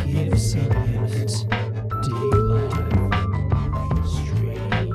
Gives a minute. D-Live stream.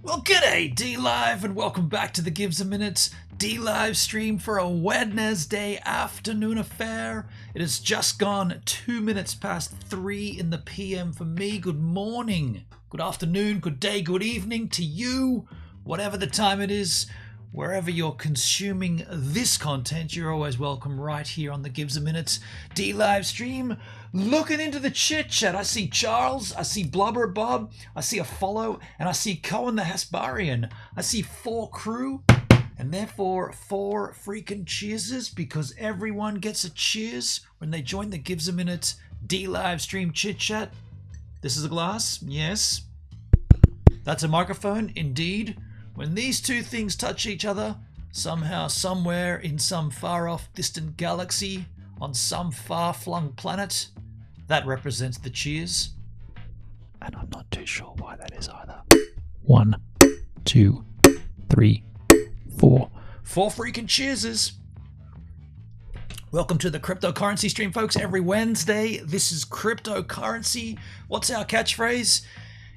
Well, g'day D-Live, and welcome back to the Gives a Minute D-Live stream for a Wednesday afternoon affair. It has just gone 2 minutes past 3 in the PM for me. Good morning, good afternoon, good day, good evening to you, whatever the time it is. Wherever you're consuming this content, you're always welcome right here on the Gives a Minute D-Live stream. Looking into the chit chat, I see Charles, I see Blubber Bob, I see a follow, and I see Cohen the Hesparian. I see 4 crew, and therefore 4 freaking cheerses, because everyone gets a cheers when they join the Gives a Minute D-Live stream chit chat. This is a glass, yes. That's a microphone, indeed. When these two things touch each other, somehow, somewhere, in some far-off distant galaxy, on some far-flung planet, that represents the cheers. And I'm not too sure why that is either. 1, 2, 3, 4. 4 freaking cheerses. Welcome to the cryptocurrency stream, folks. Every Wednesday, this is cryptocurrency. What's our catchphrase?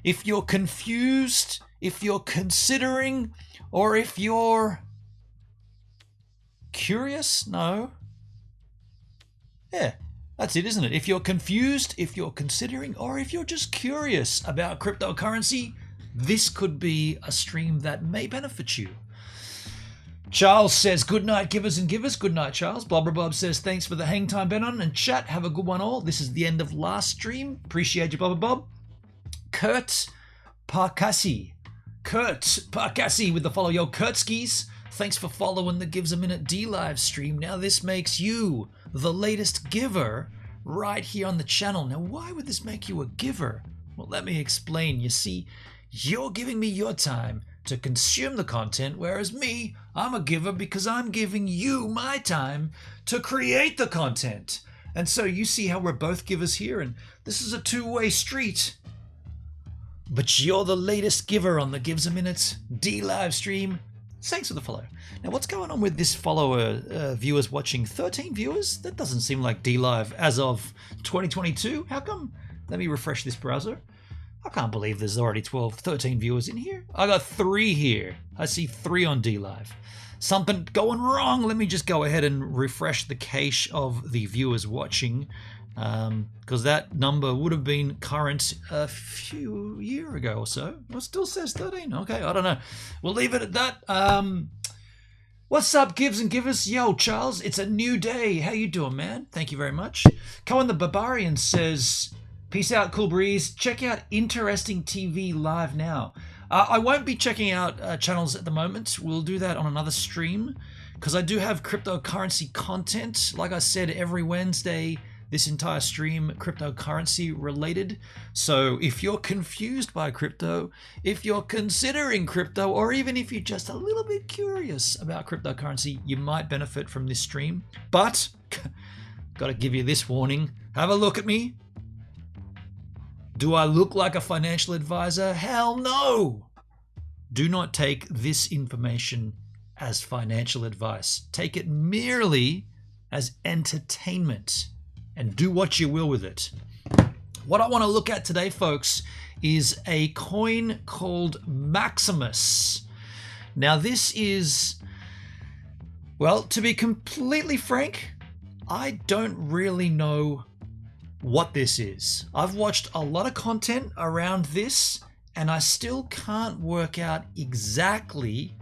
If you're confused, if you're considering, or if you're curious? No. Yeah, that's it, isn't it? If you're confused, if you're considering, or if you're just curious about cryptocurrency, this could be a stream that may benefit you. Charles says, good night, givers and givers. Good night, Charles. Blubberbob says, thanks for the hang time, Benon. And chat, have a good one all. This is the end of last stream. Appreciate you, Blubberbob. Kurt Parkassi with the follow. Yo, Kurtskis, thanks for following the Gives a Minute D-Live stream. Now this makes you the latest giver right here on the channel. Now, why would this make you a giver? Well, let me explain. You see, you're giving me your time to consume the content, whereas me, I'm a giver because I'm giving you my time to create the content. And so you see how we're both givers here, and this is a two-way street. But you're the latest giver on the Gives a Minute D-Live stream. Thanks for the follow. Now, what's going on with this follower viewers watching? 13 viewers? That doesn't seem like D-Live as of 2022. How come? Let me refresh this browser. I can't believe there's already 13 viewers in here. I got 3 here. I see 3 on D-Live. Something going wrong. Let me just go ahead and refresh the cache of the viewers watching, because that number would have been current a few years ago or so. It still says 13. Okay, I don't know. We'll leave it at that. What's up, Gives and Givers? Yo, Charles, it's a new day. How you doing, man? Thank you very much. Cohen the Barbarian says, peace out, cool breeze. Check out Interesting TV live now. I won't be checking out channels at the moment. We'll do that on another stream because I do have cryptocurrency content. Like I said, every Wednesday, this entire stream cryptocurrency related. So if you're confused by crypto, if you're considering crypto, or even if you're just a little bit curious about cryptocurrency, you might benefit from this stream. But gotta give you this warning. Have a look at me. Do I look like a financial advisor? Hell no! Do not take this information as financial advice. Take it merely as entertainment and do what you will with it. What I want to look at today, folks, is a coin called Maximus. Now, this is, well, to be completely frank, I don't really know what this is. I've watched a lot of content around this and I still can't work out exactly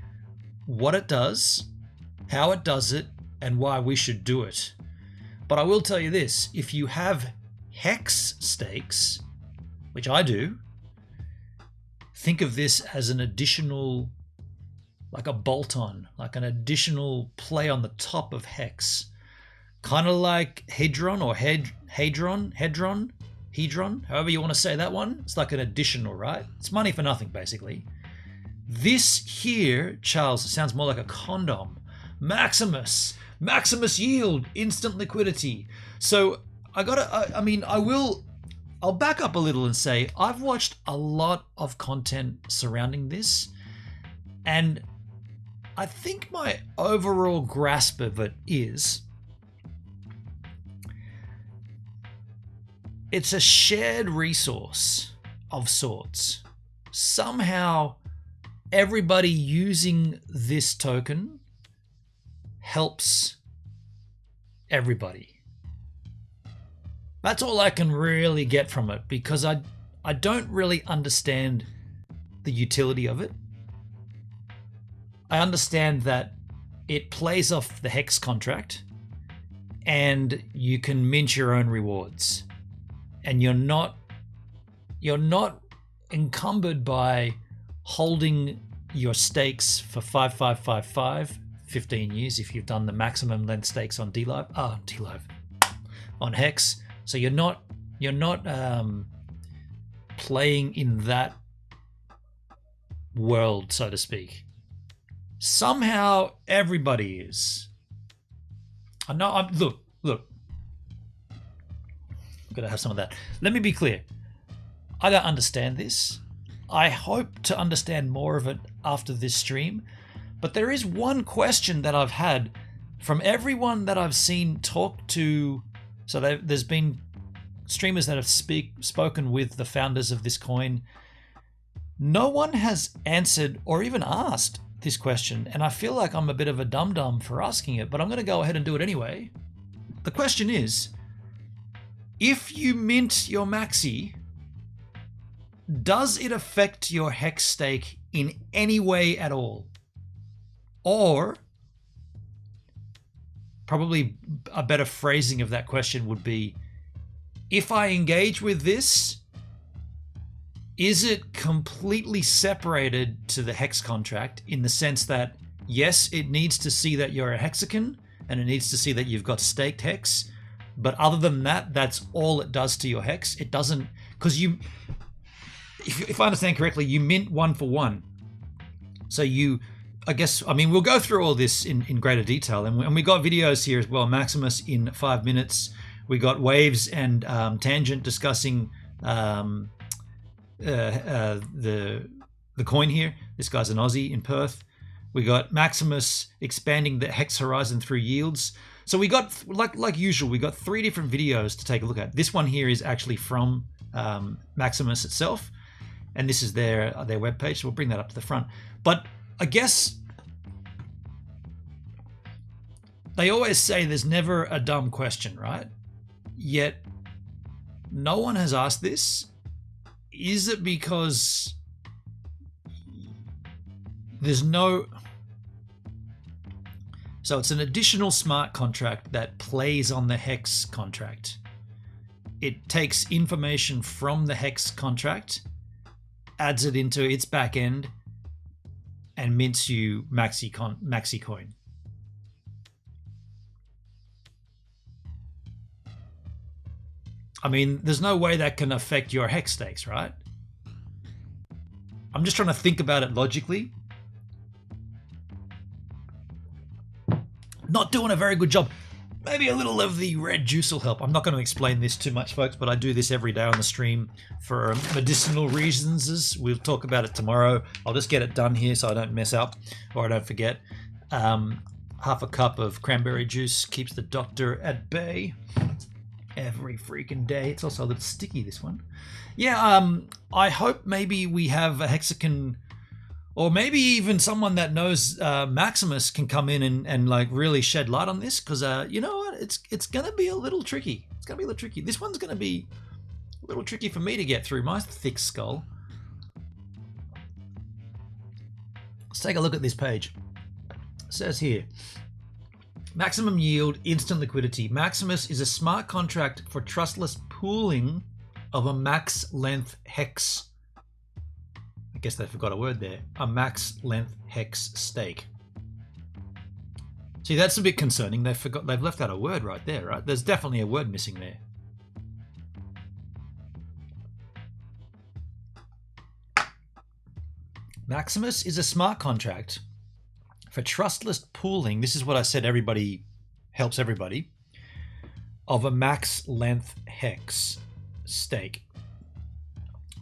what it does, how it does it, and why we should do it. But I will tell you this, if you have HEX stakes, which I do, think of this as an additional, like a bolt-on, like an additional play on the top of HEX. Kind of like Hedron or Hedron, however you want to say that one. It's like an additional, right? It's money for nothing, basically. This here, Charles, it sounds more like a condom. Maximus yield, instant liquidity. So I'll back up a little and say I've watched a lot of content surrounding this, and I think my overall grasp of it is it's a shared resource of sorts. Somehow everybody using this token helps everybody. That's all I can really get from it because I don't really understand the utility of it. I understand that it plays off the HEX contract and you can mint your own rewards. And you're not encumbered by holding your stakes for 5555, 15 years if you've done the maximum length stakes on on HEX. So you're not playing in that world, so to speak. Somehow everybody is. I know. Look. Gotta have some of that. Let me be clear. I don't understand this. I hope to understand more of it after this stream. But there is one question that I've had from everyone that I've seen talk to. So there's been streamers that have spoken with the founders of this coin. No one has answered or even asked this question. And I feel like I'm a bit of a dum-dum for asking it, but I'm going to go ahead and do it anyway. The question is, if you mint your Maxi, does it affect your HEX stake in any way at all? Or, probably a better phrasing of that question would be, if I engage with this, is it completely separated to the HEX contract in the sense that, yes, it needs to see that you're a hexagon and it needs to see that you've got staked HEX, but other than that, that's all it does to your HEX. It doesn't, because if I understand correctly, you mint 1 for 1. So we'll go through all this in greater detail. And we got videos here as well. Maximus in 5 minutes. We got Waves and Tangent discussing the coin here. This guy's an Aussie in Perth. We got Maximus expanding the HEX horizon through yields. So we got, like usual, we got 3 different videos to take a look at. This one here is actually from Maximus itself, and this is their webpage. So we'll bring that up to the front. But I guess they always say there's never a dumb question, right? Yet no one has asked this. Is it because there's no... So it's an additional smart contract that plays on the HEX contract. It takes information from the HEX contract, adds it into its back end, and mints you Maxi coin. I mean, there's no way that can affect your HEX stakes, right? I'm just trying to think about it logically. Not doing a very good job. Maybe a little of the red juice will help. I'm not going to explain this too much, folks, but I do this every day on the stream for medicinal reasons. We'll talk about it tomorrow. I'll just get it done here so I don't mess up or I don't forget. Half a cup of cranberry juice keeps the doctor at bay every freaking day. It's also a little sticky, this one. Yeah, I hope maybe we have a Hexagon, or maybe even someone that knows Maximus can come in and like really shed light on this, because you know what, it's gonna be a little tricky. It's gonna be a little tricky. This one's gonna be a little tricky for me to get through my thick skull. Let's take a look at this page. It says here, maximum yield, instant liquidity. Maximus is a smart contract for trustless pooling of a max length hex. I guess they forgot a word there. A max length hex stake. See, that's a bit concerning. They've left out a word right there, right? There's definitely a word missing there. Maximus is a smart contract for trustless pooling. This is what I said, everybody helps everybody, of a max length hex stake.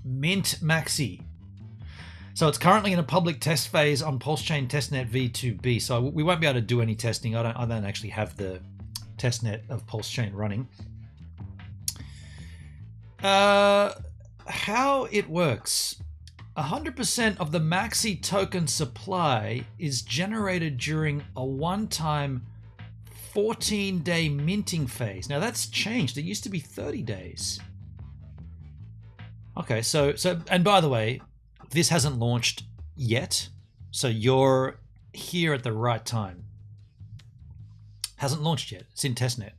Mint Maxi. So it's currently in a public test phase on PulseChain testnet v2b. So we won't be able to do any testing. I don't actually have the testnet of PulseChain running. How it works. 100% of the Maxi token supply is generated during a one-time 14-day minting phase. Now that's changed. It used to be 30 days. Okay, so and by the way, this hasn't launched yet, so you're here at the right time. Hasn't launched yet. It's in testnet.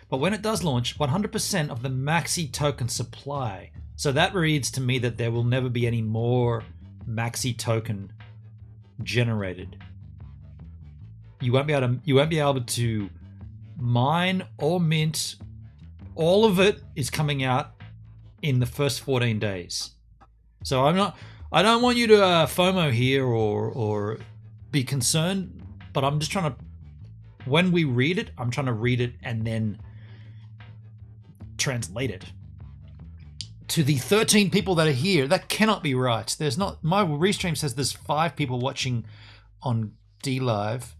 But when it does launch, 100% of the Maxi token supply. So that reads to me that there will never be any more Maxi token generated. You won't be able to mine or mint. All of it is coming out in the first 14 days. So I don't want you to FOMO here or be concerned, but I'm just trying to, when we read it, I'm trying to read it and then translate it. To the 13 people that are here, that cannot be right. There's not, my restream says there's 5 people watching on DLive.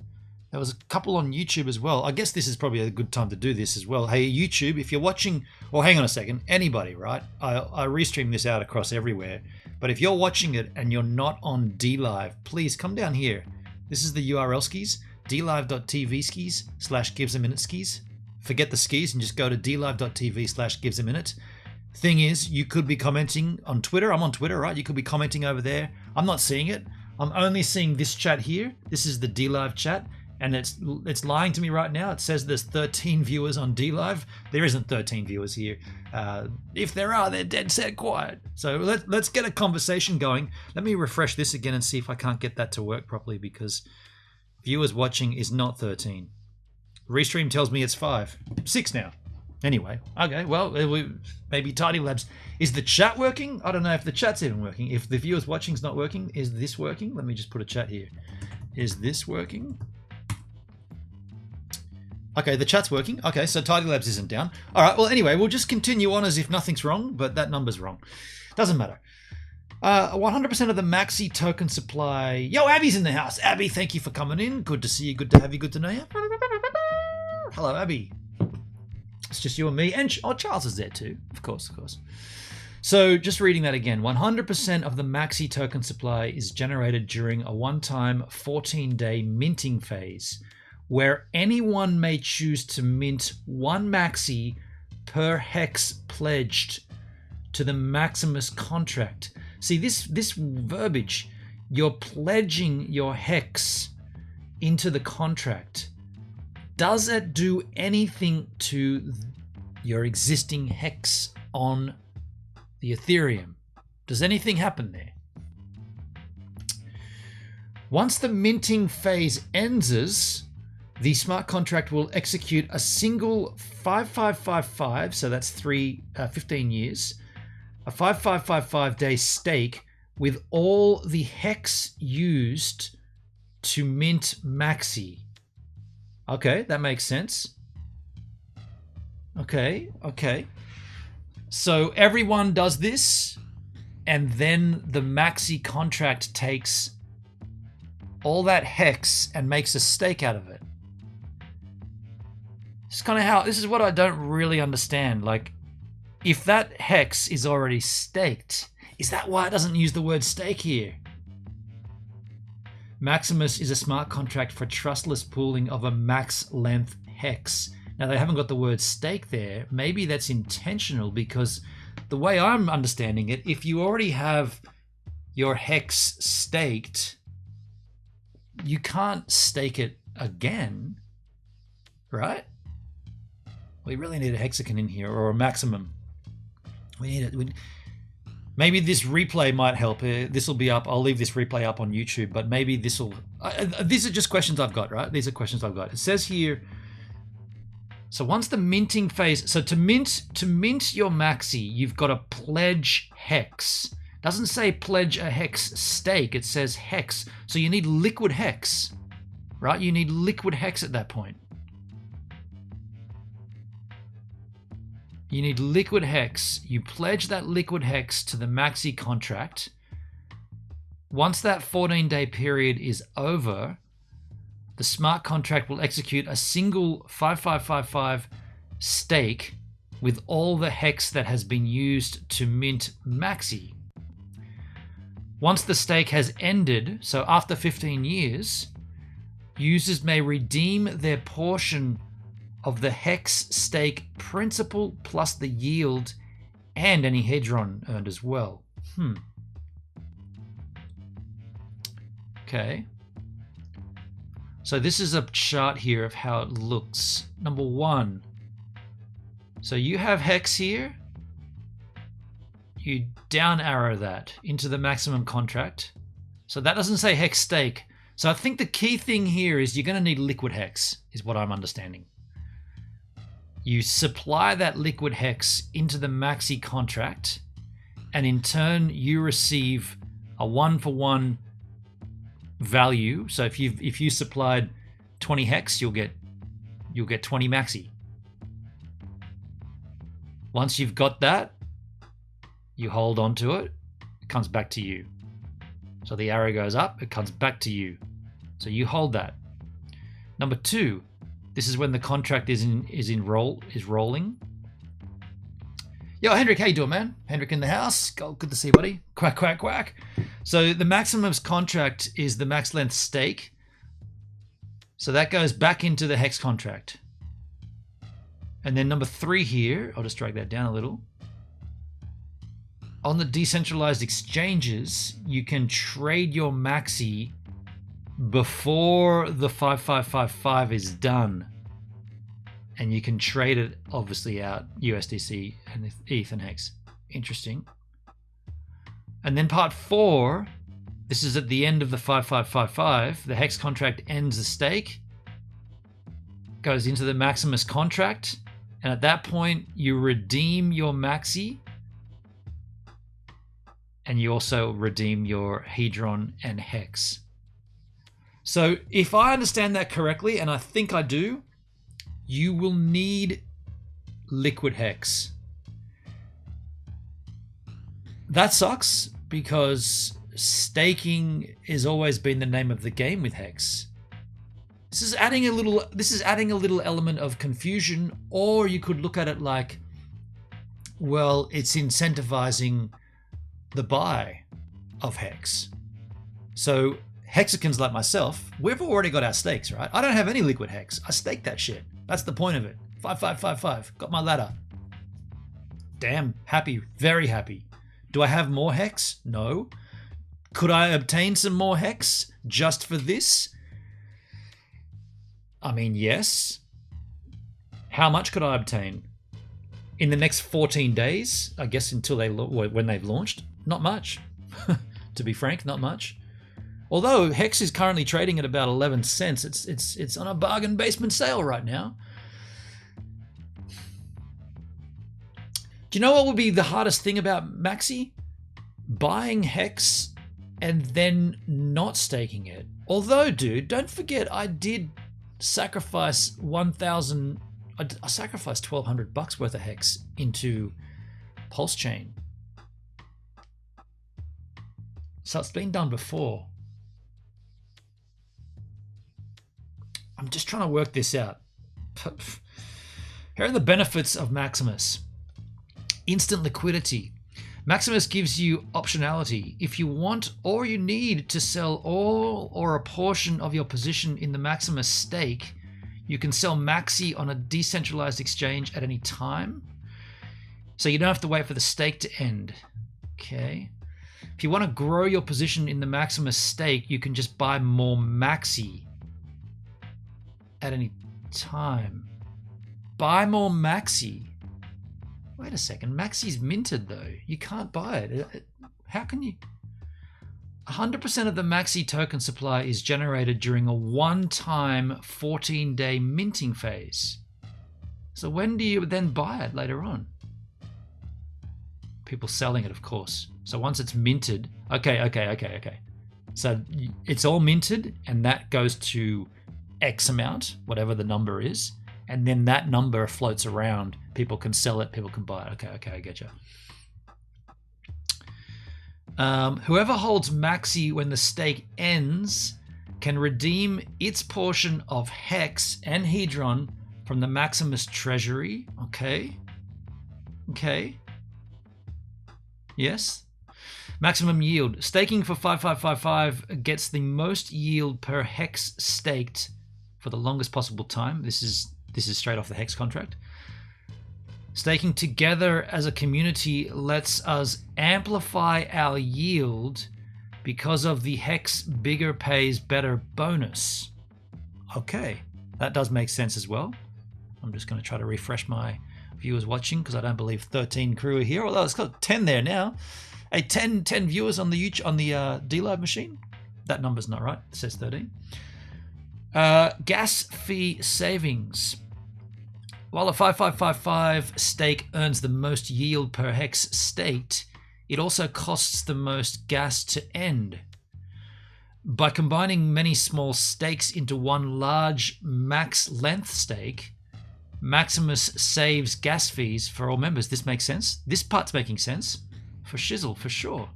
There was a couple on YouTube as well. I guess this is probably a good time to do this as well. Hey, YouTube, if you're watching, or hang on a second, anybody, right? I restream this out across everywhere. But if you're watching it and you're not on DLive, please come down here. This is the URL skis, dlive.tv skis/givesaminute skis. Forget the skis and just go to dlive.tv/givesaminute. Thing is, you could be commenting on Twitter. I'm on Twitter, right? You could be commenting over there. I'm not seeing it. I'm only seeing this chat here. This is the DLive chat. And it's lying to me right now. It says there's 13 viewers on DLive. There isn't 13 viewers here. If there are, they're dead set quiet. So let's get a conversation going. Let me refresh this again and see if I can't get that to work properly, because viewers watching is not 13. Restream tells me it's 6 now. Anyway, okay, well, maybe Tidy Labs. Is the chat working? I don't know if the chat's even working. If the viewers watching's not working, is this working? Let me just put a chat here. Is this working? Okay, the chat's working. Okay, so Tidy Labs isn't down. All right, well, anyway, we'll just continue on as if nothing's wrong, but that number's wrong. Doesn't matter. 100% of the Maxi token supply. Yo, Abby's in the house. Abby, thank you for coming in. Good to see you. Good to have you. Good to know you. Hello, Abby. It's just you and me. And Charles is there too. Of course, of course. So just reading that again. 100% of the Maxi token supply is generated during a one-time 14-day minting phase, where anyone may choose to mint one Maxi per hex pledged to the Maximus contract. See, this verbiage, you're pledging your hex into the contract, does it do anything to your existing HEX on the Ethereum? Does anything happen there? Once the minting phase ends, the smart contract will execute a single 5555, so that's 15 years, a 5555 day stake with all the HEX used to mint Maxi. Okay, that makes sense. Okay. So everyone does this, and then the Maxi contract takes all that HEX and makes a stake out of it. It's kind of how, this is what I don't really understand. Like, if that HEX is already staked, is that why it doesn't use the word stake here? Maximus is a smart contract for trustless pooling of a max length HEX. Now, they haven't got the word stake there. Maybe that's intentional, because the way I'm understanding it, if you already have your HEX staked, you can't stake it again, right? We really need a hexagon in here, or a maximum. We need it. Maybe this replay might help. This will be up. I'll leave this replay up on YouTube, but maybe this will... these are just questions I've got, right? These are questions I've got. It says here, so once the minting phase... So to mint your Maxi, you've got to pledge HEX. It doesn't say pledge a HEX stake. It says HEX. So you need liquid HEX, right? You need liquid HEX at that point. You need liquid HEX. You pledge that liquid HEX to the Maxi contract. Once that 14-day period is over, the smart contract will execute a single 5555 stake with all the HEX that has been used to mint Maxi. Once the stake has ended, so after 15 years, users may redeem their portion of the HEX stake principal plus the yield and any hedron earned as well. Okay. So this is a chart here of how it looks. Number one. So you have HEX here. You down arrow that into the maximum contract. So that doesn't say HEX stake. So I think the key thing here is you're going to need liquid HEX, is what I'm understanding. You supply that liquid HEX into the Maxi contract, and in turn you receive a 1-for-1 value. So if you supplied 20 HEX, you'll get 20 Maxi. Once you've got that, you hold on to it, it comes back to you. So the arrow goes up, it comes back to you. So you hold that. Number two, this is when the contract is rolling. Yo, Hendrik, how you doing, man? Hendrik in the house. Good to see you, buddy. Quack, quack, quack. So the Maximus contract is the max length stake. So that goes back into the HEX contract. And then number three here, I'll just drag that down a little. On the decentralized exchanges, you can trade your Maxi before the 5555 is done. And you can trade it obviously out USDC and ETH and HEX. Interesting. And then part four, this is at the end of the 5555. The HEX contract ends the stake, goes into the Maximus contract, and at that point you redeem your Maxi, and you also redeem your Hedron and HEX. So if I understand that correctly, and I think I do, you will need liquid HEX. That sucks because staking has always been the name of the game with HEX. This is adding a little element of confusion, or you could look at it like, well, it's incentivizing the buy of HEX. So hexagons like myself, we've already got our stakes, right? I don't have any liquid HEX. I stake that shit. That's the point of it. 5555. Got my ladder. Damn, happy. Very happy. Do I have more HEX? No. Could I obtain some more HEX just for this? I mean, yes. How much could I obtain? In the next 14 days, I guess, until when they've launched? Not much. To be frank, not much. Although HEX is currently trading at about 11 cents, it's on a bargain basement sale right now. Do you know what would be the hardest thing about Maxi? Buying HEX and then not staking it. Although, dude, don't forget I did sacrifice 1,000. I sacrificed $1,200 worth of HEX into Pulse Chain. So it's been done before. I'm just trying to work this out. Here are the benefits of Maximus. Instant liquidity. Maximus gives you optionality. If you want or you need to sell all or a portion of your position in the Maximus stake, you can sell Maxi on a decentralized exchange at any time. So you don't have to wait for the stake to end. Okay. If you want to grow your position in the Maximus stake, you can just buy more Maxi at any time. Buy more Maxi. Wait a second. Maxi's minted though. You can't buy it. How can you? 100% of the Maxi token supply is generated during a one-time 14-day minting phase. So when do you then buy it later on? People selling it, of course. So once it's minted, okay. So it's all minted and that goes to X amount, whatever the number is. And then that number floats around. People can sell it, people can buy it. Okay, I get you. Whoever holds Maxi when the stake ends can redeem its portion of HEX and Hedron from the Maximus treasury. Okay. Yes. Maximum yield. Staking for 5555 gets the most yield per HEX staked for the longest possible time. This is straight off the HEX contract. Staking together as a community lets us amplify our yield because of the HEX bigger pays better bonus. Okay, that does make sense as well. I'm just going to try to refresh my viewers watching because I don't believe 13 crew are here, although it's got 10 there now. Hey, 10 viewers on the D-Live machine. That number's not right. It says 13. Gas fee savings. While a 5555 stake earns the most yield per HEX staked, it also costs the most gas to end. By combining many small stakes into one large max length stake, Maximus saves gas fees for all members. This makes sense. This part's making sense. For shizzle, for sure.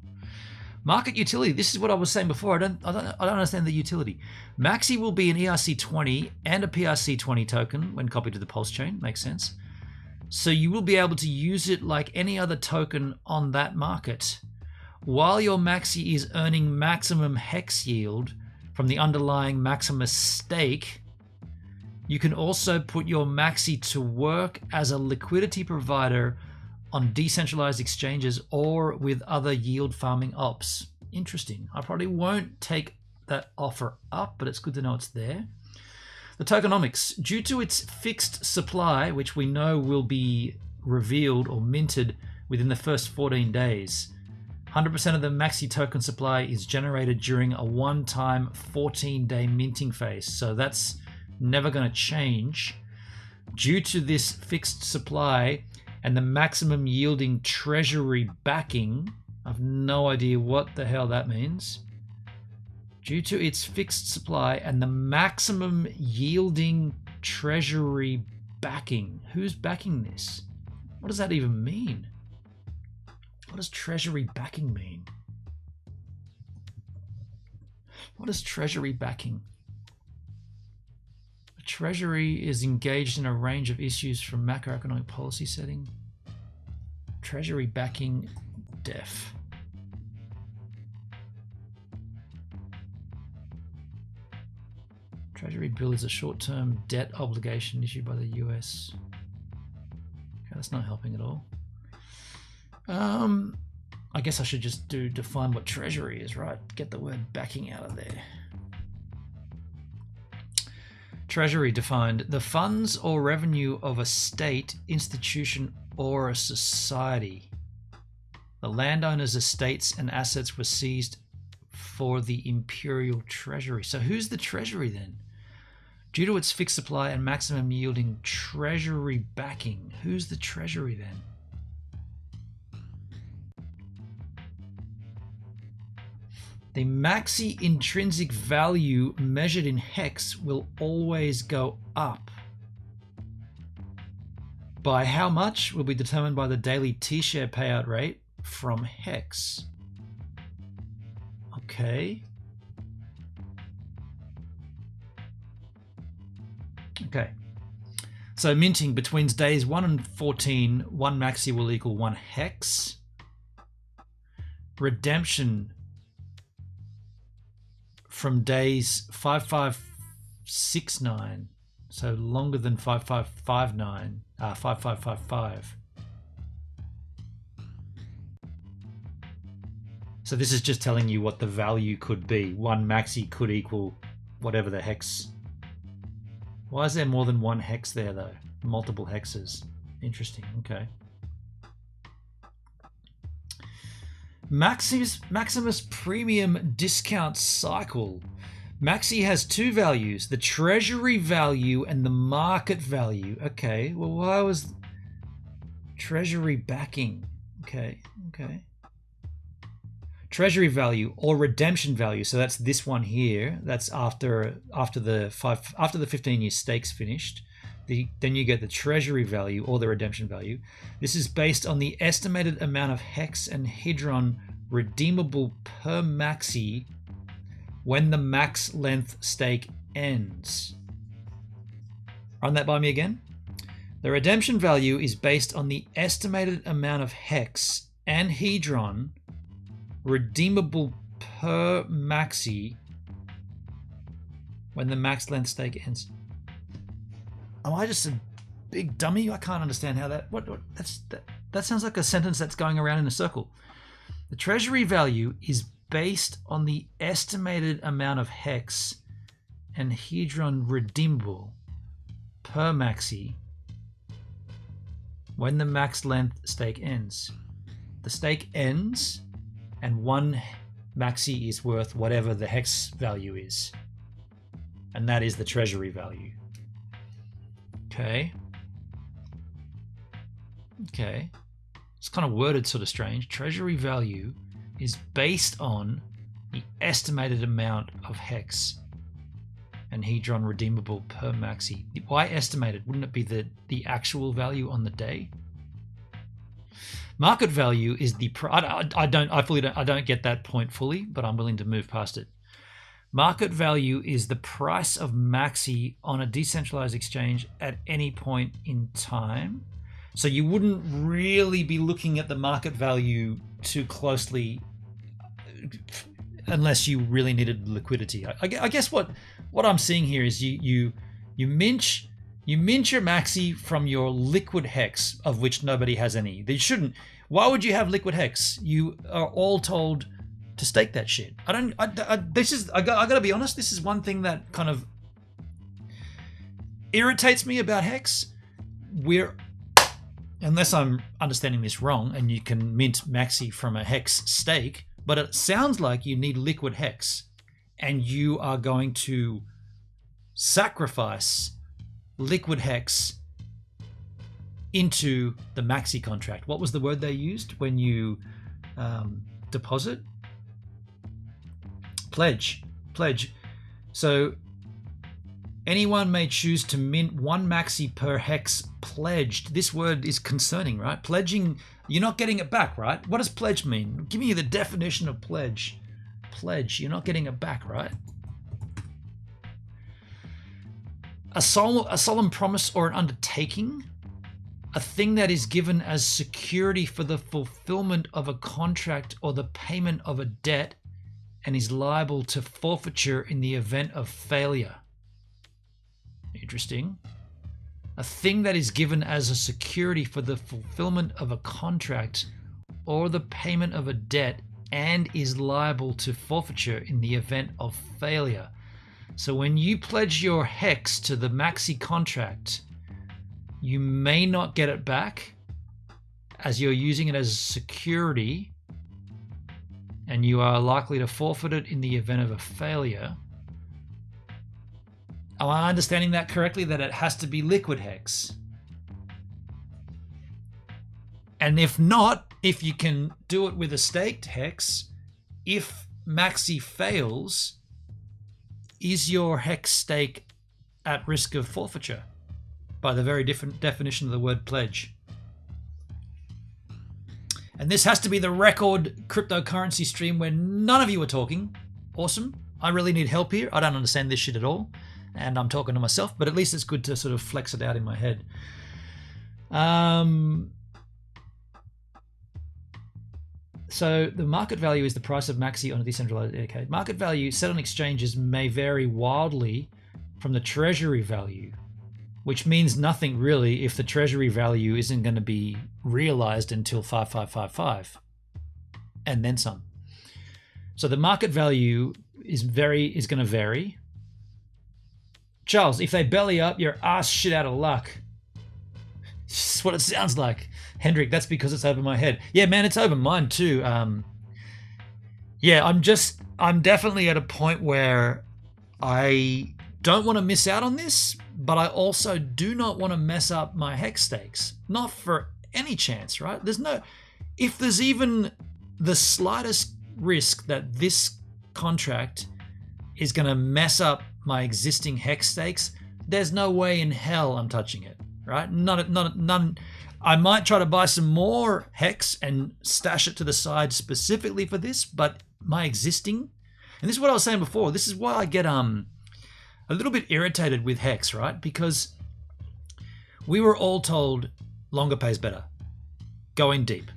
Market utility. This is what I was saying before. I don't understand the utility. Maxi will be an ERC20 and a PRC20 token when copied to the Pulse chain. Makes sense. So you will be able to use it like any other token on that market. While your Maxi is earning maximum HEX yield from the underlying Maximus stake, you can also put your Maxi to work as a liquidity provider on decentralized exchanges or with other yield farming ops. Interesting. I probably won't take that offer up, but it's good to know it's there. The tokenomics. Due to its fixed supply, which we know will be revealed or minted within the first 14 days, 100% of the Maxi token supply is generated during a one-time 14-day minting phase. So that's never going to change. Due to this fixed supply and the maximum yielding treasury backing, I've no idea what the hell that means. Due to its fixed supply and the maximum yielding treasury backing. Who's backing this? What does that even mean? What does treasury backing mean? What is treasury backing? Treasury is engaged in a range of issues from macroeconomic policy setting. Treasury backing def. Treasury bill is a short-term debt obligation issued by the US. Okay, that's not helping at all. I guess I should just define what treasury is, right? Get the word backing out of there. Treasury defined: the funds or revenue of a state, institution, or a society. The landowner's estates and assets were seized for the imperial treasury. So who's the treasury then? Due to its fixed supply and maximum yielding treasury backing. Who's the treasury then? The Maxi intrinsic value measured in HEX will always go up. By how much will be determined by the daily T-share payout rate from HEX. Okay. Okay. So minting between days 1 and 14, 1 Maxi will equal 1 HEX. Redemption from days 5569, so longer than 5559, 5555. So this is just telling you what the value could be. 1 Maxi could equal whatever the hex. Why is there more than 1 hex there though? Multiple hexes. Interesting. Okay. Maximus premium discount cycle. Maxi has 2 values, the treasury value and the market value. Okay, well, why was treasury backing? Okay. Treasury value or redemption value. So that's this one here. That's after the 15-year stake's finished. Then you get the treasury value or the redemption value. This is based on the estimated amount of hex and hedron redeemable per Maxi when the max length stake ends. Run that by me again. The redemption value is based on the estimated amount of hex and hedron redeemable per Maxi when the max length stake ends. Am I just a big dummy? I can't understand how that. That sounds like a sentence that's going around in a circle. The treasury value is based on the estimated amount of hex and hedron redeemable per Maxi when the max length stake ends. The stake ends, and 1 Maxi is worth whatever the hex value is, and that is the treasury value. Okay. It's kind of worded sort of strange. Treasury value is based on the estimated amount of hex and hedron redeemable per Maxi. Why estimated? Wouldn't it be the actual value on the day? Market value is the I don't get that point fully, but I'm willing to move past it. Market value is the price of Maxi on a decentralized exchange at any point in time. So you wouldn't really be looking at the market value too closely unless you really needed liquidity. I guess what I'm seeing here is you mint your Maxi from your liquid hex, of which nobody has any. They shouldn't. Why would you have liquid hex? You are all told to stake that shit. I gotta be honest, this is one thing that kind of irritates me about hex. Unless I'm understanding this wrong, and you can mint Maxi from a hex stake, but it sounds like you need liquid hex, and you are going to sacrifice liquid hex into the Maxi contract. What was the word they used when you deposit? Pledge. So anyone may choose to mint 1 Maxi per hex pledged. This word is concerning, right? Pledging, you're not getting it back, right? What does pledge mean? Give me the definition of pledge. Pledge, you're not getting it back, right? A solemn promise or an undertaking, a thing that is given as security for the fulfillment of a contract or the payment of a debt and is liable to forfeiture in the event of failure. Interesting. A thing that is given as a security for the fulfillment of a contract or the payment of a debt and is liable to forfeiture in the event of failure. So when you pledge your HEX to the Maxi contract, you may not get it back as you're using it as security, and you are likely to forfeit it in the event of a failure. Am I understanding that correctly, that it has to be liquid HEX? And if not, if you can do it with a staked HEX, if Maxi fails, is your HEX stake at risk of forfeiture by the very different definition of the word pledge? And this has to be the record cryptocurrency stream where none of you are talking. Awesome. I really need help here. I don't understand this shit at all. And I'm talking to myself, but at least it's good to sort of flex it out in my head. So the market value is the price of Maxi on a decentralized. Okay. Market value set on exchanges may vary wildly from the treasury value, which means nothing really if the treasury value isn't going to be realized until 5555 and then some. So the market value is going to vary. Charles, if they belly up, you're ass shit out of luck. That's what it sounds like. Hendrik, that's because it's over my head. Yeah, man, it's over mine too. Yeah, I'm definitely at a point where I don't want to miss out on this, but I also do not want to mess up my HEX stakes. Not for any chance, right? If there's even the slightest risk that this contract is going to mess up my existing HEX stakes, there's no way in hell I'm touching it, right? None. I might try to buy some more HEX and stash it to the side specifically for this, but my existing, and this is what I was saying before, this is why I get a little bit irritated with HEX, right? Because we were all told longer pays better. Go in deep.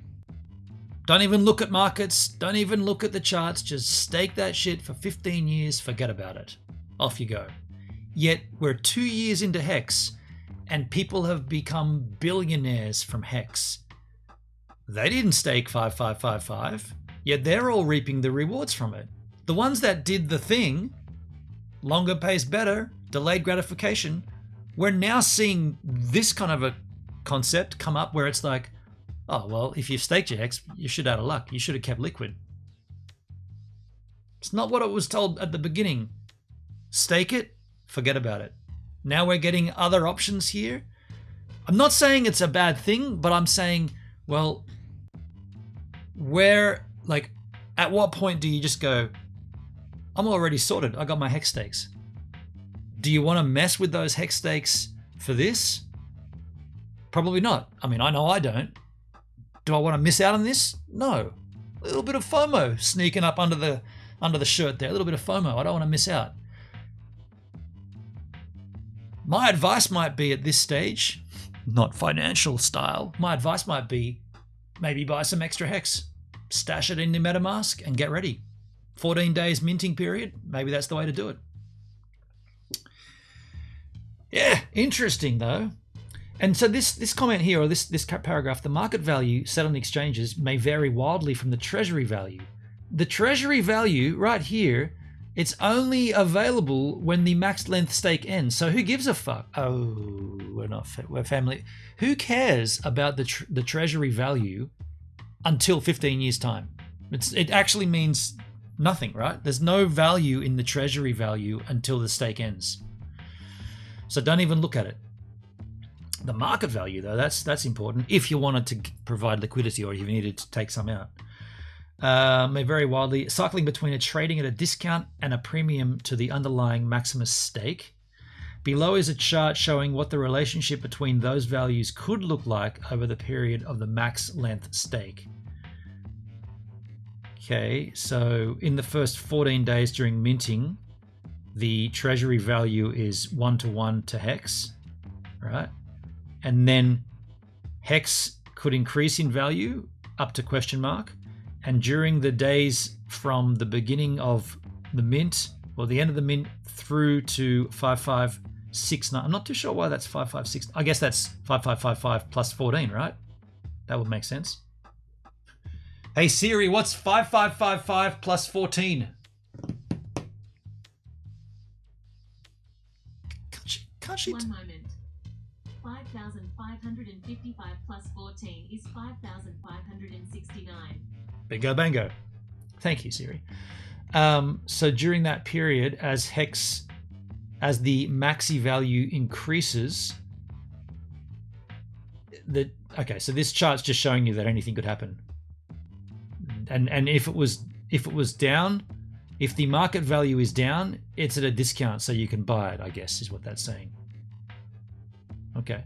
Don't even look at markets. Don't even look at the charts. Just stake that shit for 15 years. Forget about it. Off you go. Yet we're 2 years into HEX and people have become billionaires from HEX. They didn't stake 5555, yet they're all reaping the rewards from it. The ones that did the thing, longer pays better, delayed gratification, we're now seeing this kind of a concept come up where it's like, oh, well, if you've staked your HEX, you should out of luck. You should have kept liquid. It's not what it was told at the beginning. Stake it, forget about it. Now we're getting other options here. I'm not saying it's a bad thing, but I'm saying, well, at what point do you just go, I'm already sorted. I got my HEX stakes. Do you want to mess with those HEX stakes for this? Probably not. I mean, I know I don't. Do I want to miss out on this? No. A little bit of FOMO sneaking up under the shirt there. A little bit of FOMO. I don't want to miss out. My advice might be at this stage, not financial style, my advice might be maybe buy some extra HEX, stash it in the Metamask and get ready. 14 days minting period, maybe that's the way to do it. Yeah, interesting though. And so this comment here, or this paragraph, the market value set on the exchanges may vary wildly from the treasury value. The treasury value right here, it's only available when the max length stake ends. So who gives a fuck? Oh, we're family. Who cares about the treasury value until 15 years time? It actually means nothing, right? There's no value in the treasury value until the stake ends. So don't even look at it. The market value, though, that's important if you wanted to provide liquidity or if you needed to take some out. May vary wildly, cycling between a trading at a discount and a premium to the underlying Maximus stake. Below is a chart showing what the relationship between those values could look like over the period of the max length stake. Okay, so in the first 14 days during minting, the treasury value is 1-to-1 to HEX, right? And then HEX could increase in value up to question mark. And during the days from the beginning of the mint, or the end of the mint, through to 5569. I'm not too sure why that's 556. I guess that's 5555 plus 14, right? That would make sense. Hey Siri, what's 5555 plus 14? can't she? 1 moment. 5,555 plus 14 is 5,569. Bingo bango. Thank you, Siri. So during that period, as HEX, as the Maxi value increases, okay, so this chart's just showing you that anything could happen. And if it was down, if the market value is down, it's at a discount, so you can buy it, I guess, is what that's saying. Okay.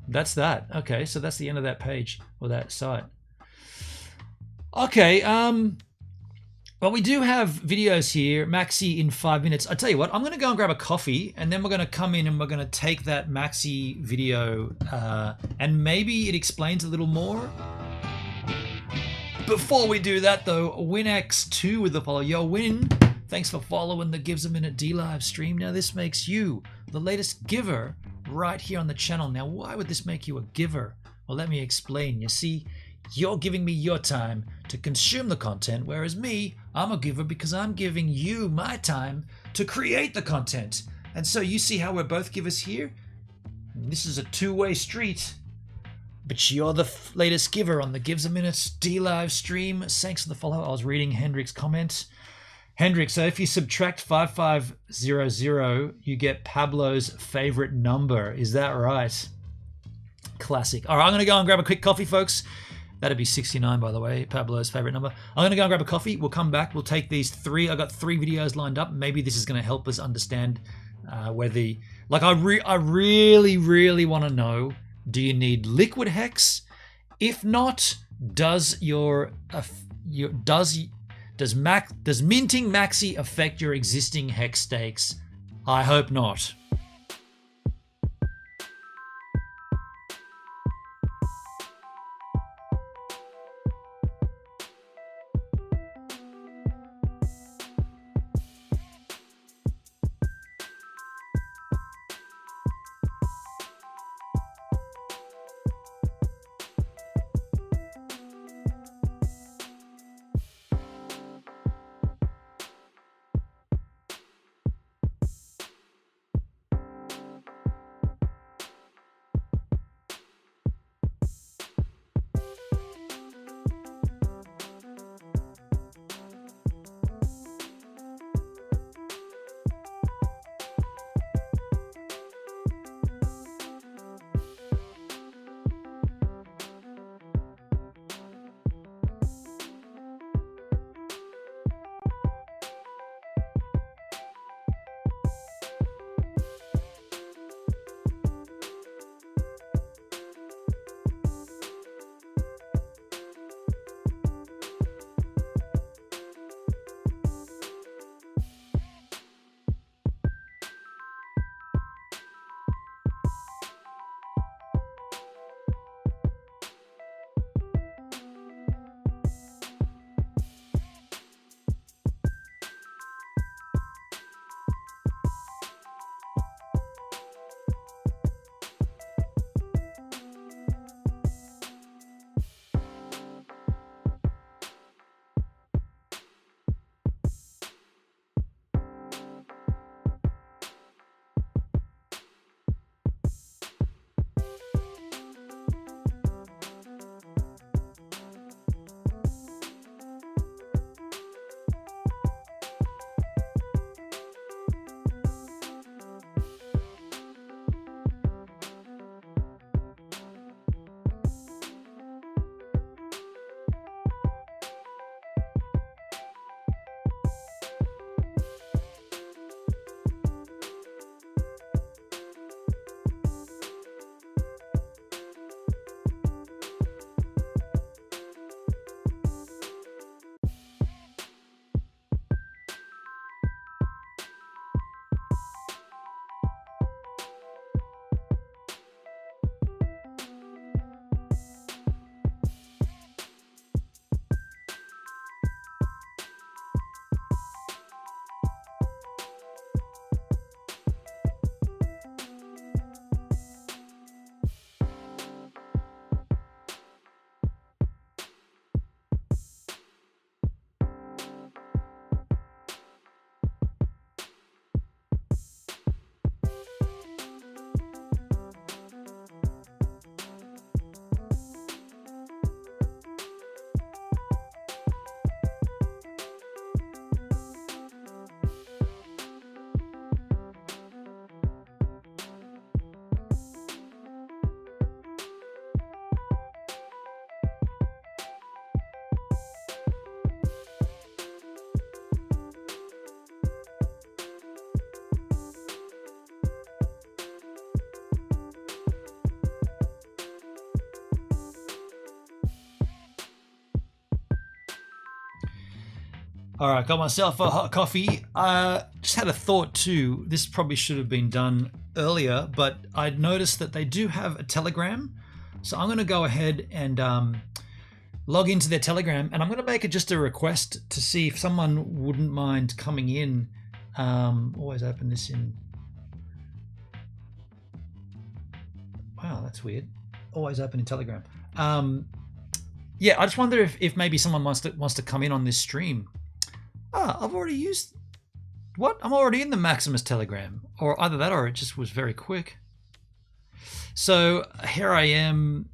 That's that. Okay, so that's the end of that page or that site. Okay, well, we do have videos here, Maxi in 5 minutes. I tell you what, I'm going to go and grab a coffee, and then we're going to come in and we're going to take that Maxi video, and maybe it explains a little more. Before we do that, though, WinX2 with the follow. Yo, Win, thanks for following the Gives a Minute D live stream. Now, this makes you the latest giver right here on the channel. Now, why would this make you a giver? Well, let me explain. You see, you're giving me your time to consume the content, whereas me, I'm a giver because I'm giving you my time to create the content. And so you see how we're both givers here? This is a two-way street. But you're the latest giver on the Gives a Minute D live stream. Thanks for the follow. I was reading Hendrik's comment. Hendrik, so if you subtract 5500, you get Pablo's favorite number. Is that right? Classic. All right, I'm going to go and grab a quick coffee, folks. That'd be 69, by the way, Pablo's favorite number. I'm going to go and grab a coffee. We'll come back. We'll take these three. I got 3 videos lined up. Maybe this is going to help us understand where the... Like, I really want to know, do you need liquid HEX? If not, does minting Maxi affect your existing HEX stakes? I hope not. All right, got myself a hot coffee. Just had a thought too. This probably should have been done earlier, but I noticed that they do have a Telegram. So I'm going to go ahead and log into their Telegram, and I'm going to make it just a request to see if someone wouldn't mind coming in. Always open this in. Wow, that's weird. Always open in Telegram. Yeah, I just wonder if maybe someone wants to come in on this stream. Ah, I've already used... What? I'm already in the Maximus Telegram. Or either that or it just was very quick. So here I am.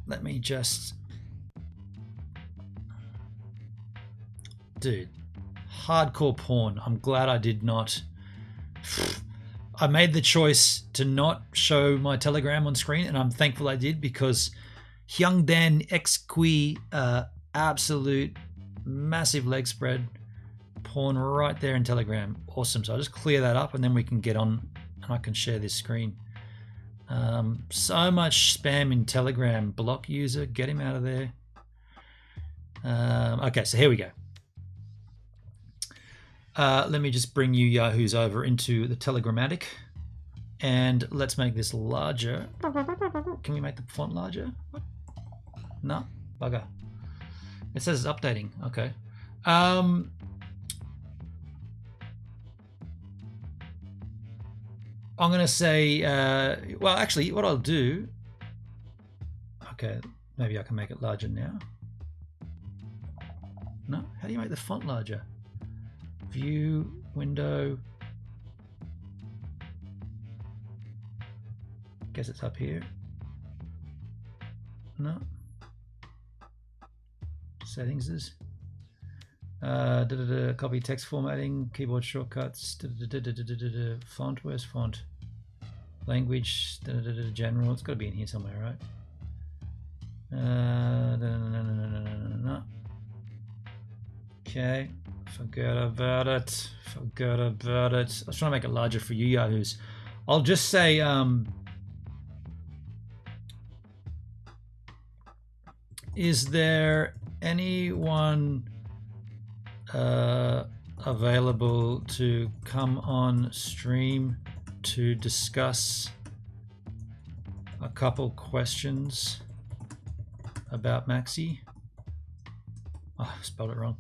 Let me just... Dude, hardcore porn. I'm glad I did not... I made the choice to not show my Telegram on screen, and I'm thankful I did, because Hyung Dan XQ, absolute massive leg spread, porn right there in Telegram. Awesome. So I'll just clear that up, and then we can get on and I can share this screen. So much spam in Telegram. Block user, get him out of there. Okay, so here we go. Let me just bring you Yahoos over into the Telegrammatic, and let's make this larger. Can we make the font larger? What? No, bugger. It says it's updating. Okay. I'm gonna say, well, actually, what I'll do. Okay, maybe I can make it larger now. No, how do you make the font larger? View, window. Guess it's up here. No. Settings is. Copy text formatting, keyboard shortcuts. Font, where's font? Language, general. It's got to be in here somewhere, right? No. Okay. Forget about it. Forget about it. I was trying to make it larger for you Yahoos. I'll just say, is there anyone available to come on stream to discuss a couple questions about Maxi? Oh, I spelled it wrong.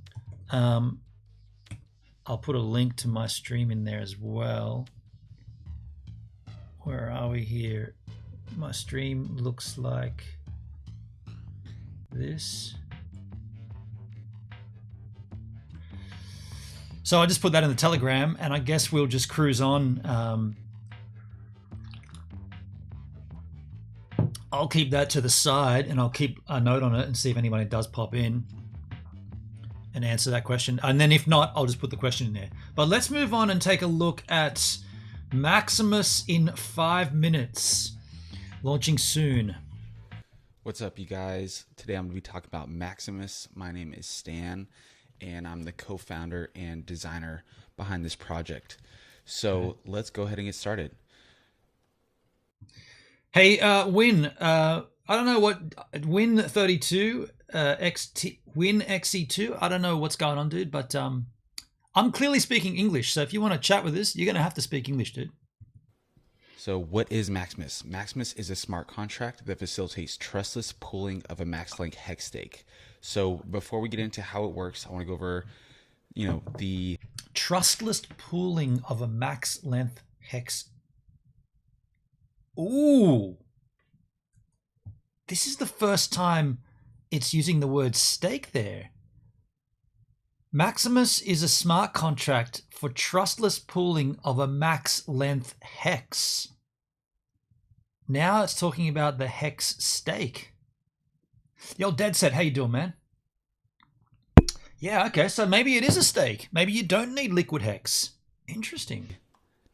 I'll put a link to my stream in there as well. Where are we here? My stream looks like this. So I just put that in the Telegram, and I guess we'll just cruise on. I'll keep that to the side, and I'll keep a note on it and see if anybody does pop in and answer that question. And then if not, I'll just put the question in there. But let's move on and take a look at Maximus in 5 minutes. Launching soon. What's up, you guys? Today I'm going to be talking about Maximus. My name is Stan, and I'm the co-founder and designer behind this project. So let's go ahead and get started. Hey, Win, I don't know what, Win32, Win XE2, I don't know what's going on, dude, but I'm clearly speaking English, so if you want to chat with us, you're going to have to speak English, dude. So what is Maximus? Maximus is a smart contract that facilitates trustless pooling of a max-length HEX stake. So before we get into how it works, I want to go over, the trustless pooling of a max-length HEX. Ooh. This is the first time it's using the word stake there. Maximus is a smart contract for trustless pooling of a max-length HEX. Now it's talking about the HEX stake. Yo, Dead said, how you doing, man? Yeah, okay, so maybe it is a stake. Maybe you don't need liquid HEX. Interesting.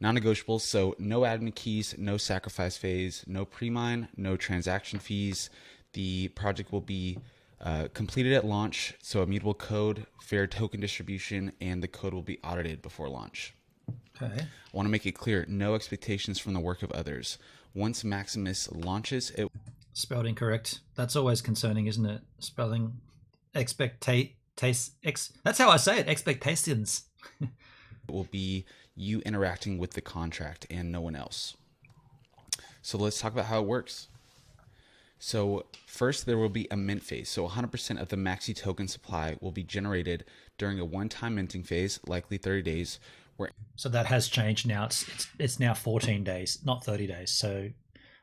Non-negotiables, so no admin keys, no sacrifice phase, no pre-mine, no transaction fees. The project will be completed at launch, so immutable code, fair token distribution, and the code will be audited before launch. Okay. I want to make it clear, no expectations from the work of others. Once Maximus launches, it... Spelled incorrect. That's always concerning, isn't it? Spelling That's how I say it. Expectations. It will be you interacting with the contract and no one else. So let's talk about how it works. So first, there will be a mint phase. So 100% of the Maxi token supply will be generated during a one-time minting phase, likely 30 days. So that has changed now. It's now 14 days, not 30 days. So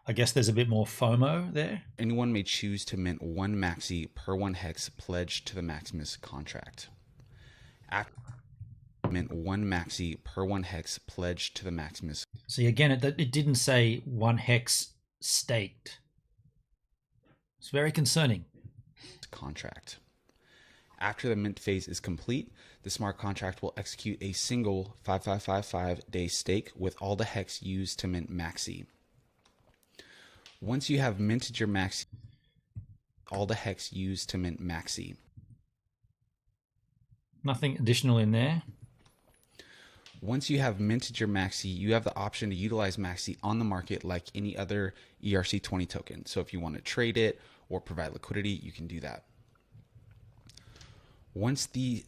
I guess there's a bit more FOMO there. Anyone may choose to mint one Maxi per one hex pledged to the Maximus contract. After mint one Maxi per one hex pledged to the Maximus. See, again, it didn't say one hex staked. It's very concerning. Contract. After the mint phase is complete, the smart contract will execute a single 5555-day stake with all the hex used to mint Maxi. Once you have minted your Maxi, all the hex used to mint Maxi. Nothing additional in there. Once you have minted your Maxi, you have the option to utilize Maxi on the market like any other ERC20 token. So if you want to trade it or provide liquidity, you can do that. Once the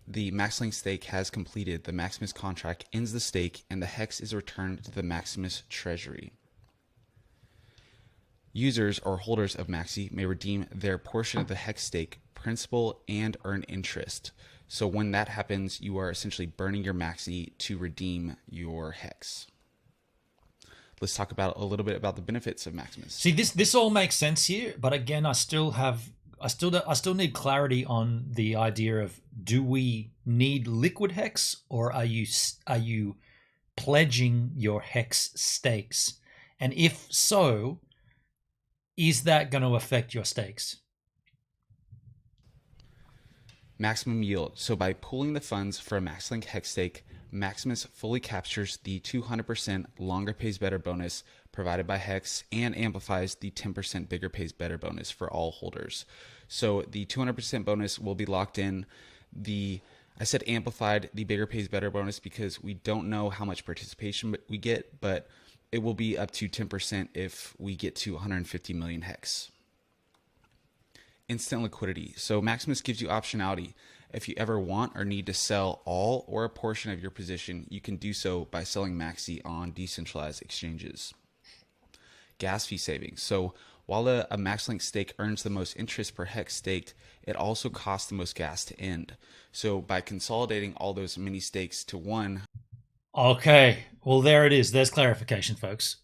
Maxlink stake has completed, the Maximus contract ends the stake and the hex is returned to the Maximus treasury. Users or holders of Maxi may redeem their portion of the hex stake principal and earn interest. So when that happens, you are essentially burning your Maxi to redeem your hex. Let's talk about a little bit about the benefits of Maximus. See, this all makes sense here, but again, I still need clarity on the idea of, do we need liquid hex, or are you pledging your hex stakes? And if so, is that going to affect your stakes? Maximum yield. So by pooling the funds for a Maxlink hex stake, Maximus fully captures the 200% longer pays better bonus provided by Hex and amplifies the 10% bigger pays better bonus for all holders. So the 200% bonus will be locked in. I said amplified the bigger pays better bonus because we don't know how much participation we get, but it will be up to 10% if we get to 150 million Hex. Instant liquidity. So Maximus gives you optionality. If you ever want or need to sell all or a portion of your position, you can do so by selling Maxi on decentralized exchanges. Gas fee savings. So while a Maxlink stake earns the most interest per hex staked, it also costs the most gas to end. So by consolidating all those mini stakes to one. Okay, well, there it is. There's clarification, folks.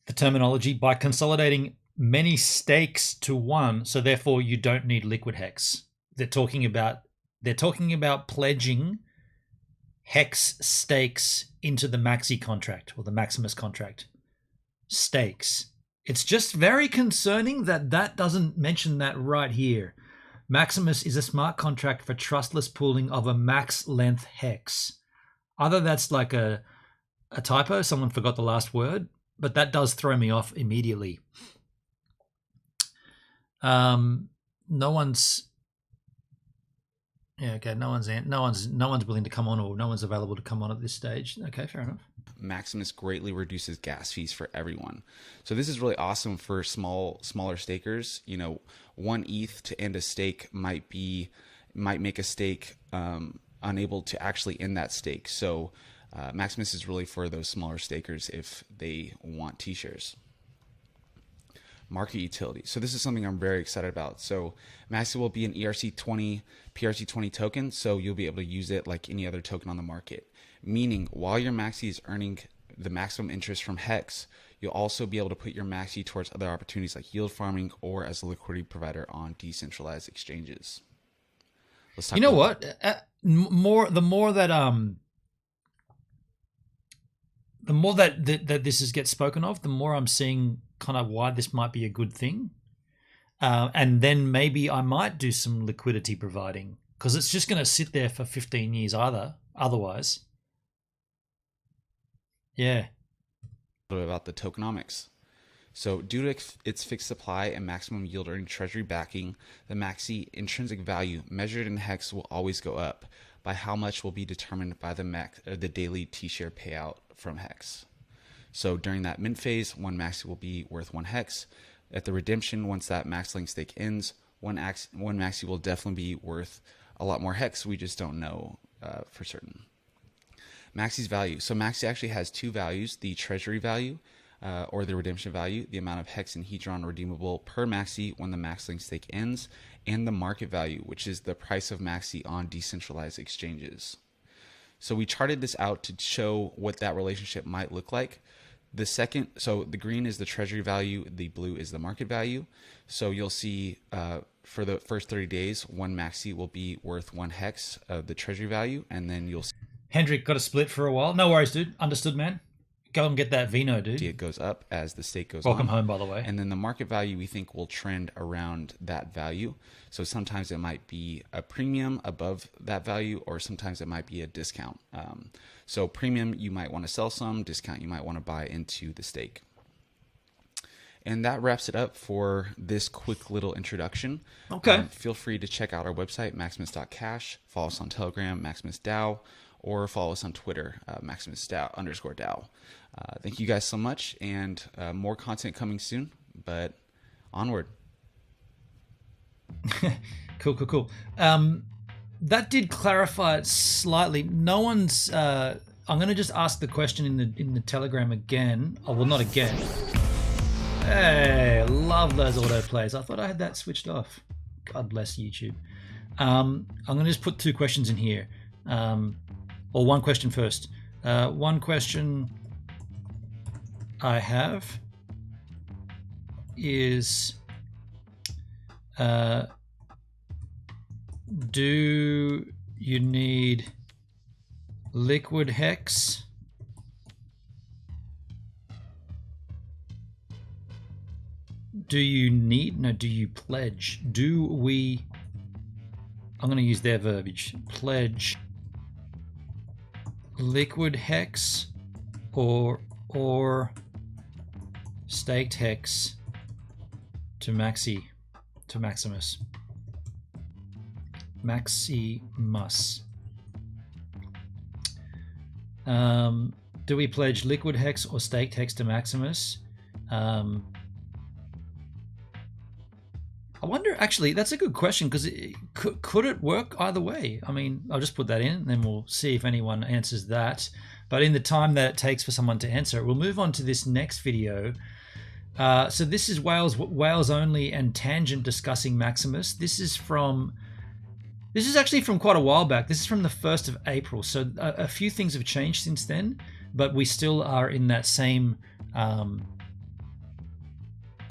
The terminology, by consolidating many stakes to one, so therefore you don't need liquid hex. They're talking about pledging hex stakes into the Maxi contract or the Maximus contract. Stakes. It's just very concerning that doesn't mention that right here. Maximus is a smart contract for trustless pooling of a max length hex. Either that's like a typo, someone forgot the last word, but that does throw me off immediately. No one's willing to come on, or no one's available to come on at this stage. Okay, fair enough. Maximus greatly reduces gas fees for everyone. So this is really awesome for smaller stakers. You know, 1 ETH to end a stake might make a stake unable to actually end that stake. So Maximus is really for those smaller stakers if they want T-shares. Market utility. So this is something I'm very excited about. So Maxi will be an PRC20 token, so you'll be able to use it like any other token on the market. Meaning, while your Maxi is earning the maximum interest from Hex, you'll also be able to put your Maxi towards other opportunities like yield farming or as a liquidity provider on decentralized exchanges. Let's talk. You know what? The more that this gets spoken of, the more I'm seeing kind of why this might be a good thing. And then maybe I might do some liquidity providing, because it's just going to sit there for 15 years otherwise. Yeah. About the tokenomics. So due to its fixed supply and maximum yield earning treasury backing, the Maxi intrinsic value measured in Hex will always go up. By how much will be determined by the daily T-share payout from Hex. So during that mint phase, one Maxi will be worth 1 Hex. At the redemption, once that Maxlink stake ends, one Maxi will definitely be worth a lot more HEX. We just don't know for certain. Maxi's value. So Maxi actually has two values: the treasury value, or the redemption value, the amount of HEX and Hedron redeemable per Maxi when the MaxLink stake ends, and the market value, which is the price of Maxi on decentralized exchanges. So we charted this out to show what that relationship might look like. So the green is the treasury value, the blue is the market value. So you'll see for the first 30 days, one Maxi will be worth one HEX of the treasury value, and then you'll see Hendrik got a split for a while. No worries, dude. Understood, man. Go and get that Vino, dude. it goes up as the stake goes Welcome on. home, by the way. And then the market value we think will trend around that value. So sometimes it might be a premium above that value, or sometimes it might be a discount. So premium, you might want to sell some. Discount, you might want to buy into the stake. And that wraps it up for this quick little introduction. Okay. Feel free to check out our website, maximus.cash. Follow us on Telegram, MaximusDAO, or follow us on Twitter, _DAO. Thank you guys so much, and more content coming soon, but onward. Cool. That did clarify it slightly. No one's. I'm going to just ask the question in the Telegram again. Oh, well, not again. Hey, love those autoplays. I thought I had that switched off. God bless YouTube. I'm going to just put two questions in here. Or one question first. One question I have is, do you need liquid HEX? Do you pledge? I'm going to use their verbiage. Pledge liquid HEX or staked HEX to Maximus. Do we pledge liquid HEX or staked HEX to Maximus? I wonder, actually, that's a good question, because could it work either way? I mean, I'll just put that in and then we'll see if anyone answers that. But in the time that it takes for someone to answer it, we'll move on to this next video. So this is Wales Only and Tangent discussing Maximus. This is actually from quite a while back. This is from the 1st of April. So a few things have changed since then, but we still are in that same...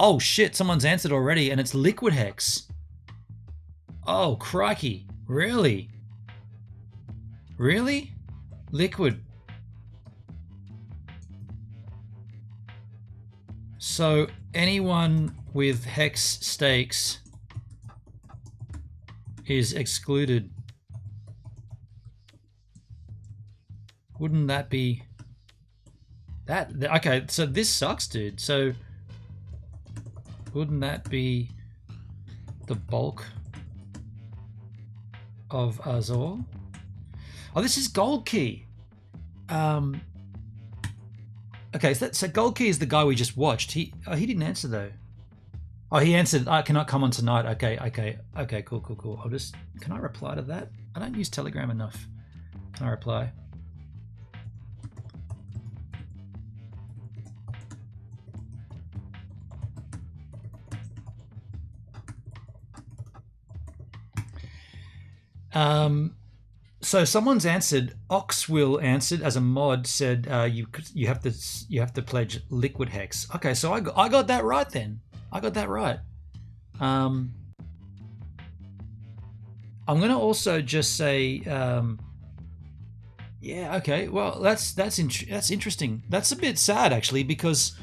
Oh shit, someone's answered already, and it's liquid HEX. Oh, crikey. Really? Really? Liquid. So anyone with HEX stakes is excluded. Wouldn't that be... that? Okay, so this sucks, dude. So... wouldn't that be the bulk of us all? Oh, this is Gold Key. Okay, so Gold Key is the guy we just watched. He didn't answer though. Oh, he answered, I cannot come on tonight. Okay, cool. Can I reply to that? I don't use Telegram enough. Can I reply? So someone's answered. Oxwill answered as a mod, said you have to pledge liquid HEX. Okay, so I got that right then. I got that right. I'm gonna also just say, yeah, okay. Well, that's interesting. That's a bit sad actually, because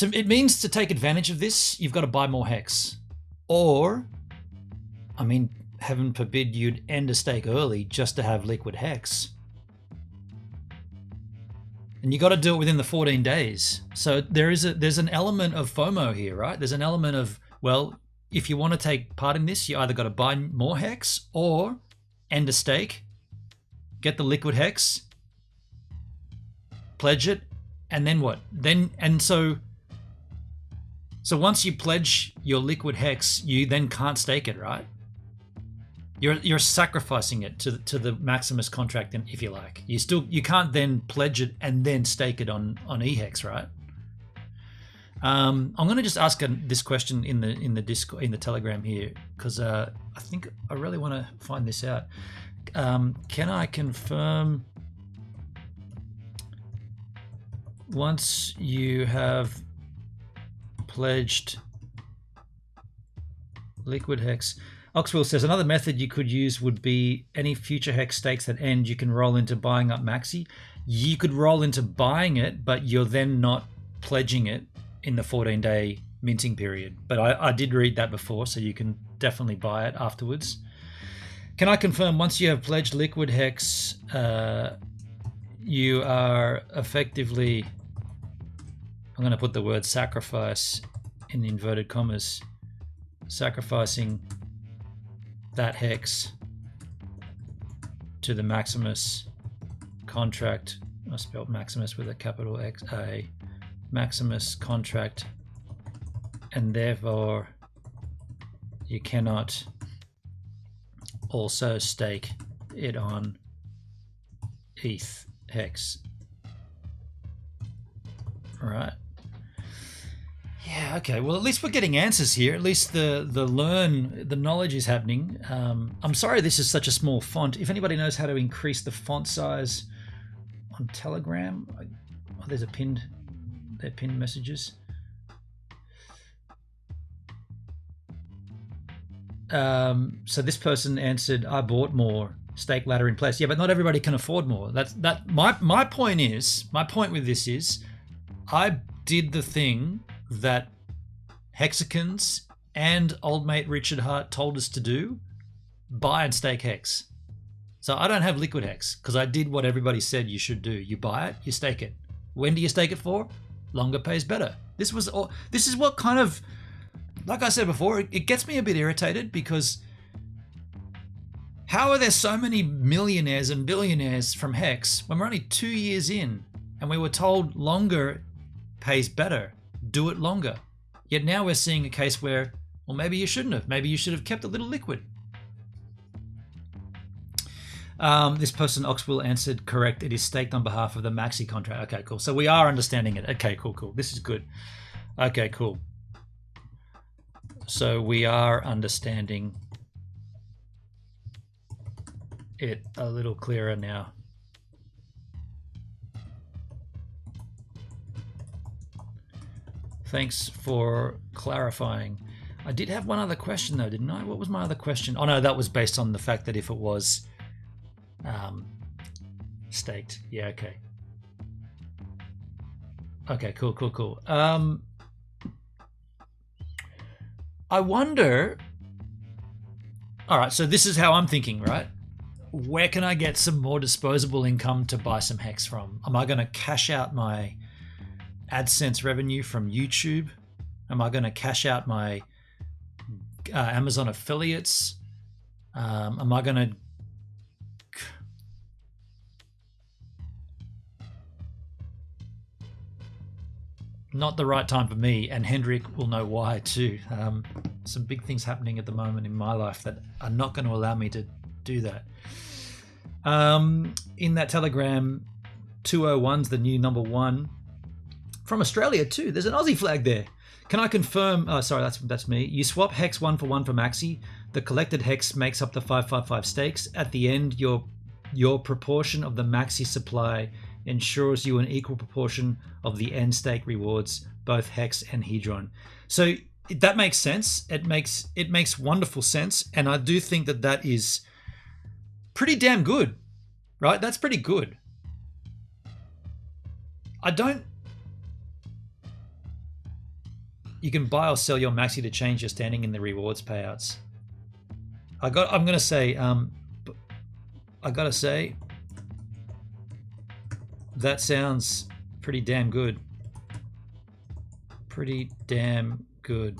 it means to take advantage of this, you've got to buy more HEX, or, I mean, heaven forbid you'd end a stake early just to have liquid HEX. And you got to do it within the 14 days. So there's an element of FOMO here, right? There's an element of, well, if you want to take part in this, you either got to buy more HEX or end a stake, get the liquid HEX, pledge it, and then what? And so So once you pledge your liquid hex, you then can't stake it, right? You're sacrificing it to the Maximus contract, if you like. You can't then pledge it and then stake it on EHEX, right? I'm going to just ask this question in the Discord, in the Telegram here, because I think I really want to find this out. Can I confirm once you have pledged liquid hex? Oxwell says another method you could use would be any future hex stakes that end, you can roll into buying up Maxi. You could roll into buying it, but you're then not pledging it in the 14-day minting period. But I did read that before, so you can definitely buy it afterwards. Can I confirm once you have pledged liquid hex, you are effectively, I'm going to put the word sacrifice in inverted commas, sacrificing that hex to the Maximus contract. I spelled Maximus with a capital X, a Maximus contract, and therefore you cannot also stake it on ETH hex. All right. Yeah, okay. Well, at least we're getting answers here. At least the knowledge is happening. I'm sorry this is such a small font. If anybody knows how to increase the font size on Telegram, oh, there's a pinned messages. So this person answered, I bought more, stake ladder in place. Yeah, but not everybody can afford more. My point with this is, I did the thing that Hexicans and old mate Richard Hart told us to do, buy and stake hex. So I don't have liquid hex because I did what everybody said you should do. You buy it, you stake it. When do you stake it for? Longer pays better. This is what kind of, like I said before, it gets me a bit irritated, because how are there so many millionaires and billionaires from Hex when we're only 2 years in and we were told longer pays better, do it longer. Yet now we're seeing a case where, well, maybe you shouldn't have. Maybe you should have kept a little liquid. This person, Oxwell, answered correct. It is staked on behalf of the Maxi contract. Okay, cool. So we are understanding it. Okay, cool. This is good. Okay, cool. So we are understanding it a little clearer now. Thanks for clarifying. I did have one other question though, didn't I? What was my other question? Oh no, that was based on the fact that if it was staked. Yeah, okay. Okay, cool. I wonder, all right, so this is how I'm thinking, right? Where can I get some more disposable income to buy some Hex from? Am I going to cash out my AdSense revenue from YouTube? Am I going to cash out my Amazon affiliates? Am I going to... Not the right time for me, and Hendrik will know why too. Some big things happening at the moment in my life that are not going to allow me to do that. In that Telegram, 201's the new #1 from Australia too. There's an Aussie flag there. Can I confirm? Oh, sorry, that's me. You swap Hex 1 for 1 for Maxi. The collected Hex makes up the 555 stakes. At the end, your proportion of the Maxi supply ensures you an equal proportion of the end stake rewards, both Hex and Hedron. So that makes sense. It makes wonderful sense, and I do think that is pretty damn good, right? That's pretty good. You can buy or sell your Maxi to change your standing in the rewards payouts. I gotta say, that sounds pretty damn good. Pretty damn good.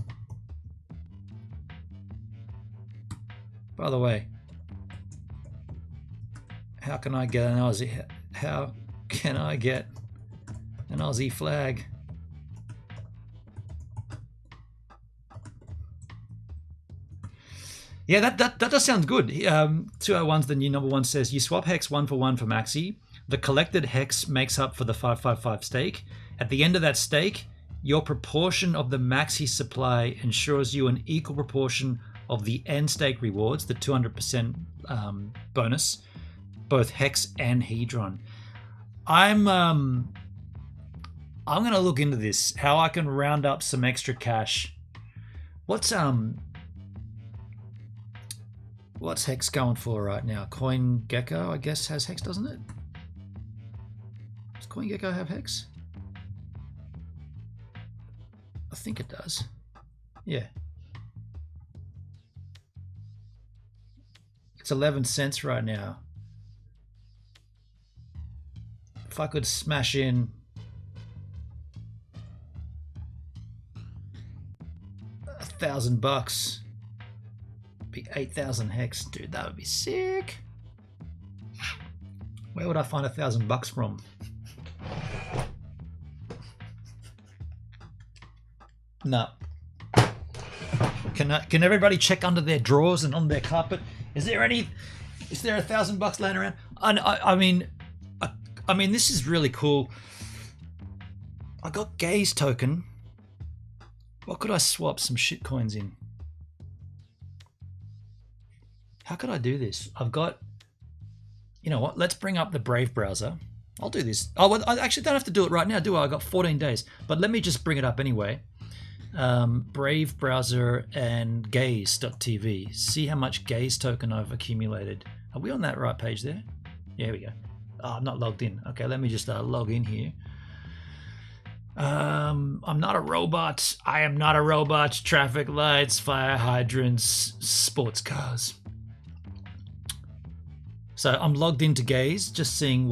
By the way, how can I get an Aussie flag? Yeah, that does sound good. 201's the new number one says you swap hex 1 for Maxi. The collected hex makes up for the 555 stake. At the end of that stake, your proportion of the Maxi supply ensures you an equal proportion of the end stake rewards, the 200% bonus, both hex and hedron. I'm gonna look into this, how I can round up some extra cash. What's Hex going for right now? CoinGecko, I guess, has Hex, doesn't it? Does CoinGecko have Hex? I think it does. Yeah. It's 11 cents right now. If I could smash in $1,000, be 8,000 hex, dude. That would be sick. Where would I find $1,000 from? No. Can everybody check under their drawers and on their carpet? Is there $1,000 laying around? I mean, this is really cool. I got Gaze token. What could I swap some shit coins in? How could I do this? I've got, you know what? Let's bring up the Brave browser. I'll do this. Oh, well, I actually don't have to do it right now, do I? I got 14 days, but let me just bring it up anyway. Brave browser and gaze.tv. See how much Gaze token I've accumulated. Are we on that right page there? Yeah, here we go. Oh, I'm not logged in. Okay, let me just log in here. I'm not a robot. I am not a robot. Traffic lights, fire hydrants, sports cars. So I'm logged into Gaze, just seeing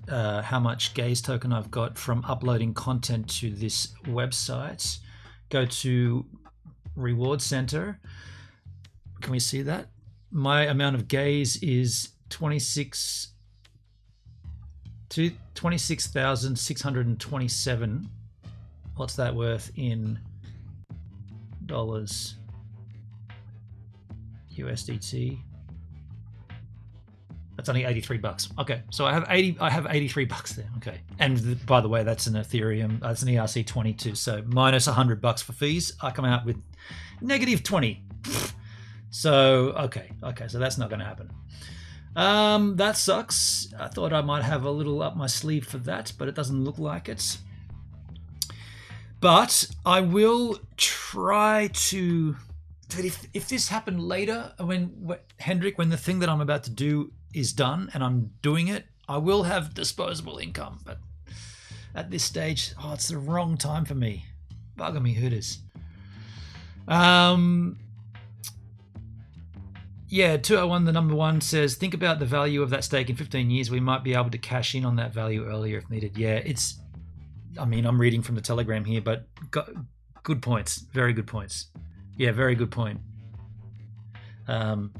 how much Gaze token I've got from uploading content to this website. Go to Reward Center. Can we see that? My amount of Gaze is 26,627. What's that worth in dollars? USDT. That's only $83. Okay, so I have $83 there. Okay, and by the way, that's an Ethereum. That's an ERC22. So minus $100 for fees, I come out with negative 20. So okay, so that's not going to happen. That sucks. I thought I might have a little up my sleeve for that, but it doesn't look like it. But I will try to. If this happened later, when the thing that I'm about to do is done and I'm doing it, I will have disposable income. But at this stage, it's the wrong time for me. Bugger me hooters. Yeah, 201, the number one says, think about the value of that stake in 15 years. We might be able to cash in on that value earlier if needed. Yeah, I'm reading from the Telegram here, but good points. Very good points. Yeah, very good point. Very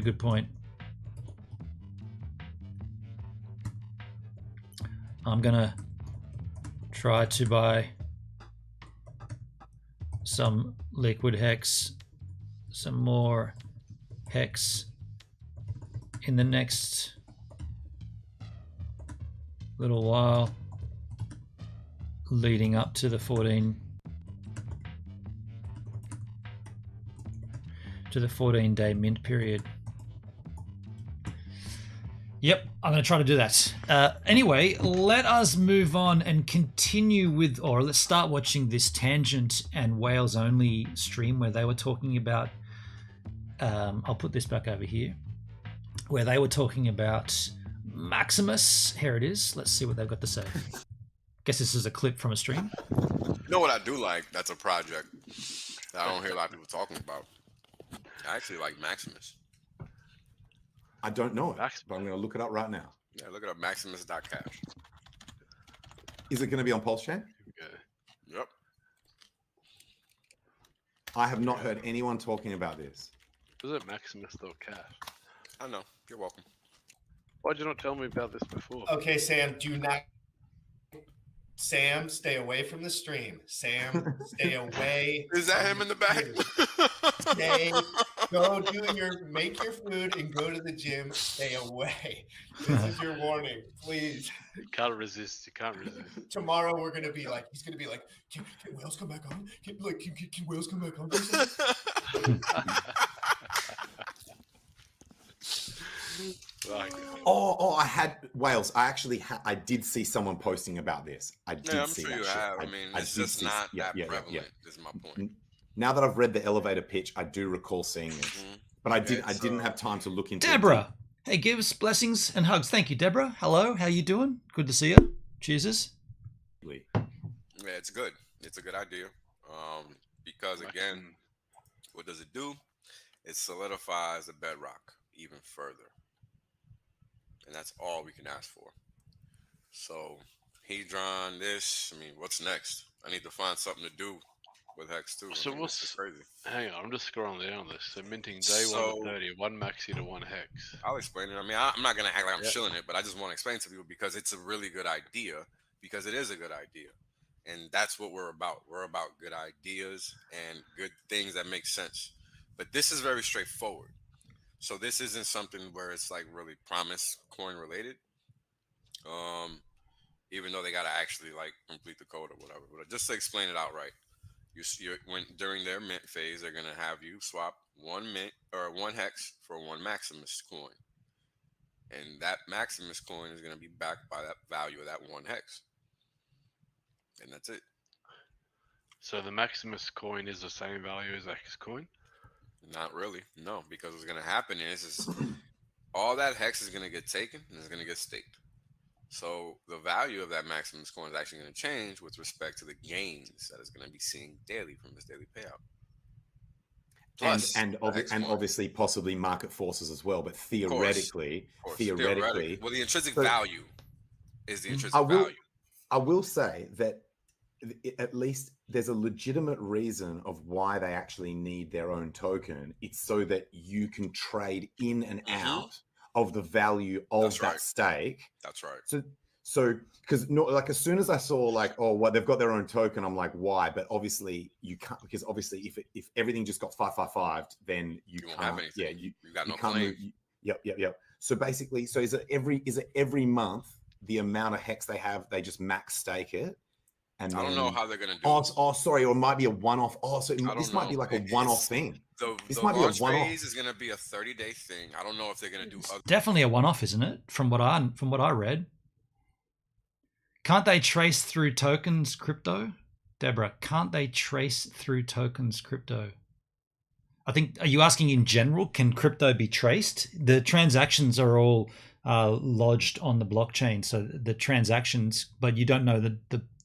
good point. I'm gonna try to buy some liquid hex, some more hex in the next little while leading up to the 14-day mint period. Yep, I'm going to try to do that. Anyway, let us move on and continue with, or let's start watching this Tangent and Whales Only stream where they were talking about, I'll put this back over here, where they were talking about Maximus. Here it is. Let's see what they've got to say. Guess this is a clip from a stream. You know what I do like? That's a project that I don't hear a lot of people talking about. I actually like Maximus. I don't know it, but I'm going to look it up right now. Yeah, look it up, maximus.cash. Is it going to be on Pulse Chain? Yeah. Yep. I have not heard anyone talking about this. Is it Maximus.cash? I know. You're welcome. Why'd you not tell me about this before? Okay, Sam, Sam, stay away from the stream. Sam, stay away. Is that him in the back? make your food and go to the gym. Stay away. This is your warning, please. You can't resist. You can't resist. Tomorrow he's gonna be like, can whales come back on? Can whales come back on? I had whales. I did see someone posting about this. I'm sure you have. I mean, it's just not that prevalent. Is my point. Now that I've read the elevator pitch, I do recall seeing this, but I didn't have time to look into Deborah. Hey, gives blessings and hugs. Thank you, Deborah. Hello, how you doing? Good to see you. Cheers. Yeah, it's good. It's a good idea. Because again, what does it do? It solidifies the bedrock even further. And that's all we can ask for. So, Hedron, this, I mean, what's next? I need to find something to do with HEX too. So what's crazy? Hang on, I'm just scrolling down this. So minting day 1 to 30, 1 Maxi to 1 HEX. I'll explain it. I mean, I'm not gonna act like I'm shilling it, but I just want to explain to people because it's a really good idea. Because it is a good idea, and that's what we're about. We're about good ideas and good things that make sense. But this is very straightforward. So this isn't something where it's like really promise coin related. Even though they gotta actually like complete the code or whatever. But just to explain it outright. When during their mint phase, they're gonna have you swap 1 mint or 1 HEX for 1 Maximus coin, and that Maximus coin is gonna be backed by that value of that 1 HEX, and that's it. So the Maximus coin is the same value as HEX coin? Not really, no, because what's gonna happen is all that HEX is gonna get taken and it's gonna get staked. So the value of that Maximus coin is actually going to change with respect to the gains that is going to be seeing daily from this daily payout. Plus, and obviously possibly market forces as well, but theoretically, well, the intrinsic value is the intrinsic value. I will say that at least there's a legitimate reason of why they actually need their own token. It's so that you can trade in and out of the value of that stake. That's right. So because like as soon as I saw like, oh, well, they've got their own token, I'm like, why? But obviously you can't, because obviously if everything just got 555, then you can't have anything. Yeah, you got no claim. Yep. So basically, so is it every month the amount of HEX they have, they just max stake it? And I don't know how they're gonna do it. Oh, sorry, or it might be a one-off. Oh, so this might be like a one-off thing. This might be a one-off. Phase is going to be a 30-day thing. I don't know if they're going to do other. Definitely a one-off, isn't it? From what I read. Can't they trace through tokens crypto? Deborah, can't they trace through tokens crypto? I think, are you asking in general, can crypto be traced? The transactions are all lodged on the blockchain. So the transactions, but you don't know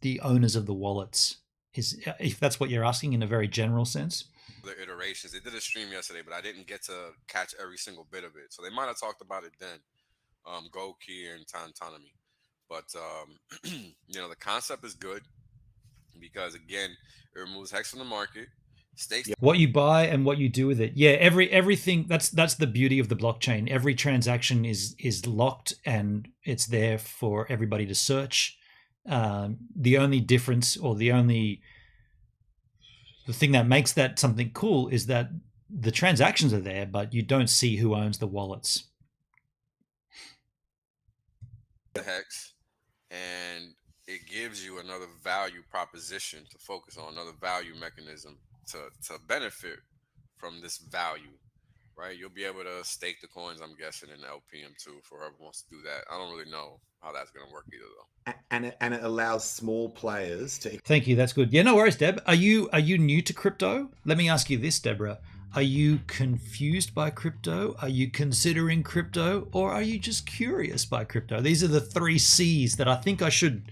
the owners of the wallets. If that's what you're asking in a very general sense. The iterations. They did a stream yesterday, but I didn't get to catch every single bit of it. So they might have talked about it then. Gold key and Tokenomics. But the concept is good because again, it removes HEX from the market. What you buy and what you do with it. Yeah, everything that's the beauty of the blockchain. Every transaction is locked and it's there for everybody to search. The only difference or the thing that makes that something cool is that the transactions are there, but you don't see who owns the wallets. The HEX, and it gives you another value proposition to focus on, another value mechanism to benefit from this value, right? You'll be able to stake the coins, I'm guessing, in LPM too, for whoever wants to do that. I don't really know how that's going to work either, though. And it allows small players to. Thank you. That's good. Yeah, no worries, Deb. Are you new to crypto? Let me ask you this, Deborah. Are you confused by crypto? Are you considering crypto? Or are you just curious by crypto? These are the 3 C's that I think I should.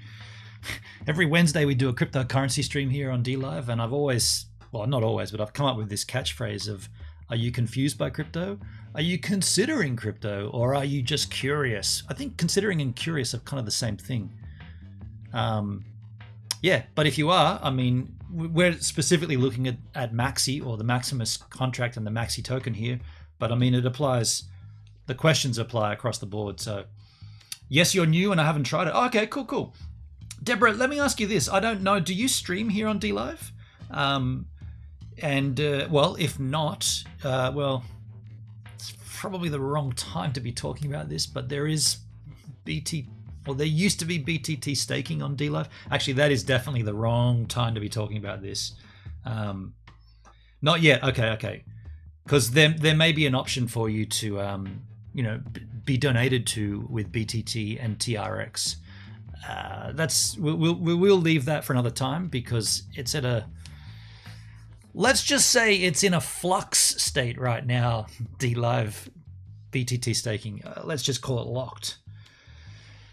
Every Wednesday we do a cryptocurrency stream here on DLive, and I've always, well, not always, but I've come up with this catchphrase of, are you confused by crypto? Are you considering crypto? Or are you just curious? I think considering and curious are kind of the same thing. Yeah, but if you are, I mean, we're specifically looking at Maxi or the Maximus contract and the Maxi token here. But I mean, it applies, the questions apply across the board. So yes, you're new and I haven't tried it. Oh, okay, cool. Deborah, let me ask you this. I don't know, do you stream here on DLive? And well, if not, well, it's probably the wrong time to be talking about this, but there is there used to be BTT staking on DLive. Actually, that is definitely the wrong time to be talking about this. Not yet. Okay. Because there may be an option for you to, be donated to with BTT and TRX. We'll leave that for another time because it's at a. Let's just say it's in a flux state right now. DLive BTT staking. Let's just call it locked.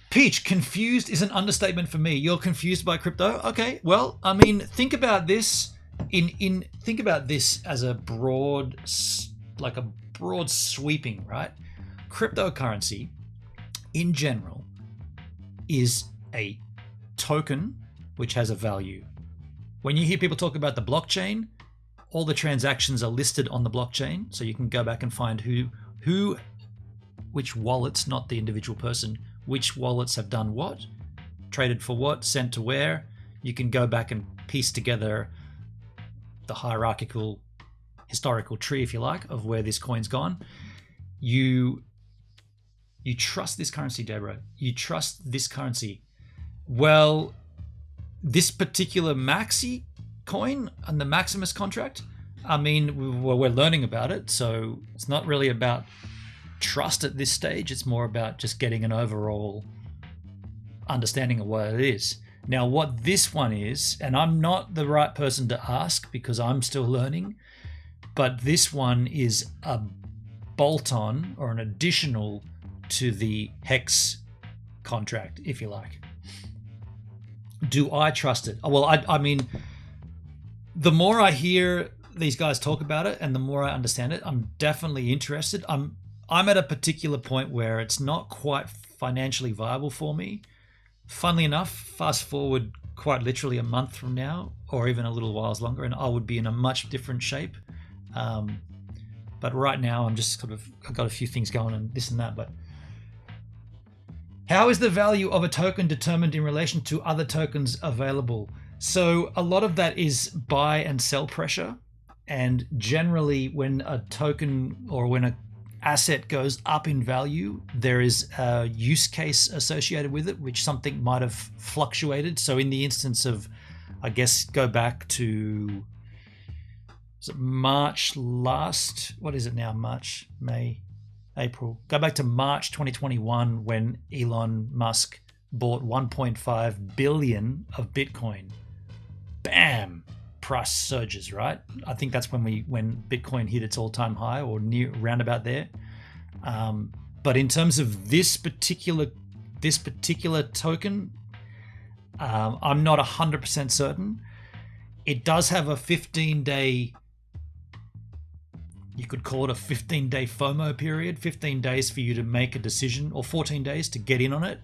Peach, confused is an understatement for me. You're confused by crypto? Okay, well, I mean, think about this think about this as a broad sweeping, right? Cryptocurrency in general is a token which has a value. When you hear people talk about the blockchain, all the transactions are listed on the blockchain, so you can go back and find which wallets, not the individual person, which wallets have done what, traded for what, sent to where. You can go back and piece together the hierarchical historical tree, if you like, of where this coin's gone. You trust this currency, Deborah. You trust this currency. Well, this particular Maxi coin and the Maximus contract, I mean, we're learning about it, so it's not really about trust at this stage. It's more about just getting an overall understanding of what it is. Now, what this one is, and I'm not the right person to ask because I'm still learning, but this one is a bolt-on or an additional to the HEX contract, if you like. Do I trust it? Well, I mean, the more I hear these guys talk about it and the more I understand it, I'm definitely interested. I'm at a particular point where it's not quite financially viable for me. Funnily enough, fast forward quite literally a month from now, or even a little whiles longer, and I would be in a much different shape. But right now, I've got a few things going and this and that. But how is the value of a token determined in relation to other tokens available? So a lot of that is buy and sell pressure. And generally, when a token or when a asset goes up in value, there is a use case associated with it, which something might have fluctuated. So in the instance of, I guess, go back to March last, what is it now? March, May, April. Go back to March 2021 when Elon Musk bought 1.5 billion of Bitcoin. Bam! Price surges, right? I think that's when Bitcoin hit its all-time high or near round about there. But in terms of this particular token, I'm not 100% certain. It does have a 15-day, you could call it a 15-day FOMO period, 15 days for you to make a decision, or 14 days to get in on it.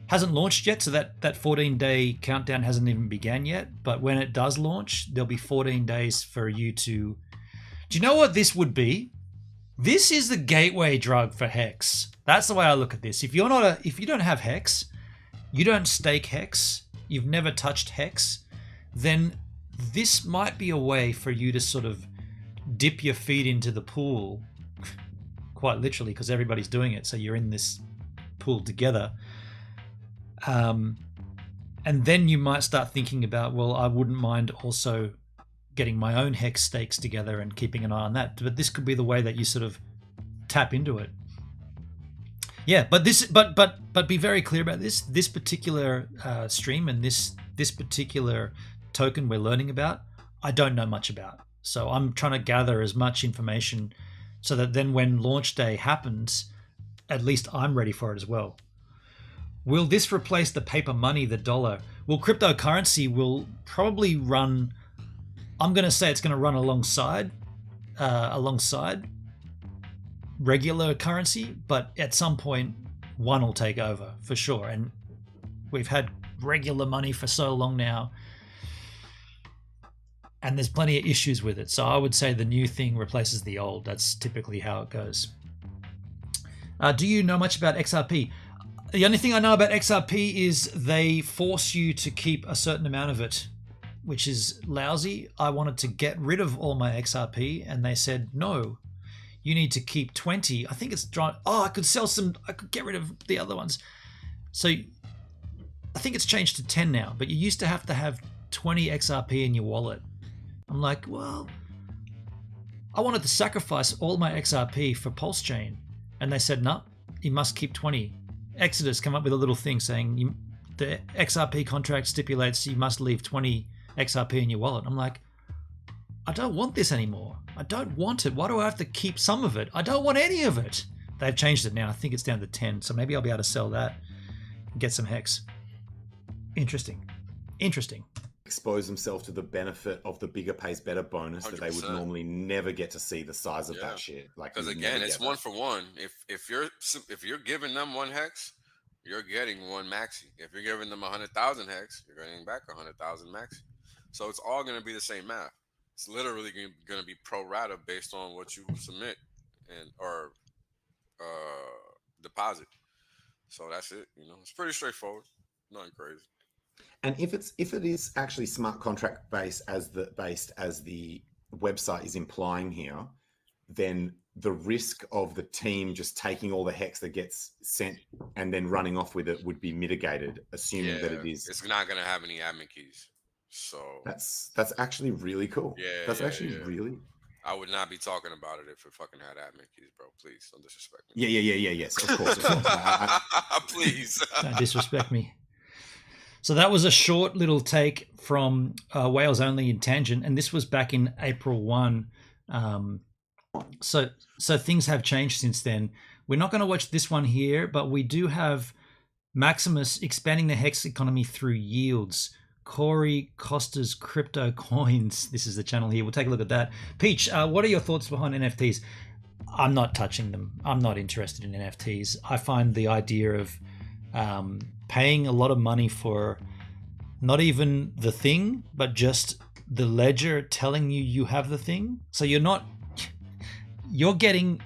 Hasn't launched yet, so that 14-day countdown hasn't even began yet. But when it does launch, there'll be 14 days for you to... Do you know what this would be? This is the gateway drug for HEX. That's the way I look at this. If you don't have HEX, you don't stake HEX, you've never touched HEX, then this might be a way for you to sort of dip your feet into the pool, quite literally, because everybody's doing it. So you're in this pool together. And then you might start thinking about, well, I wouldn't mind also getting my own HEX stakes together and keeping an eye on that. But this could be the way that you sort of tap into it. Yeah, but be very clear about this. This particular stream and this particular token we're learning about, I don't know much about. So I'm trying to gather as much information so that then when launch day happens, at least I'm ready for it as well. Will this replace the paper money, the dollar? Well, cryptocurrency will probably run, I'm going to say it's going to run alongside regular currency, but at some point one will take over for sure. And we've had regular money for so long now, and there's plenty of issues with it. So I would say the new thing replaces the old. That's typically how it goes. Do you know much about XRP? The only thing I know about XRP is they force you to keep a certain amount of it which is lousy. I wanted to get rid of all my XRP, and they said, no, you need to keep 20. I think it's dry. Oh, I could sell some. I could get rid of the other ones. So I think it's changed to 10 now, but you used to have 20 XRP in your wallet. I'm like, well, I wanted to sacrifice all my XRP for Pulse Chain. And they said, no, you must keep 20. Exodus come up with a little thing saying the XRP contract stipulates you must leave 20 XRP in your wallet. I'm like, I don't want this anymore. I don't want it. Why do I have to keep some of it? I don't want any of it. They've changed it now. I think it's down to 10. So maybe I'll be able to sell that and get some HEX. Interesting. Expose themselves to the benefit of the bigger pays better bonus 100%. That they would normally never get to see the size of that shit. Like, because again, it's 1 for 1. If you're giving them 1 HEX, you're getting 1 Maxi. If you're giving them 100,000 HEX, you're getting back 100,000 Maxi. So it's all going to be the same math. It's literally going to be pro rata based on what you submit or deposit. So that's it. It's pretty straightforward. Nothing crazy. And if it is actually smart contract based as the website is implying here, then the risk of the team just taking all the HEX that gets sent and then running off with it would be mitigated, assuming that it is. It's not going to have any admin keys. So that's actually really cool. That's really. I would not be talking about it if it fucking had admin keys, bro. Please don't disrespect me. Yes, of course. Please don't disrespect me. So that was a short little take from Whales Only in Tangent, and this was back in April 1. So things have changed since then. We're not going to watch this one here, but we do have Maximus expanding the HEX economy through yields. Corey Costa's crypto coins. This is the channel here. We'll take a look at that. Peach, what are your thoughts behind NFTs? I'm not touching them. I'm not interested in NFTs. I find the idea of paying a lot of money for not even the thing, but just the ledger telling you have the thing. So you buy an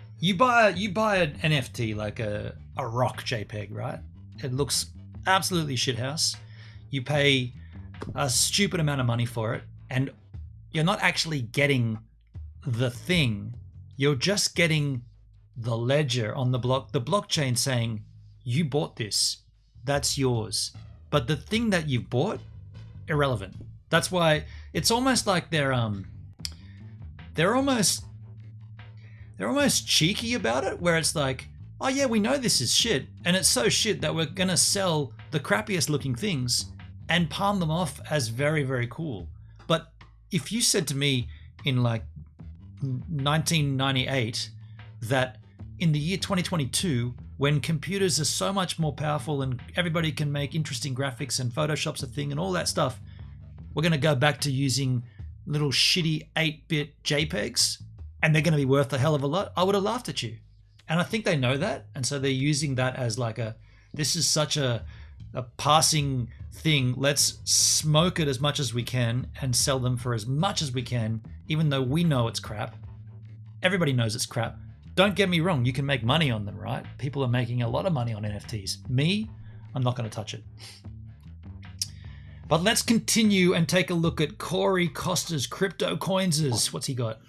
NFT like a rock JPEG, right? It looks absolutely shithouse. You pay a stupid amount of money for it, and you're not actually getting the thing. You're just getting the ledger on the blockchain saying you bought this, that's yours. But the thing that you've bought, irrelevant. That's why it's almost like they're almost cheeky about it, where it's like, oh yeah, we know this is shit, and it's so shit that we're gonna sell the crappiest looking things and palm them off as very, very cool. But if you said to me in like 1998 that in the year 2022, when computers are so much more powerful and everybody can make interesting graphics and Photoshop's a thing and all that stuff, we're going to go back to using little shitty 8-bit JPEGs and they're going to be worth a hell of a lot, I would have laughed at you. And I think they know that. And so they're using that as like this is such a passing thing. Let's smoke it as much as we can and sell them for as much as we can, even though we know it's crap. Everybody knows it's crap. Don't get me wrong, you can make money on them, right? People are making a lot of money on NFTs. Me, I'm not going to touch it. But let's continue and take a look at Corey Costa's crypto coinses. What's he got?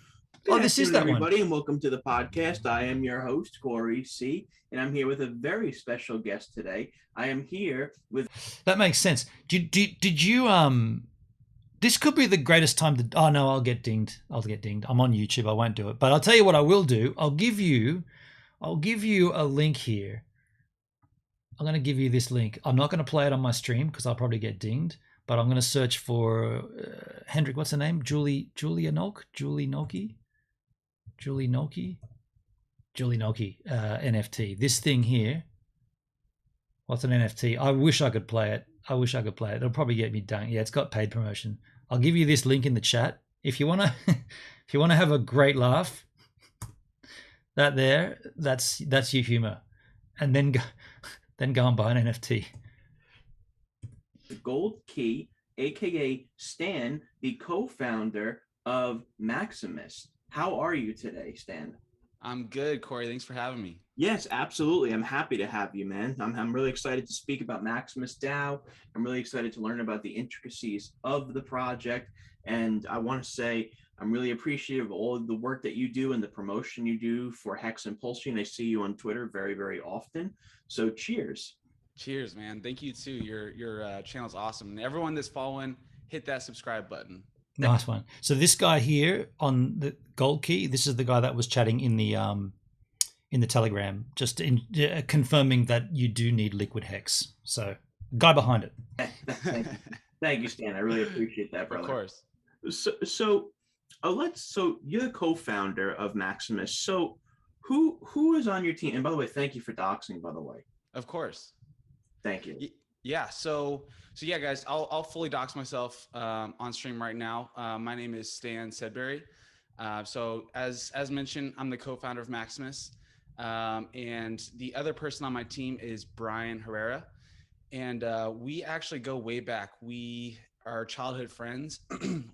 Good this is that everybody, one. And welcome to the podcast. I am your host, Corey C., and I'm here with a very special guest today. I am here with... That makes sense. Did you... This could be the greatest time to... Oh, no, I'll get dinged. I'm on YouTube. I won't do it. But I'll tell you what I will do. I'll give you a link here. I'm going to give you this link. I'm not going to play it on my stream because I'll probably get dinged. But I'm going to search for... Hendrik, what's her name? Julie Noki, NFT. This thing here. What's an NFT? I wish I could play it. It'll probably get me done. Yeah, it's got paid promotion. I'll give you this link in the chat if you wanna have a great laugh. That's your humor, and then go and buy an NFT. Gold Key, aka Stan, the co-founder of Maximus. How are you today, Stan? I'm good, Corey. Thanks for having me. Yes, absolutely. I'm happy to have you, man. I'm really excited to speak about Maximus DAO. I'm really excited to learn about the intricacies of the project. And I want to say I'm really appreciative of all of the work that you do and the promotion you do for HEX and Pulse Chain. I see you on Twitter very, very often. So cheers. Cheers, man. Thank you too. Your channel's awesome. And everyone that's following, hit that subscribe button. Nice one. So this guy here on the gold key, this is the guy that was chatting in the Telegram, just confirming that you do need liquid hex. So guy behind it. Thank you, Stan. I really appreciate that, brother. Of course. So you're the co-founder of Maximus. So who is on your team? And by the way, thank you for doxing, by the way. Of course. Thank you. Yeah. So yeah, guys, I'll fully dox myself on stream right now. My name is Stan Sedbury. So as mentioned, I'm the co-founder of Maximus. And the other person on my team is Brian Herrera. And we actually go way back. We are childhood friends.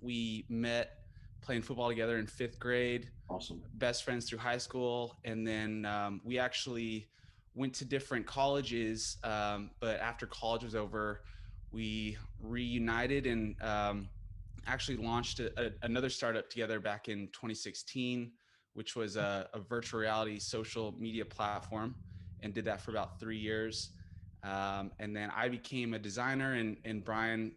We met playing football together in 5th grade. Awesome. Best friends through high school. And then we actually went to different colleges. But after college was over, we reunited and actually launched another startup together back in 2016, which was a virtual reality social media platform, and did that for about 3 years. And then I became a designer, and Brian,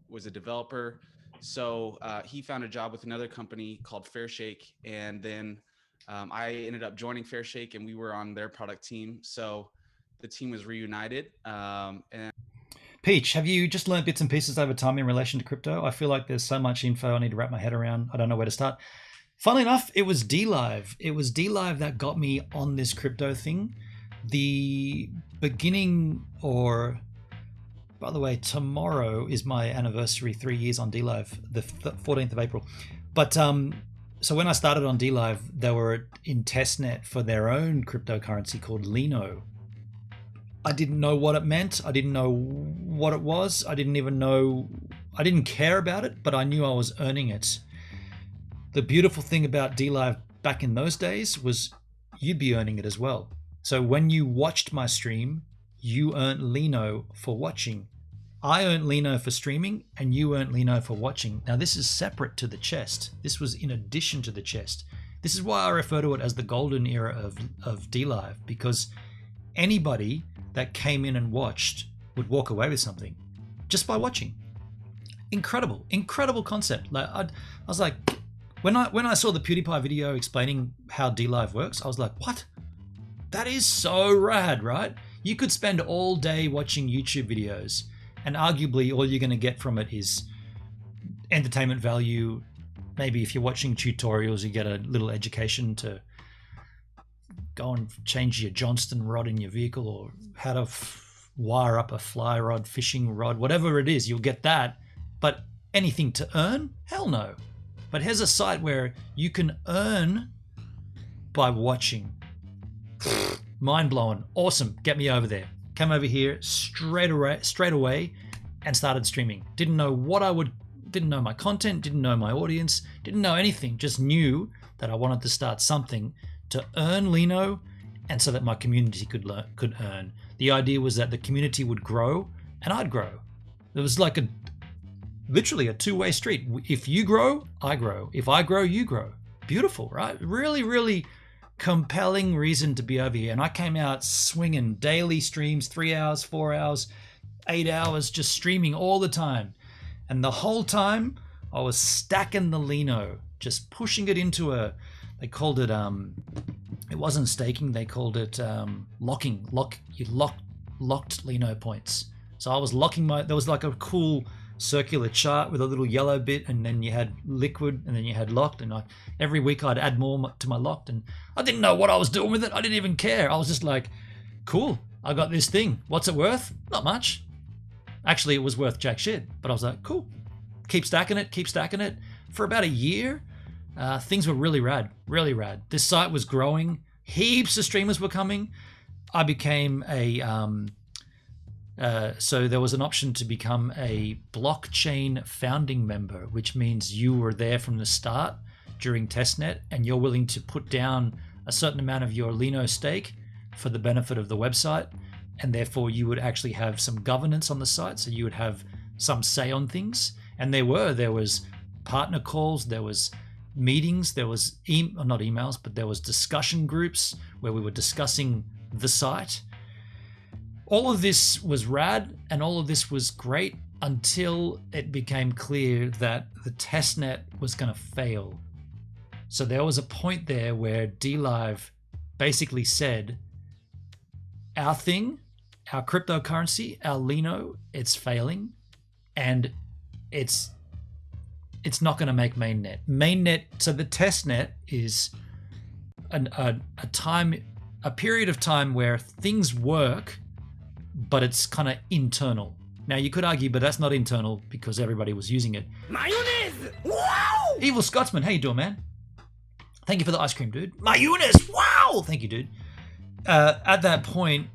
was a developer. So he found a job with another company called Fairshake. And then I ended up joining Fairshake, and we were on their product team. So the team was reunited. And Peach, have you just learned bits and pieces over time in relation to crypto? I feel like there's so much info I need to wrap my head around. I don't know where to start. Funnily enough, it was DLive. It was DLive that got me on this crypto thing. The beginning, or by the way, tomorrow is my anniversary, 3 years on DLive, the 14th of April. But so when I started on DLive, they were in testnet for their own cryptocurrency called Lino. I didn't know what it meant. I didn't know what it was. I didn't care about it, but I knew I was earning it. The beautiful thing about DLive back in those days was you'd be earning it as well. So when you watched my stream, you earned Lino for watching. I earned Lino for streaming, and you earned Lino for watching. Now this is separate to the chest. This was in addition to the chest. This is why I refer to it as the golden era of DLive, because anybody that came in and watched would walk away with something just by watching. Incredible concept. Like I was like, when I saw the PewDiePie video explaining how DLive works, I was like, what? That is so rad, right? You could spend all day watching YouTube videos, and arguably all you're going to get from it is entertainment value. Maybe if you're watching tutorials, you get a little education to go and change your Johnston rod in your vehicle, or how to wire up a fly rod, fishing rod, whatever it is, you'll get that. But anything to earn? Hell no. But here's a site where you can earn by watching. Mind blowing. Awesome. Get me over there. Come over here straight away and started streaming. Didn't know didn't know my content, didn't know my audience, didn't know anything. Just knew that I wanted to start something to earn Lino, and so that my community could earn. The idea was that the community would grow and I'd grow. It was like literally a two-way street. If you grow, I grow. If I grow, you grow. Beautiful, right? Really, really compelling reason to be over here. And I came out swinging daily streams, 3 hours, 4 hours, 8 hours, just streaming all the time. And the whole time I was stacking the Lino, just pushing it into they called it, it wasn't staking, they called it locking. You locked Lino points. So I was locking there was like a cool circular chart with a little yellow bit, and then you had liquid, and then you had locked, and every week I'd add more to my locked, and I didn't know what I was doing with it. I didn't even care. I was just like, cool, I got this thing. What's it worth? Not much. Actually, it was worth jack shit, but I was like, cool. Keep stacking it. For about a year, things were really rad. This site was growing. Heaps of streamers were coming. I became so there was an option to become a blockchain founding member, which means you were there from the start during testnet, and you're willing to put down a certain amount of your Lino stake for the benefit of the website, and therefore you would actually have some governance on the site, so you would have some say on things. And there was partner calls, there was meetings, there was not emails, but there was discussion groups where we were discussing the site. All of this was rad and all of this was great until it became clear that the testnet was going to fail. So there was a point there where DLive basically said, our thing, our cryptocurrency, our Lino, it's failing, and it's not going to make mainnet. Mainnet, so the testnet is a period of time where things work, but it's kind of internal. Now you could argue, but that's not internal because everybody was using it. Mayonnaise! Wow! Evil Scotsman, how you doing, man? Thank you for the ice cream, dude. Mayonnaise! Wow! Thank you, dude. At that point,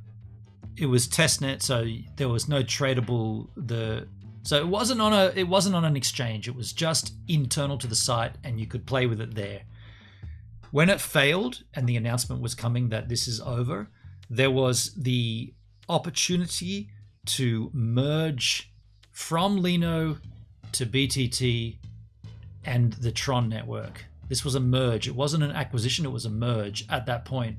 it was testnet, so there was no tradable. So it wasn't on an exchange. It was just internal to the site, and you could play with it there. When it failed, and the announcement was coming that this is over, there was the opportunity to merge from Lino to BTT and the Tron network. This was a merge. It wasn't an acquisition. It was a merge. At that point,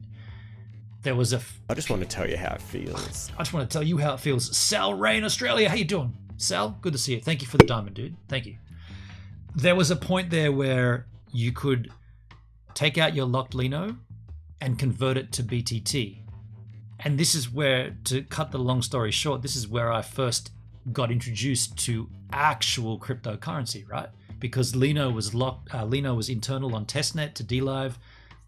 there was I just want to tell you how it feels. I just want to tell you how it feels. Sal Ray in Australia. How you doing? Sal, good to see you. Thank you for the diamond, dude. Thank you. There was a point there where you could take out your locked Lino and convert it to BTT. And this is where, to cut the long story short, this is where I first got introduced to actual cryptocurrency, right? Because Lino was locked, Lino was internal on testnet to DLive,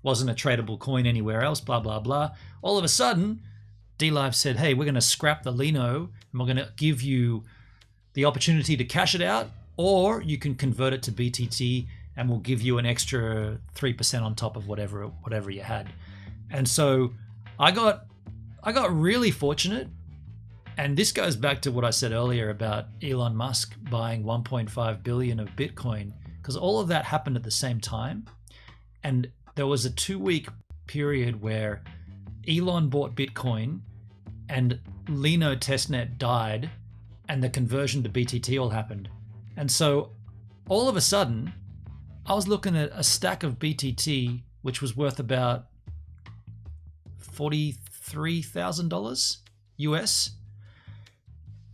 wasn't a tradable coin anywhere else, blah, blah, blah. All of a sudden, DLive said, hey, we're going to scrap the Lino and we're going to give you the opportunity to cash it out, or you can convert it to BTT and we'll give you an extra 3% on top of whatever you had. And so I got really fortunate. And this goes back to what I said earlier about Elon Musk buying 1.5 billion of Bitcoin, because all of that happened at the same time. And there was a 2-week period where Elon bought Bitcoin and Lino testnet died and the conversion to BTT all happened. And so all of a sudden, I was looking at a stack of BTT, which was worth about $43,000 US.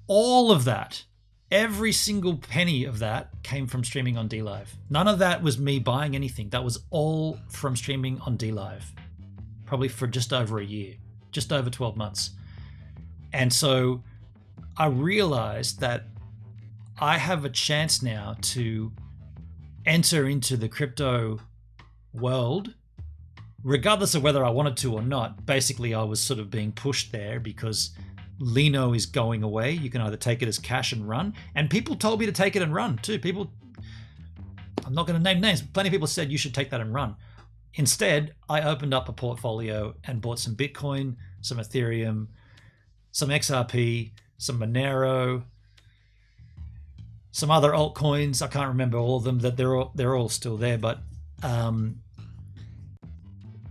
All of that, every single penny of that came from streaming on DLive. None of that was me buying anything. That was all from streaming on DLive, probably for just over a year, just over 12 months. And so I realized that I have a chance now to enter into the crypto world, regardless of whether I wanted to or not. Basically, I was sort of being pushed there because Lino is going away. You can either take it as cash and run. And people told me to take it and run too. People, I'm not going to name names, but plenty of people said you should take that and run. Instead, I opened up a portfolio and bought some Bitcoin, some Ethereum, some XRP, some Monero, some other altcoins. I can't remember all of them. That they're all still there. But and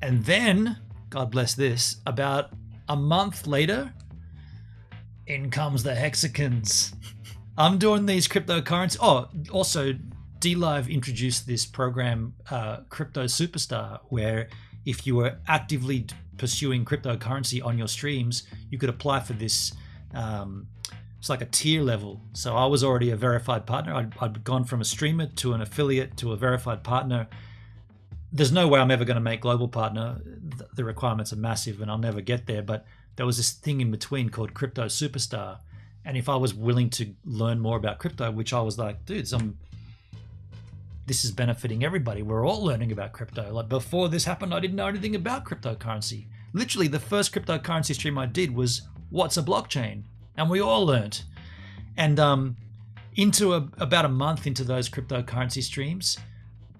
then, God bless this, about a month later, in comes the hexagons. I'm doing these cryptocurrencies. Oh, also, DLive introduced this program, Crypto Superstar, where if you were actively pursuing cryptocurrency on your streams, you could apply for this. It's like a tier level. So I was already a verified partner. I'd gone from a streamer to an affiliate to a verified partner. There's no way I'm ever going to make global partner. The requirements are massive and I'll never get there. But there was this thing in between called Crypto Superstar. And if I was willing to learn more about crypto, which I was like, dudes, this is benefiting everybody. We're all learning about crypto. Like before this happened, I didn't know anything about cryptocurrency. Literally the first cryptocurrency stream I did was what's a blockchain? And we all learned. And about a month into those cryptocurrency streams,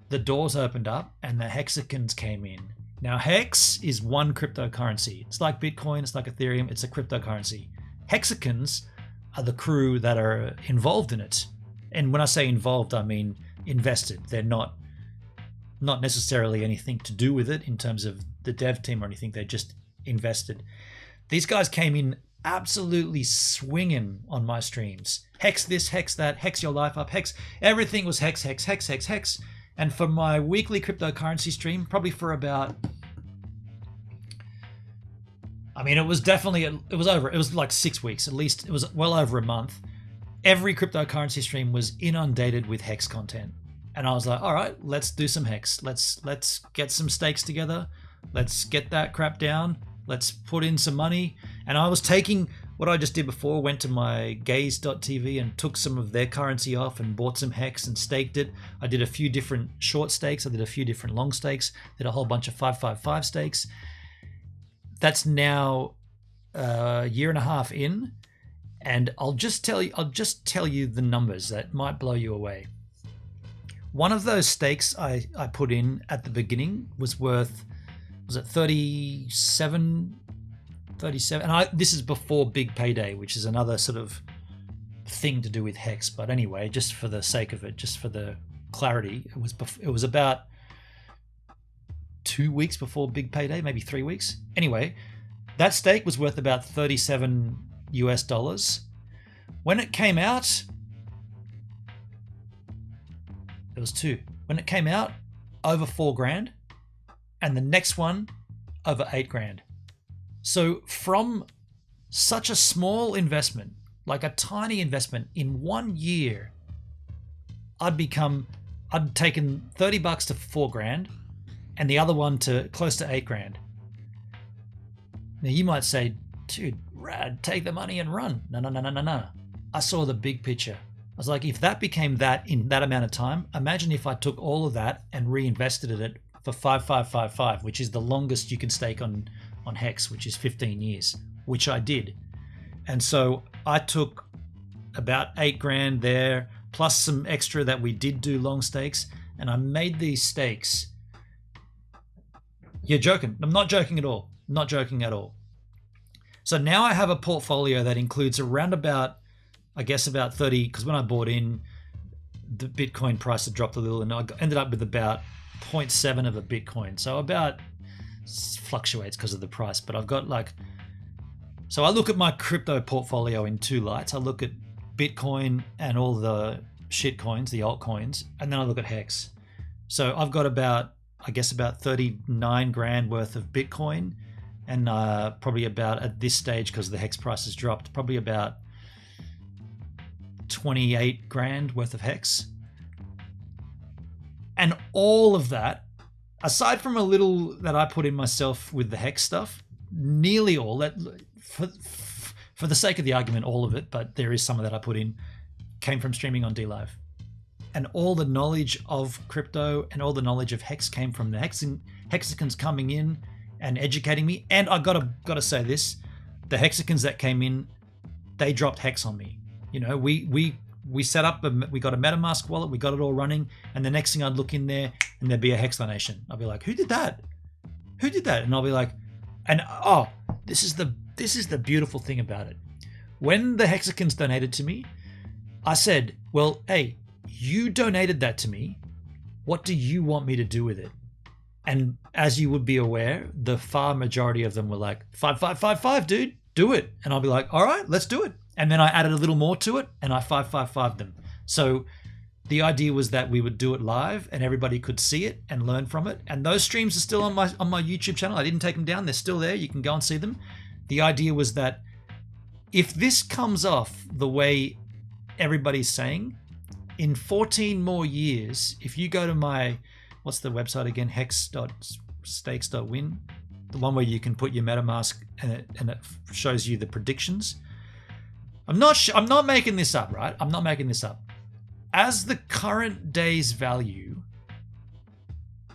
the doors opened up and the hexagons came in. Now, HEX is one cryptocurrency. It's like Bitcoin, it's like Ethereum, it's a cryptocurrency. Hexagons are the crew that are involved in it. And when I say involved, I mean invested. They're not necessarily anything to do with it in terms of the dev team or anything. They just invested. These guys came in absolutely swinging on my streams. Hex this, hex that, hex your life up, hex. Everything was hex, hex, hex, hex, hex. And for my weekly cryptocurrency stream, probably for about, I mean, it was like 6 weeks, at least. It was well over a month. Every cryptocurrency stream was inundated with hex content. And I was like, all right, let's do some hex. Let's get some stakes together. Let's get that crap down. Let's put in some money. And I was taking what I just did before, went to my gaze.tv and took some of their currency off and bought some hex and staked it. I did a few different short stakes. I did a few different long stakes. Did a whole bunch of 555 stakes. That's now a year and a half in. And I'll just tell you the numbers that might blow you away. One of those stakes I put in at the beginning was worth, was it 37? And this is before Big Payday, which is another sort of thing to do with hex. But anyway, just for the sake of it, just for the clarity, it was about 2 weeks before Big Payday, maybe 3 weeks. Anyway, that stake was worth about $37 US. When it came out, there was two. When it came out, over $4,000, and the next one over $8,000. So from such a small investment, like a tiny investment, in 1 year, I'd taken $30 to $4,000, and the other one to close to $8,000. Now you might say, dude, rad, take the money and run. No. I saw the big picture. I was like, if that became that in that amount of time, imagine if I took all of that and reinvested it for 5555, which is the longest you can stake on Hex, which is 15 years, which I did. And so I took about $8,000 there, plus some extra that we did do long stakes, and I made these stakes. You're joking. I'm not joking at all. Not joking at all. So now I have a portfolio that includes around about, I guess about 30, because when I bought in, the Bitcoin price had dropped a little, and I ended up with about 0.7 of a Bitcoin. So about, fluctuates because of the price, but I've got like, so I look at my crypto portfolio in two lights. I look at Bitcoin and all the shit coins, the altcoins, and then I look at Hex. So I've got about, I guess about 39 grand worth of Bitcoin, and probably about, at this stage, because the Hex price has dropped, probably about 28 grand worth of Hex. And all of that, aside from a little that I put in myself with the Hex stuff, nearly all that, for the sake of the argument, all of it, but there is some of that I put in, came from streaming on DLive. And all the knowledge of crypto and all the knowledge of Hex came from the Hexicans coming in and educating me. And I gotta say this, the Hexicans that came in, they dropped Hex on me. You know, we set up, we got a Metamask wallet, we got it all running, and the next thing I'd look in there and there'd be a Hex donation. I'd be like, who did that? Who did that? And I'll be like, and oh, this is the beautiful thing about it. When the Hexicans donated to me, I said, well, hey, you donated that to me. What do you want me to do with it? And as you would be aware, the far majority of them were like, 5555, dude, do it. And I'll be like, all right, let's do it. And then I added a little more to it and I 555 them. So the idea was that we would do it live and everybody could see it and learn from it. And those streams are still on my YouTube channel. I didn't take them down. They're still there. You can go and see them. The idea was that if this comes off the way everybody's saying, in 14 more years, if you go to my, what's the website again? hex.stakes.win, the one where you can put your MetaMask and it shows you the predictions. I'm not making this up, right? I'm not making this up. As the current day's value,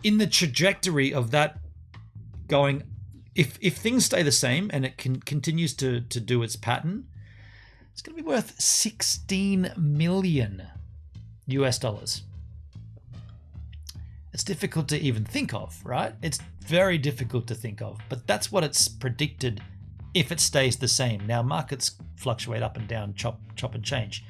in the trajectory of that going, if things stay the same and it continues to do its pattern, it's going to be worth $16 million US. It's difficult to even think of, right? It's very difficult to think of, but that's what it's predicted if it stays the same. Now, markets fluctuate up and down, chop and change.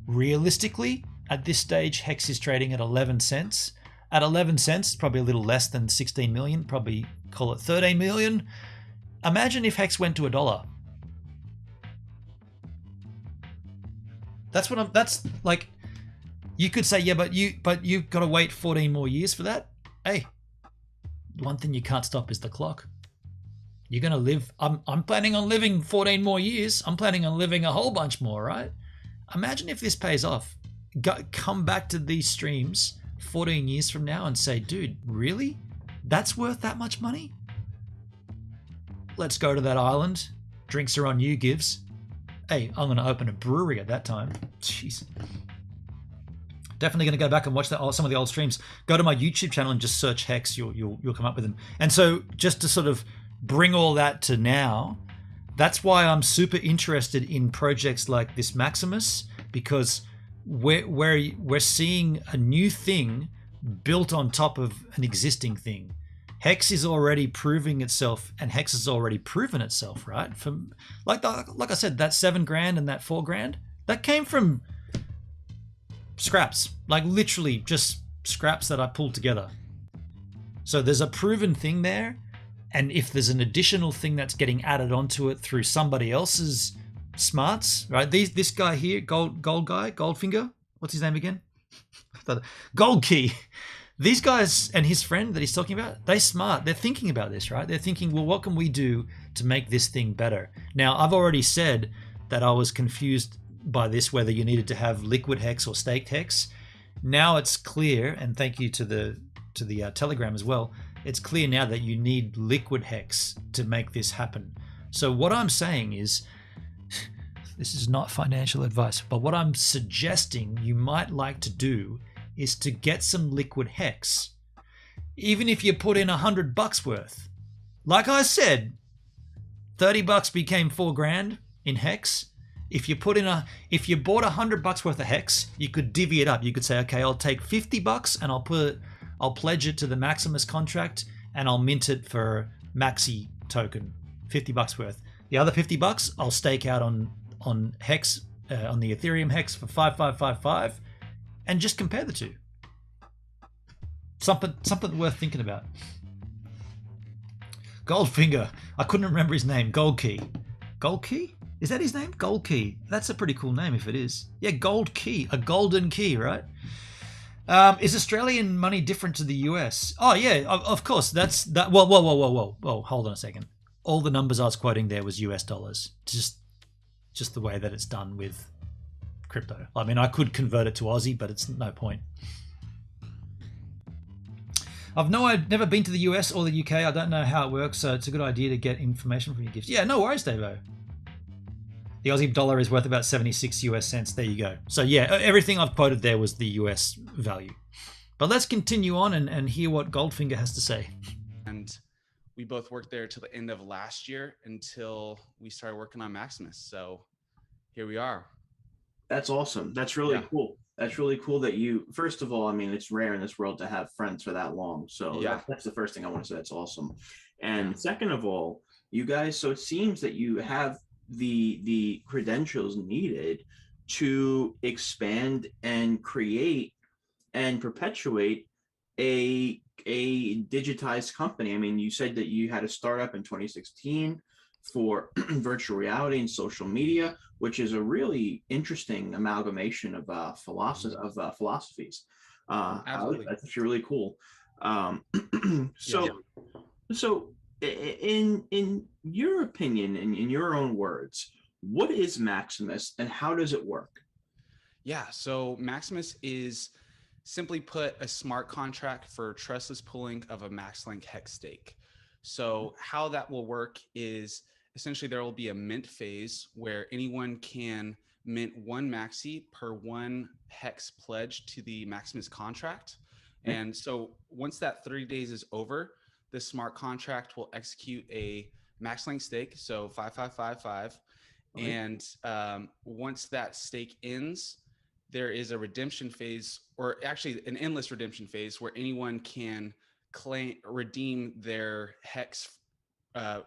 Realistically, at this stage, Hex is trading at 11 cents. At 11 cents, probably a little less than 16 million, probably call it 13 million. Imagine if HEX went to $1. That's like, you could say, yeah, but you've got to wait 14 more years for that. Hey, one thing you can't stop is the clock. You're going to live. I'm planning on living 14 more years. I'm planning on living a whole bunch more, right? Imagine if this pays off. Come back to these streams 14 years from now and say, dude, really? That's worth that much money? Let's go to that island. Drinks are on you, Gives. Hey, I'm going to open a brewery at that time. Jeez. Definitely going to go back and watch some of the old streams. Go to my YouTube channel and just search HEX. You'll come up with them. And so just to sort of bring all that to now, that's why I'm super interested in projects like this Maximus, because we're seeing a new thing built on top of an existing thing. HEX is already proving itself, and HEX has already proven itself, right? From like I said, that $7,000 and that $4,000, that came from scraps, like literally just scraps that I pulled together. So there's a proven thing there, and if there's an additional thing that's getting added onto it through somebody else's smarts, right? This guy here, Goldfinger, what's his name again? Gold Key. These guys and his friend that he's talking about, they're smart. They're thinking about this, right? They're thinking, well, what can we do to make this thing better? Now, I've already said that I was confused by this, whether you needed to have liquid HEX or staked HEX. Now it's clear, and thank you to the Telegram as well. It's clear now that you need liquid HEX to make this happen. So what I'm saying is, this is not financial advice, but what I'm suggesting you might like to do is to get some liquid HEX. Even if you put in $100 worth. Like I said, $30 became $4,000 in HEX. If you bought $100 worth of HEX, you could divvy it up. You could say, okay, I'll take $50 and I'll pledge it to the Maximus contract and I'll mint it for Maxi token, $50 worth. The other $50 I'll stake out on HEX, on the Ethereum HEX for 5555, and just compare the two. Something worth thinking about. Goldfinger. I couldn't remember his name. Gold Key. Gold Key? Is that his name? Gold Key. That's a pretty cool name if it is. Yeah, Gold Key. A golden key, right? Is Australian money different to the US? Oh, yeah, of course. That's that. Whoa. Hold on a second. All the numbers I was quoting there was US dollars. Just the way that it's done with crypto. I mean, I could convert it to Aussie, but it's no point. I've never been to the US or the UK. I don't know how it works, so it's a good idea to get information from your gifts. Yeah, no worries, Davo. The Aussie dollar is worth about 76 US cents. There you go. So yeah, everything I've quoted there was the US value. But let's continue on and hear what Goldfinger has to say. And we both worked there till the end of last year until we started working on Maximus. So here we are. That's awesome. That's really cool. That's really cool that you, first of all, I mean, it's rare in this world to have friends for that long. So that's the first thing I want to say. That's awesome. And second of all, you guys, so it seems that you have the credentials needed to expand and create and perpetuate a digitized company. I mean, you said that you had a startup in 2016 for virtual reality and social media, which is a really interesting amalgamation of philosophies. Absolutely. That's actually really cool. So in your opinion, in your own words, what is Maximus and how does it work? Yeah, so Maximus is, simply put, a smart contract for trustless pooling of a MaxLink HEX stake. So how that will work is essentially there will be a mint phase where anyone can mint one Maxi per one HEX pledge to the Maximus contract. And so once that 30 days is over, the smart contract will execute a MaxLink stake, so 5555. And once that stake ends, there is a redemption phase, or actually an endless redemption phase, where anyone can redeem their HEX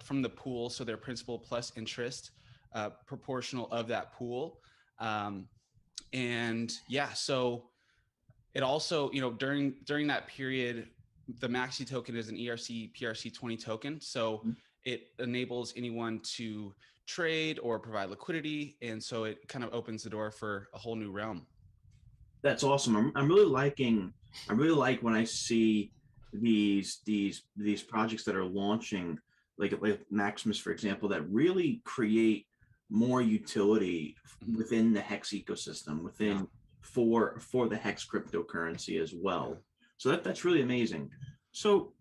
from the pool, so their principal plus interest proportional of that pool. And yeah, so it also, during that period, the Maxi token is an ERC PRC20 token. So it enables anyone to trade or provide liquidity. And so it kind of opens the door for a whole new realm. That's awesome. I really like when I see these projects that are launching, like Maximus, for example, that really create more utility within the HEX ecosystem, within for the HEX cryptocurrency as well. So that's really amazing. So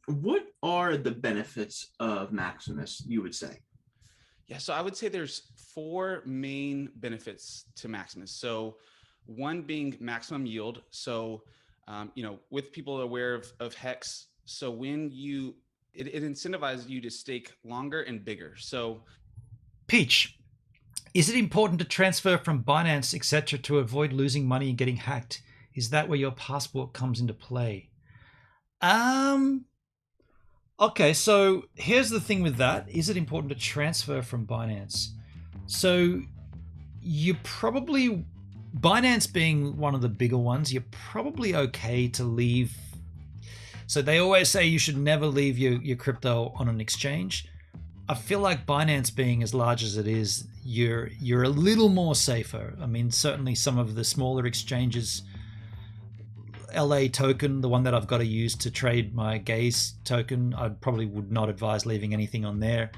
what are the benefits of Maximus, you would say? Yeah, so I would say there's 4 main benefits to Maximus. So one being maximum yield. So, with people aware of HEX, so when it incentivizes you to stake longer and bigger. So, Peach, is it important to transfer from Binance, etc., to avoid losing money and getting hacked? Is that where your passport comes into play? Okay, so here's the thing with that. Is it important to transfer from Binance? So you probably, Binance being one of the bigger ones, you're probably okay to leave. So they always say you should never leave your crypto on an exchange. I feel like Binance being as large as it is, you're a little more safer. I mean, certainly some of the smaller exchanges, LA token, the one that I've got to use to trade my gaze token, I probably would not advise leaving anything on there.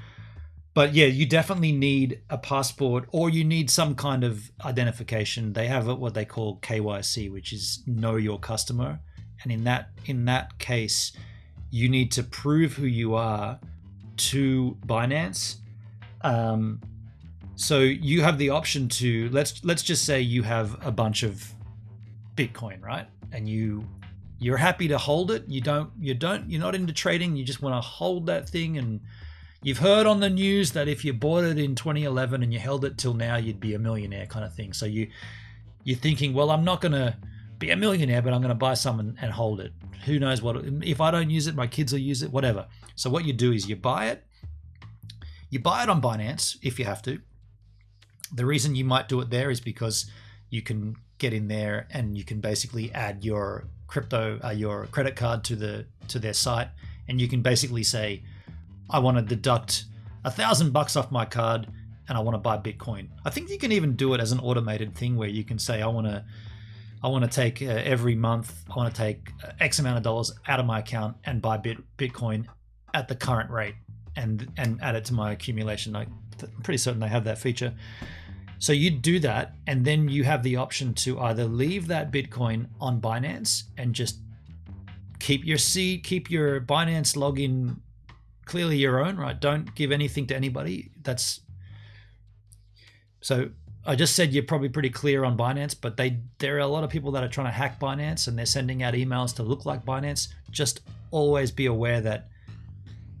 But yeah, you definitely need a passport, or you need some kind of identification. They have what they call KYC, which is know your customer. And in that case, you need to prove who you are to Binance. So you have the option to, let's just say you have a bunch of Bitcoin, right? And you're happy to hold it. You're not into trading. You just want to hold that thing. And you've heard on the news that if you bought it in 2011 and you held it till now, you'd be a millionaire, kind of thing. So you're thinking, well, I'm not going to be a millionaire, but I'm going to buy some and hold it. Who knows what? If I don't use it, my kids will use it, whatever. So what you do is you buy it. You buy it on Binance if you have to. The reason you might do it there is because you can get in there and you can basically add your your credit card to their site, and you can basically say, I want to deduct $1,000 off my card and I want to buy Bitcoin. I think you can even do it as an automated thing where you can say, I want to take every month, I want to take X amount of dollars out of my account and buy Bitcoin at the current rate and add it to my accumulation. I'm pretty certain they have that feature. So you do that, and then you have the option to either leave that Bitcoin on Binance and just keep your Binance login clearly your own, right? Don't give anything to anybody. So I just said you're probably pretty clear on Binance, but there are a lot of people that are trying to hack Binance and they're sending out emails to look like Binance. Just always be aware that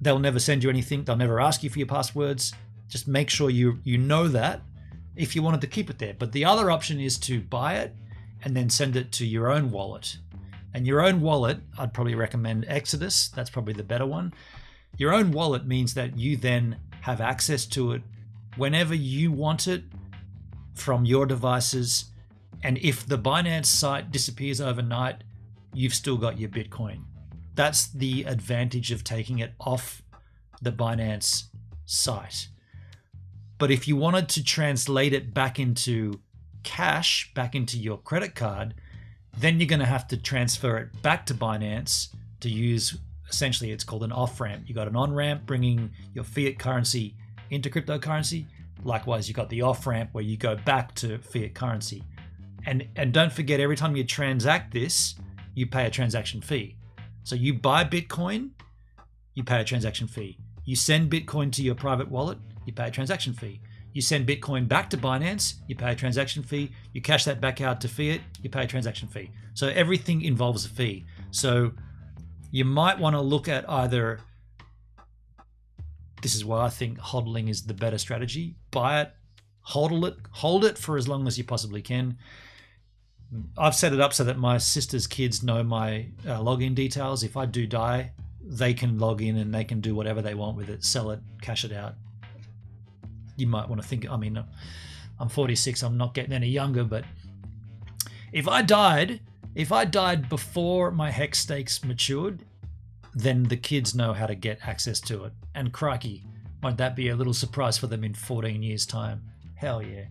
they'll never send you anything. They'll never ask you for your passwords. Just make sure you know that if you wanted to keep it there. But the other option is to buy it and then send it to your own wallet. And your own wallet, I'd probably recommend Exodus. That's probably the better one. Your own wallet means that you then have access to it whenever you want it from your devices. And if the Binance site disappears overnight, you've still got your Bitcoin. That's the advantage of taking it off the Binance site. But if you wanted to translate it back into cash, back into your credit card, then you're going to have to transfer it back to Binance to use, essentially it's called an off-ramp. You got an on-ramp bringing your fiat currency into cryptocurrency. Likewise, you got the off-ramp where you go back to fiat currency. And don't forget, every time you transact this, you pay a transaction fee. So you buy Bitcoin, you pay a transaction fee. You send Bitcoin to your private wallet, you pay a transaction fee. You send Bitcoin back to Binance, you pay a transaction fee. You cash that back out to fiat, you pay a transaction fee. So everything involves a fee. So you might want to look at either, this is why I think hodling is the better strategy. Buy it, hold it for as long as you possibly can. I've set it up so that my sister's kids know my login details. If I do die, they can log in and they can do whatever they want with it, sell it, cash it out. You might want to think, I mean, I'm 46, I'm not getting any younger, but if I died before my HEX stakes matured, then the kids know how to get access to it. And crikey, won't that be a little surprise for them in 14 years' time? Hell yeah.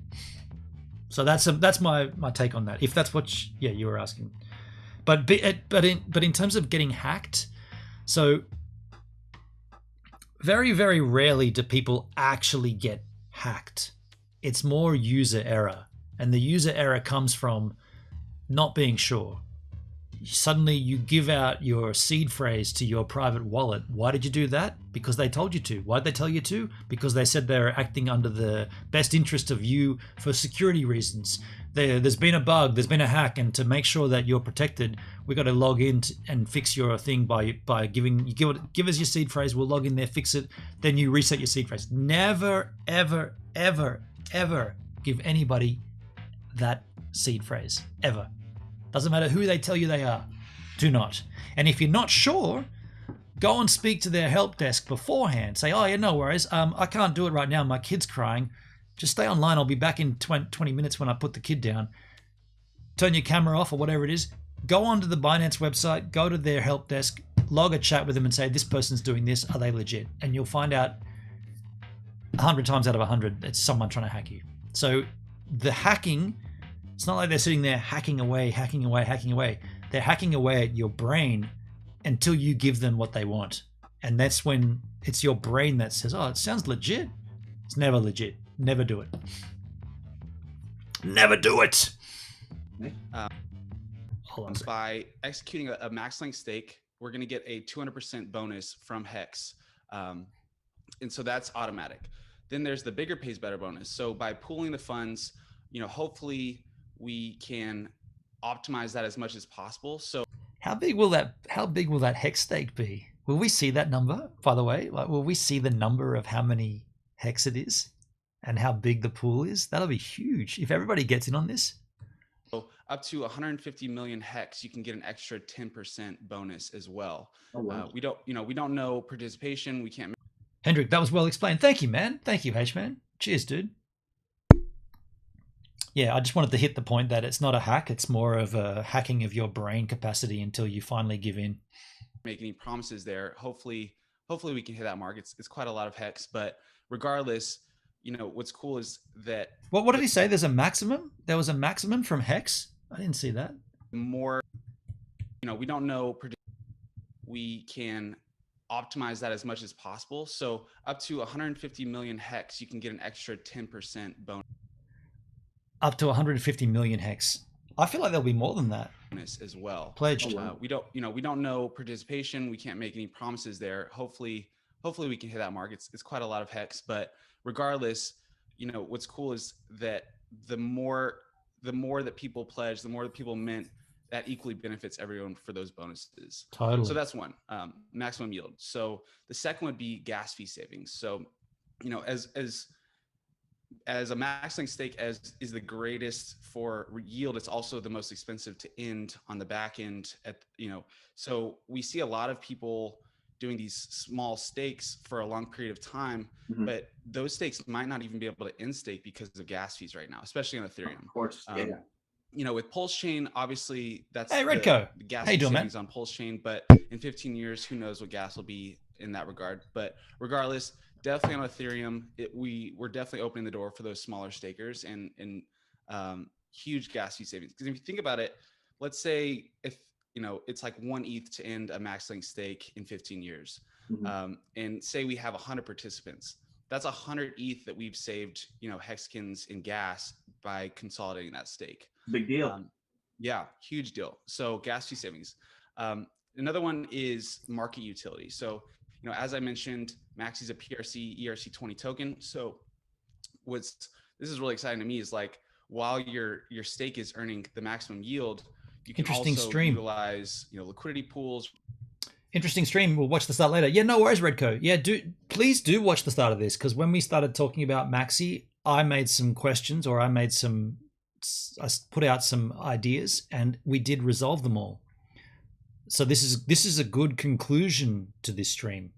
So that's my take on that. If that's what you were asking. But in terms of getting hacked, so very, very rarely do people actually get hacked. It's more user error. And the user error comes from not being sure. Suddenly you give out your seed phrase to your private wallet. Why did you do that? Because they told you to. Why did they tell you to? Because they said they're acting under the best interest of you for security reasons. There's been a bug, there's been a hack, and to make sure that you're protected, we got to log in and fix your thing by give us your seed phrase. We'll log in there, fix it, then you reset your seed phrase. Never, ever, ever, ever give anybody that seed phrase ever. Doesn't matter who they tell you they are. Do not. And if you're not sure, go and speak to their help desk beforehand. Say, oh yeah, no worries. I can't do it right now. My kid's crying. Just stay online. I'll be back in 20 minutes when I put the kid down. Turn your camera off or whatever it is. Go onto the Binance website. Go to their help desk. Log a chat with them and say, this person's doing this. Are they legit? And you'll find out 100 times out of 100, it's someone trying to hack you. So the hacking, it's not like they're sitting there hacking away. They're hacking away at your brain until you give them what they want. And that's when it's your brain that says, oh, it sounds legit. It's never legit. Never do it. Never do it. Hold on. By executing a MaxLink stake, we're going to get a 200% bonus from HEX. And so that's automatic. Then there's the bigger pays better bonus. So by pooling the funds, hopefully we can optimize that as much as possible. So how big will that HEX stake be? Will we see that number, by the way? Like, will we see the number of how many HEX it is and how big the pool is? That'll be huge if everybody gets in on this. So up to 150 million HEX, you can get an extra 10% bonus as well. Oh, wow. We don't know participation. We can't. Hendrik, that was well explained. Thank you, man. Thank you, H-Man. Cheers, dude. Yeah, I just wanted to hit the point that it's not a hack. It's more of a hacking of your brain capacity until you finally give in. Make any promises there. Hopefully we can hit that mark. It's quite a lot of HEX, but regardless, what's cool is that. What did he say? There's a maximum? There was a maximum from HEX? I didn't see that. More, we don't know. We can optimize that as much as possible. So up to 150 million HEX, you can get an extra 10% bonus. Up to 150 million HEX. I feel like there'll be more than that. As well. Pledged. We don't know participation. We can't make any promises there. Hopefully we can hit that mark. It's quite a lot of HEX, but regardless, what's cool is that the more that people pledge, the more that people mint, that equally benefits everyone for those bonuses. Totally. So that's one, maximum yield. So the second would be gas fee savings. So, as a MaxLink stake is the greatest for yield, it's also the most expensive to end on the back end. So we see a lot of people doing these small stakes for a long period of time, but those stakes might not even be able to end stake because of gas fees right now, especially on Ethereum. Of course, with Pulse Chain, obviously that's the gas fee savings on Pulse Chain, but in 15 years, who knows what gas will be in that regard. But regardless, definitely on Ethereum, we're definitely opening the door for those smaller stakers and huge gas fee savings. Because if you think about it, let's say if it's like 1 ETH to end a MaxLink stake in 15 years, and say we have 100 participants, that's 100 ETH that we've saved, Hexkins in gas by consolidating that stake. Big deal. Yeah, huge deal. So gas fee savings. Another one is market utility. So as I mentioned, Maxi's a PRC ERC20 token. So this is really exciting to me is like, while your stake is earning the maximum yield, you can also utilize, liquidity pools. Interesting stream. We'll watch the start later. Yeah, no worries, Redco. Yeah, please do watch the start of this, because when we started talking about Maxi, I made some questions, or I put out some ideas, and we did resolve them all. So this is a good conclusion to this stream.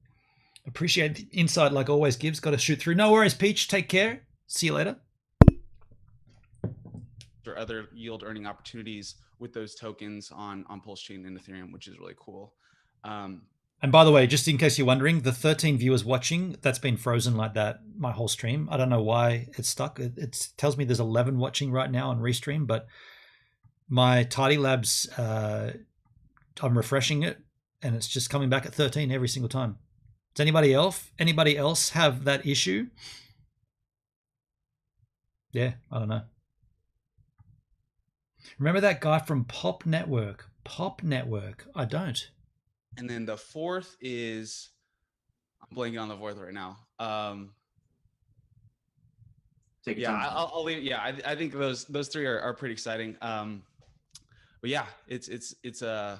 Appreciate the insight like always, Gibbs. Got to shoot through. No worries, Peach. Take care. See you later. Or other yield earning opportunities with those tokens on Pulse Chain and Ethereum, which is really cool. And by the way, just in case you're wondering, the 13 viewers watching, that's been frozen like that my whole stream. I don't know why it's stuck. It tells me there's 11 watching right now on Restream, but my Tidy Labs, I'm refreshing it, and it's just coming back at 13 every single time. Does anybody else have that issue? Yeah, I don't know. Remember that guy from Pop Network? Pop Network. I don't. And then the fourth is, I'm blanking on the fourth right now. Take your Yeah, time. I'll leave. Yeah, I think those three are pretty exciting. But yeah, it's a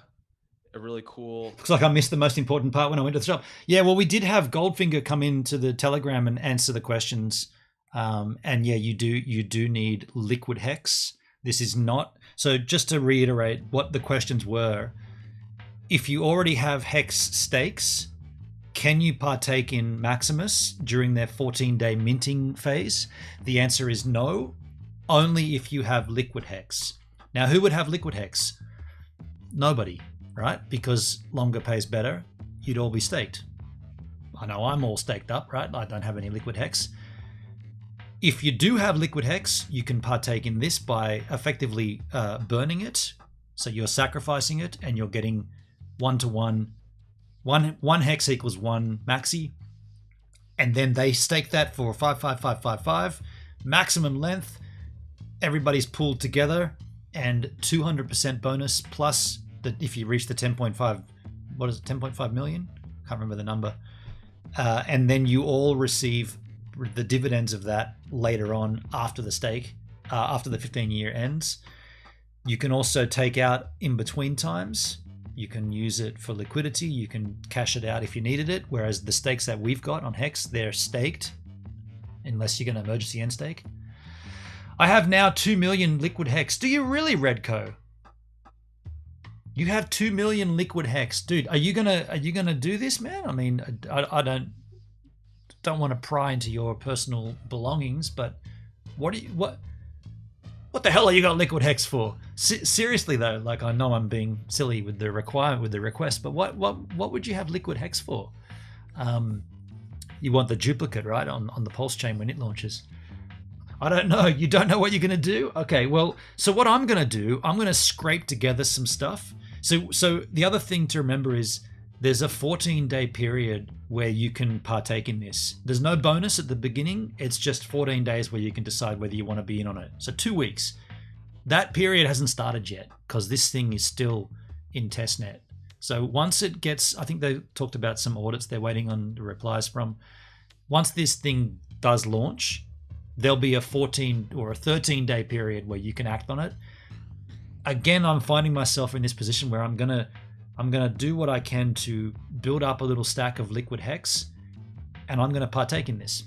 really cool. Looks like I missed the most important part when I went to the shop. Yeah, well, we did have Goldfinger come into the Telegram and answer the questions. And yeah, you do need liquid hex. This is not, so just to reiterate what the questions were. If you already have hex stakes, can you partake in Maximus during their 14-day minting phase? The answer is no, only if you have liquid hex. Now, who would have liquid hex? Nobody, right? Because longer pays better. You'd all be staked. I know I'm all staked up, right? I don't have any liquid hex. If you do have liquid hex, you can partake in this by effectively burning it. So you're sacrificing it and you're getting 1-to-1. One hex equals 1 maxi. And then they stake that for 55555. Maximum length. Everybody's pooled together. And 200% bonus plus if you reach the 10.5, what is it, 10.5 million? Can't remember the number. And then you all receive the dividends of that later on after the stake, after the 15-year ends. You can also take out in between times. You can use it for liquidity. You can cash it out if you needed it. Whereas the stakes that we've got on Hex, they're staked unless you're going to emergency end stake. I have now 2 million liquid Hex. Do you really, Redco? You have 2 million liquid Hex, dude. Are you gonna do this, man? I mean, I don't want to pry into your personal belongings, but what the hell are you got liquid hex for? Seriously though, like, I know I'm being silly with the request, but what would you have liquid hex for? You want the duplicate, right, on the pulse chain when it launches? I don't know. You don't know what you're gonna do? Okay, well, so what I'm gonna do, I'm gonna scrape together some stuff. So the other thing to remember is there's a 14-day period where you can partake in this. There's no bonus at the beginning. It's just 14 days where you can decide whether you want to be in on it. So 2 weeks. That period hasn't started yet because this thing is still in testnet. So once it gets, I think they talked about some audits they're waiting on the replies from. Once this thing does launch, there'll be a 14 or a 13-day period where you can act on it. Again, I'm finding myself in this position where I'm gonna do what I can to build up a little stack of liquid hex, and I'm gonna partake in this.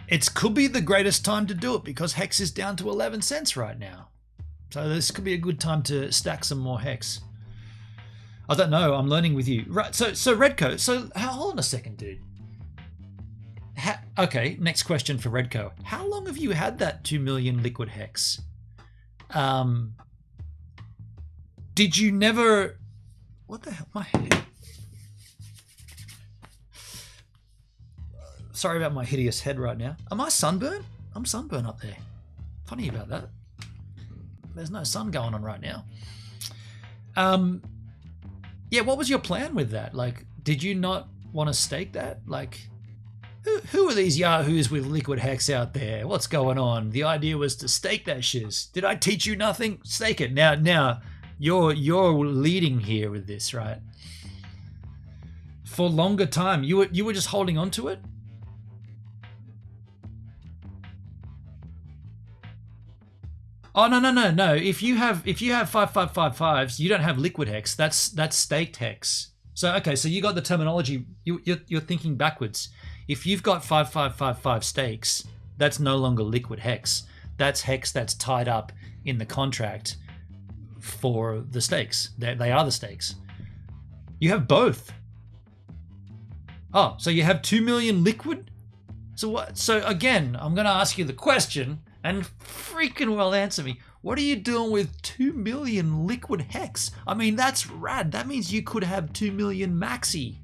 It could be the greatest time to do it because hex is down to 11 cents right now. So this could be a good time to stack some more hex. I don't know, I'm learning with you. Right, so Redco, so hold on a second, dude. Okay, next question for Redco. How long have you had that 2 million liquid hex? Did you never... What the hell? My head. Sorry about my hideous head right now. Am I sunburned? I'm sunburned up there. Funny about that. There's no sun going on right now. Yeah, what was your plan with that? Like, did you not want to stake that? Like, who are these yahoos with liquid hex out there? What's going on? The idea was to stake that shiz. Did I teach you nothing? Stake it. Now you're leading here with this, right? For longer time, you were just holding on to it. Oh no. If you have 5555s, you don't have liquid hex. That's staked hex. So okay, so you got the terminology. You're thinking backwards. If you've got 5555 stakes, that's no longer liquid hex. That's hex that's tied up in the contract for the stakes. They are the stakes. You have both. Oh, so you have 2 million liquid? So what? So again, I'm going to ask you the question and freaking well answer me. What are you doing with 2 million liquid HEX? I mean, that's rad. That means you could have 2 million Maxi.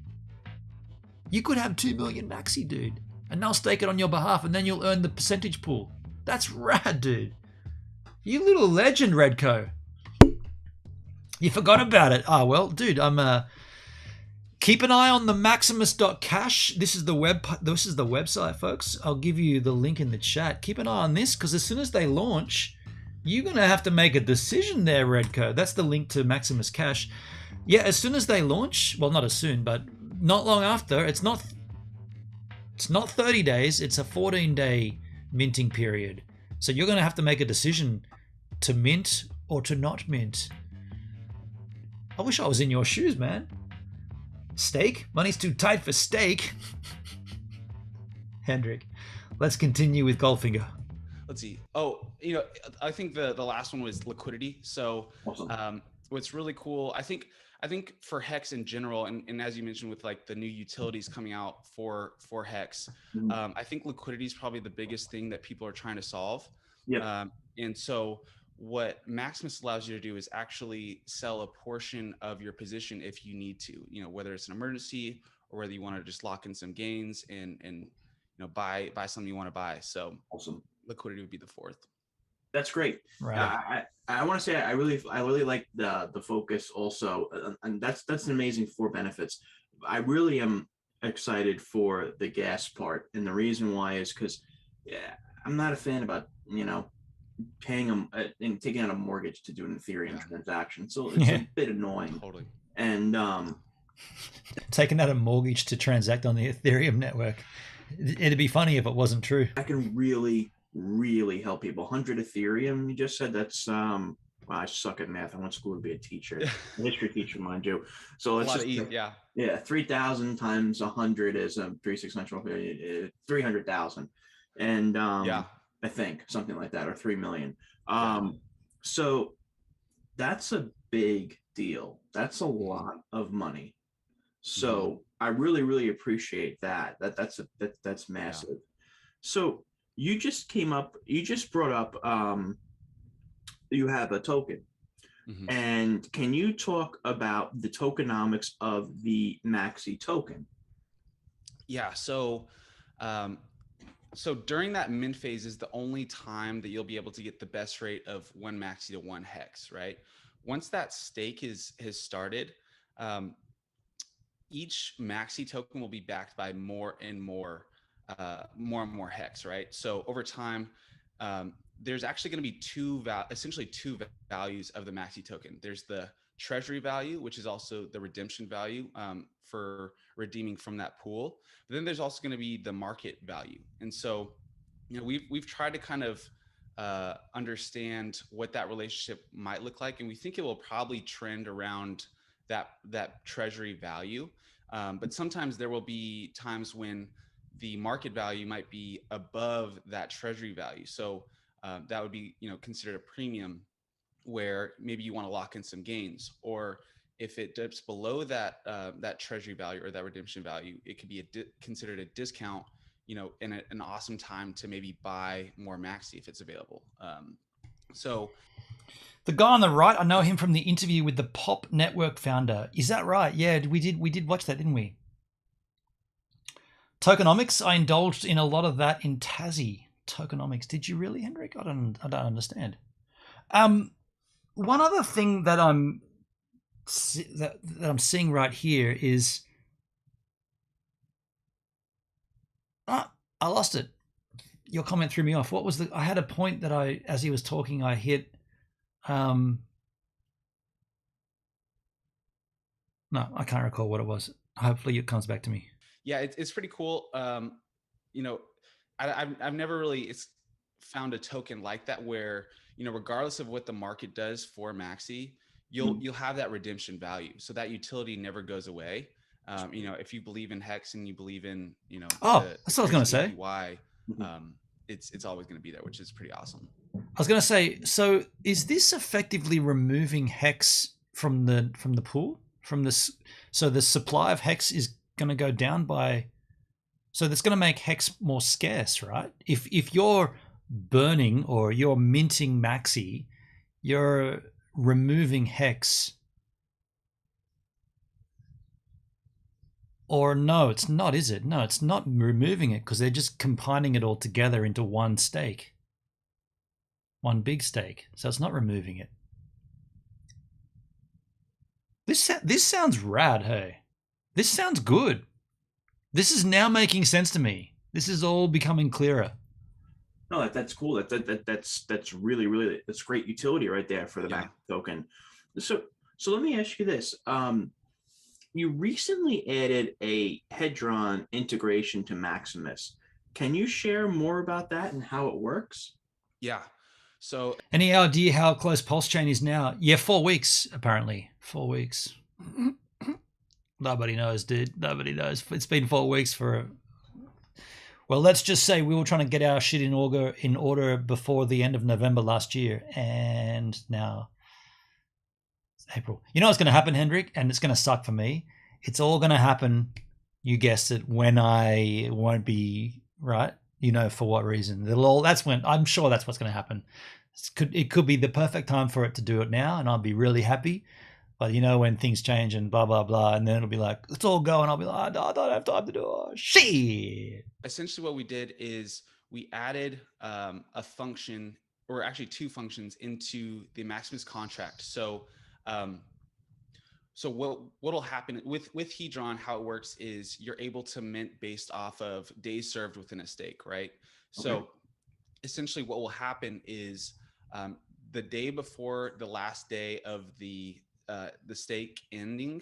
You could have 2 million Maxi, dude. And they'll stake it on your behalf, and then you'll earn the percentage pool. That's rad, dude. You little legend, Redco. You forgot about it. Ah, well, dude, keep an eye on the Maximus.cash. This is the website, folks. I'll give you the link in the chat. Keep an eye on this, because as soon as they launch, you're gonna have to make a decision there, Redco. That's the link to Maximus Cash. Yeah, as soon as they launch, well, not as soon, but not long after. It's not 30 days. It's a 14-day minting period. So you're gonna have to make a decision to mint or to not mint. I wish I was in your shoes, man. Steak? Money's too tight for steak. Hendrik, let's continue with Goldfinger. Let's see. Oh, I think the last one was liquidity. So Awesome. What's really cool, I think for HEX in general, and as you mentioned with like the new utilities coming out for HEX, I think liquidity is probably the biggest thing that people are trying to solve. Yeah. And so what Maximus allows you to do is actually sell a portion of your position if you need to, whether it's an emergency or whether you want to just lock in some gains and buy something you want to buy. So Awesome. Liquidity would be the fourth. That's great. Right. I want to say I really like the focus also, and that's an amazing 4 benefits. I really am excited for the gas part, and the reason why is because I'm not a fan about paying them and taking out a mortgage to do an Ethereum transaction. So it's a bit annoying. Totally. And taking out a mortgage to transact on the Ethereum network. It'd be funny if it wasn't true. I can really help people. 100 Ethereum, you just said, that's well, I suck at math. I went to school to be a teacher, a history teacher, mind you. So it's just 3,000 times 100 is 300,000, and I think something like that, or 3 million. So that's a big deal. That's a lot of money. So I really appreciate that. That's massive. So you just brought up you have a token. And can you talk about the tokenomics of the Maxi token? Yeah, so during that mint phase is the only time that you'll be able to get the best rate of 1 Maxi to 1 HEX, right? Once that stake has started, each Maxi token will be backed by more and more HEX, right? So over time, there's actually going to be essentially two values of the Maxi token. There's the treasury value, which is also the redemption value for redeeming from that pool. But then there's also going to be the market value. And so, we've tried to kind of understand what that relationship might look like, and we think it will probably trend around that treasury value. But sometimes there will be times when the market value might be above that treasury value. So that would be, considered a premium, where maybe you want to lock in some gains, or if it dips below that treasury value or that redemption value, it could be considered a discount, in an awesome time to maybe buy more Maxi if it's available. So the guy on the right, I know him from the interview with the Pop Network founder. Is that right? Yeah, we did watch that, didn't we? Tokenomics, I indulged in a lot of that in Tassie. Tokenomics, did you really, Hendrik? I don't understand. One other thing that I'm seeing right here is I lost it. Your comment threw me off. What was I had a point that as he was talking, I hit. No, I can't recall what it was. Hopefully it comes back to me. Yeah, it's pretty cool. I've never really found a token like that where, regardless of what the market does for Maxi, you'll have that redemption value. So that utility never goes away. If you believe in HEX and you believe in, that's what I was going to say. It's always going to be there, which is pretty awesome. I was going to say, so is this effectively removing HEX from the pool? So the supply of HEX is going to go down so that's going to make HEX more scarce, right? If you're burning or you're minting Maxi you're removing hex. Or no, it's not, is it? No, it's not removing it because they're just combining it all together into one stake. One big stake. So it's not removing it. This sounds rad, hey. This sounds good. This is now making sense to me. This is all becoming clearer. No, that's cool. That's really that's great utility right there for the Max token. So let me ask you this. You recently added a Hedron integration to Maximus. Can you share more about that and how it works? Yeah. So any idea how close Pulse Chain is now? Yeah, 4 weeks apparently. 4 weeks. Nobody knows, dude. Nobody knows. It's been 4 weeks for. Well, let's just say we were trying to get our shit in order before the end of November last year, and now it's April. You know what's going to happen, Hendrik, and it's going to suck for me. It's all going to happen. You guessed it. When I won't be right. You know for what reason. That's when I'm sure that's what's going to happen. It could be the perfect time for it to do it now, and I'll be really happy. But you know when things change and blah blah blah, and then it'll be like let's all go, and I'll be like I don't have time to do it. Shit. Essentially, what we did is we added a function, or actually 2 functions, into the Maximus contract. So, what'll happen with Hedron? How it works is you're able to mint based off of days served within a stake, right? Okay. So, essentially, what will happen is the day before the last day of the stake ending,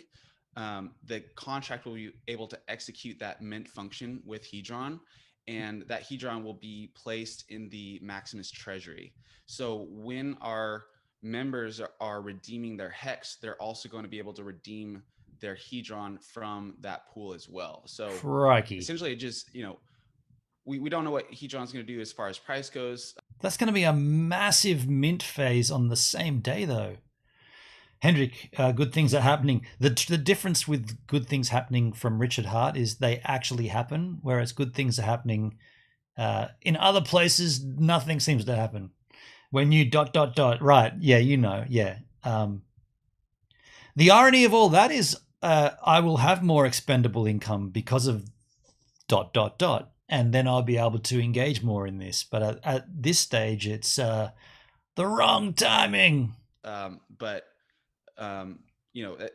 the contract will be able to execute that mint function with Hedron, and that Hedron will be placed in the Maximus treasury. So when our members are redeeming their HEX, they're also going to be able to redeem their Hedron from that pool as well. So Crikey. Essentially, it just, we don't know what Hedron's going to do as far as price goes. That's going to be a massive mint phase on the same day, though. Hendrik, good things are happening. The difference with good things happening from Richard Hart is they actually happen, whereas good things are happening in other places, nothing seems to happen. When you ... right, yeah, yeah. The irony of all that is I will have more expendable income because of ... and then I'll be able to engage more in this. But at this stage, it's the wrong timing.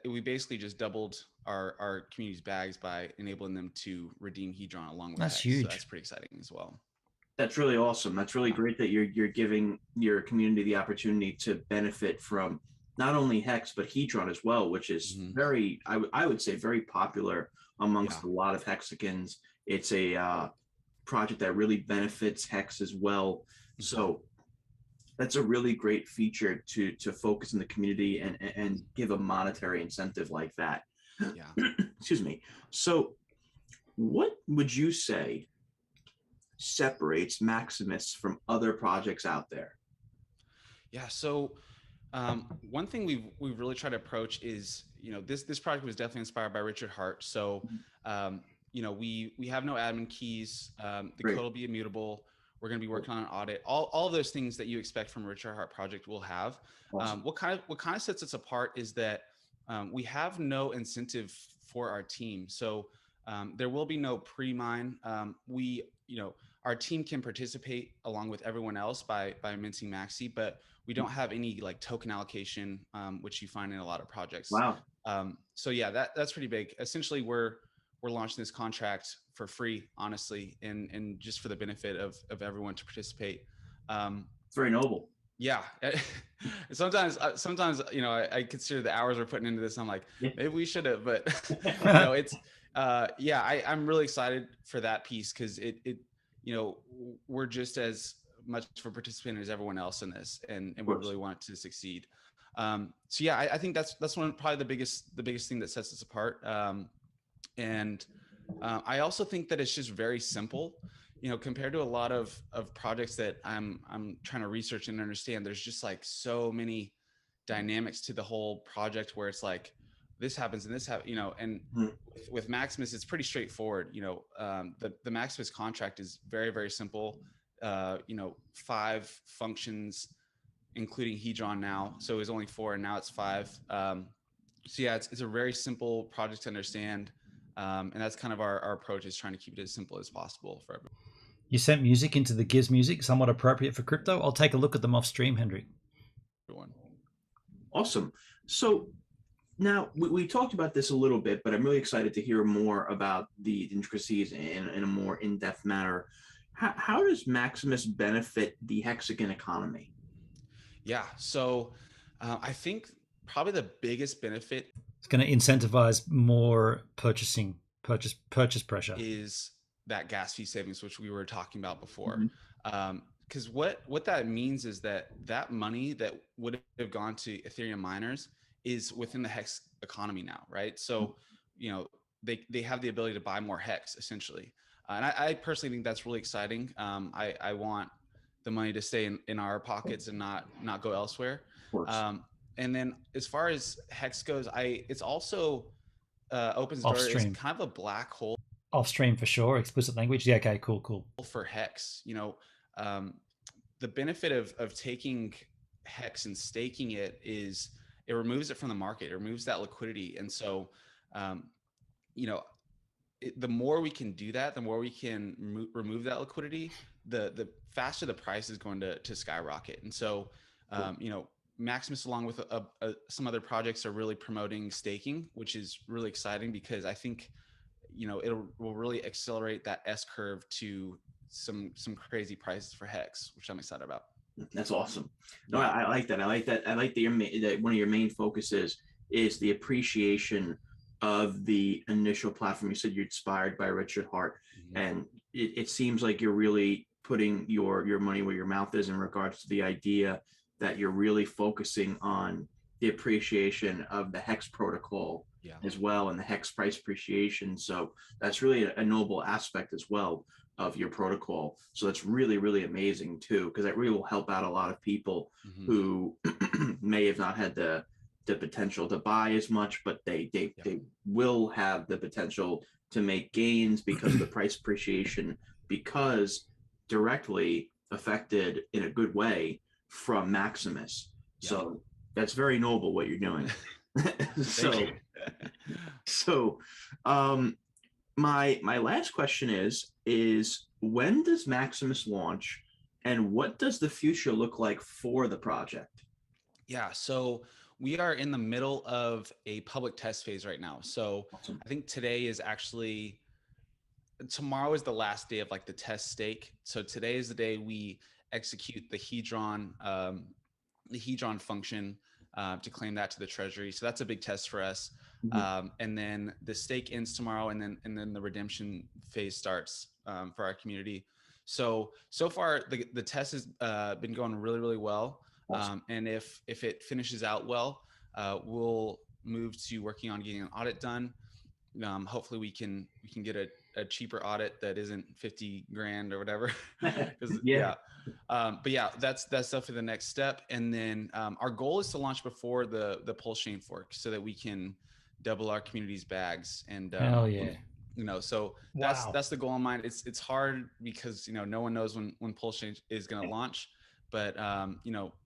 We basically just doubled our community's bags by enabling them to redeem Hedron along with That's HEX. huge. So that's pretty exciting as well. That's really awesome. That's really great that you're giving your community the opportunity to benefit from not only HEX but Hedron as well, which is very, I would say, very popular amongst a lot of Hexicans. It's a project that really benefits HEX as well. So that's a really great feature to focus in the community and give a monetary incentive like that. Yeah. Excuse me. So what would you say separates Maximus from other projects out there? Yeah. So one thing we've really tried to approach is, this project was definitely inspired by Richard Hart. So, we have no admin keys. The code will be immutable. We're going to be working on an audit. All of those things that you expect from a Richard Hart project will have. Awesome. What kind of sets us apart is that we have no incentive for our team. So there will be no pre-mine. Our team can participate along with everyone else by minting Maxi, but we don't have any like token allocation, which you find in a lot of projects. Wow. So yeah, that's pretty big. Essentially, we're launching this contract for free, honestly, and just for the benefit of everyone to participate. It's very noble. Yeah. Sometimes, I consider the hours we're putting into this. I'm like, maybe we should have, but it's, I'm really excited for that piece because we're just as much for participating as everyone else in this, and we really want it to succeed. I think that's probably the biggest thing that sets us apart. I also think that it's just very simple, compared to a lot of projects that I'm trying to research and understand. There's just like so many dynamics to the whole project where it's like this happens and this happens, and with Maximus, it's pretty straightforward. The Maximus contract is very, very simple. 5 functions including Hedron now. So it was only 4 and now it's 5. So yeah, it's a very simple project to understand. And that's kind of our approach, is trying to keep it as simple as possible for everyone. You sent music into the Giz Music, somewhat appropriate for crypto. I'll take a look at them off stream, Hendrik. Awesome. So now we talked about this a little bit, but I'm really excited to hear more about the intricacies in a more in-depth manner. How does Maximus benefit the hexagon economy? Yeah, so I think probably the biggest benefit, it's going to incentivize more purchase pressure, is that gas fee savings, which we were talking about before. Because what that means is that money that would have gone to Ethereum miners is within the HEX economy now, right? So, they have the ability to buy more HEX essentially. And I personally think that's really exciting. I want the money to stay in our pockets and not go elsewhere. And then as far as HEX goes, it's also opens door. It's kind of a black hole. Off stream for sure. Explicit language. Yeah. Okay. Cool. For HEX, the benefit of taking HEX and staking it is it removes it from the market. It removes that liquidity. And so, the more we can do that, the more we can remove that liquidity, the faster the price is going to skyrocket. And so, Maximus, along with some other projects, are really promoting staking, which is really exciting because I think, it will really accelerate that S curve to some crazy prices for HEX, which I'm excited about. That's awesome. No, I like that. I like that that one of your main focuses is the appreciation of the initial platform. You said you're inspired by Richard Hart, and it seems like you're really putting your money where your mouth is in regards to the idea that you're really focusing on the appreciation of the HEX protocol as well, and the HEX price appreciation. So that's really a noble aspect as well of your protocol. So that's really, really amazing too, because that really will help out a lot of people who may have not had the potential to buy as much, but they will have the potential to make gains because of the price appreciation, because directly affected in a good way from Maximus. So that's very noble what you're doing. My last question is when does Maximus launch, and what does the future look like for the project? Yeah, so we are in the middle of a public test phase right now. So awesome. I think tomorrow is the last day of like the test stake. So today is the day we execute the Hedron function to claim that to the treasury. So that's a big test for us. And then the stake ends tomorrow, and then the redemption phase starts for our community. So far the test has been going really, really well. Awesome. And if it finishes out well, we'll move to working on getting an audit done. Hopefully we can get a cheaper audit that isn't 50 grand or whatever. But yeah, that's definitely the next step. And then our goal is to launch before the Pulse chain fork, so that we can double our community's bags. And hell yeah. So that's the goal in mind. It's hard because no one knows when Pulse chain is going to launch, but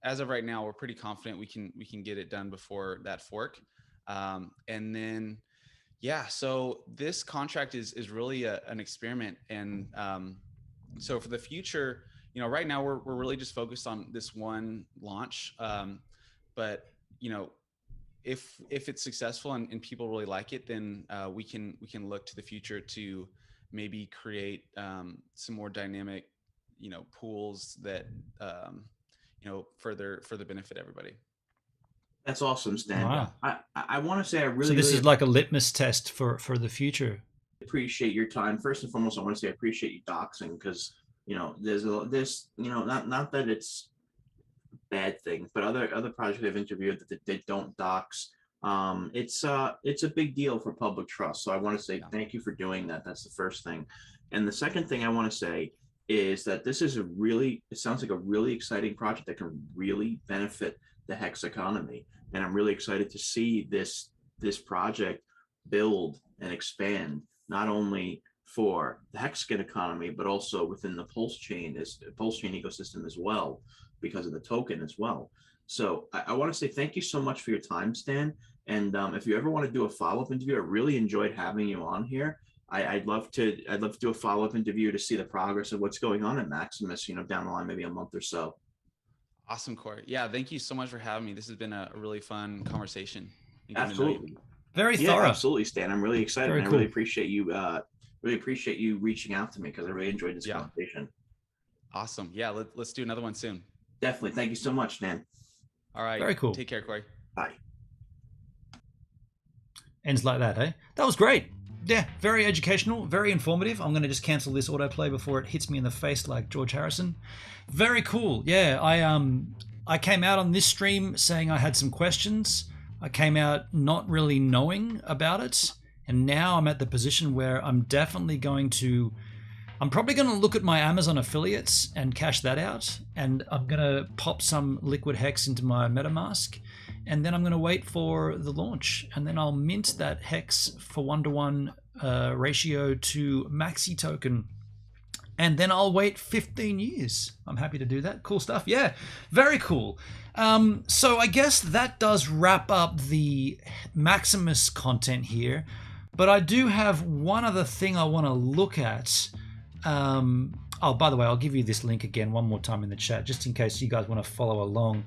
as of right now, we're pretty confident we can get it done before that fork. And then so this contract is really an experiment. And so for the future, right now we're really just focused on this one launch. But if it's successful and people really like it, then we can look to the future to maybe create some more dynamic pools that further benefit everybody. That's awesome, Stan. Wow. I want to say I really. So this is like a litmus test for the future. Appreciate your time. First and foremost, I want to say I appreciate you doxing, because there's not that it's a bad thing, but other projects I've interviewed that they don't dox. It's a big deal for public trust. So I want to say thank you for doing that. That's the first thing. And the second thing I want to say is that this is it sounds like a really exciting project that can really benefit the HEX economy. And I'm really excited to see this project build and expand, not only for the Hexagon economy, but also within the Pulse chain ecosystem as well. because of the token as well. So I want to say thank you so much for your time, Stan. And if you ever want to do a follow-up interview, I really enjoyed having you on here. I'd love to do a follow-up interview to see the progress of what's going on at Maximus, down the line, maybe a month or so. Awesome, Corey. Yeah, thank you so much for having me. This has been a really fun conversation. Absolutely. Very thorough. Absolutely, Stan. I'm really excited. Very and cool. I really appreciate you reaching out to me because I really enjoyed this conversation. Awesome. Yeah, let's do another one soon. Definitely. Thank you so much, Stan. All right. Very cool. Take care, Corey. Bye. Ends like that, eh? That was great. Yeah, very educational, very informative. I'm going to just cancel this autoplay before it hits me in the face like George Harrison. Very cool. Yeah, I came out on this stream saying I had some questions. I came out not really knowing about it. And now I'm at the position where I'm probably going to look at my Amazon affiliates and cash that out. And I'm going to pop some liquid HEX into my Metamask. And then I'm going to wait for the launch. And then I'll mint that HEX for 1-to-1 ratio to Maxi token. And then I'll wait 15 years. I'm happy to do that. Cool stuff. Yeah, very cool. So I guess that does wrap up the Maximus content here. But I do have one other thing I want to look at. Oh, by the way, I'll give you this link again one more time in the chat, just in case you guys want to follow along.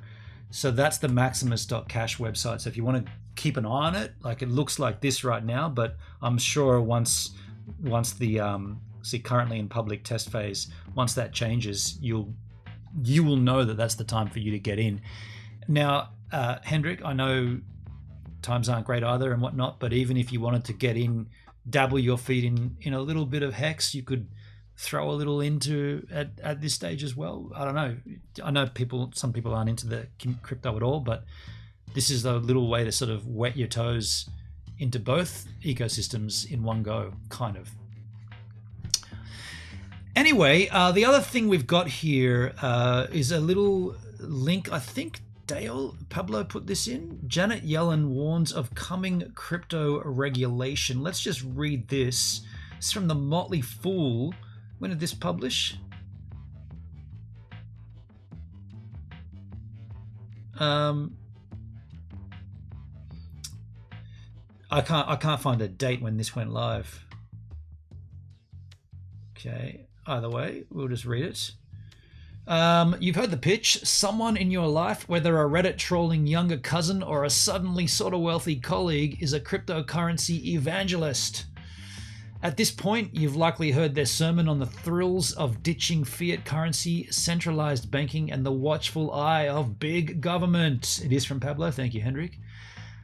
So that's the maximus.cash website. So if you want to keep an eye on it, like it looks like this right now, but I'm sure once the currently in public test phase, once that changes, you will know that that's the time for you to get in. Now, Hendrik, I know times aren't great either and whatnot, but even if you wanted to get in, dabble your feet in a little bit of HEX, you could throw a little into at this stage as well. I don't know. I know some people aren't into the crypto at all, but this is a little way to sort of wet your toes into both ecosystems in one go, kind of. Anyway, the other thing we've got here is a little link. I think Pablo put this in. Janet Yellen warns of coming crypto regulation. Let's just read this. It's from the Motley Fool. When did this publish? I can't find a date when this went live. Okay, either way, we'll just read it. You've heard the pitch. Someone in your life, whether a Reddit trolling younger cousin or a suddenly sort of wealthy colleague, is a cryptocurrency evangelist. At this point, you've likely heard their sermon on the thrills of ditching fiat currency, centralized banking, and the watchful eye of big government. It is from Pablo. Thank you, Hendrik.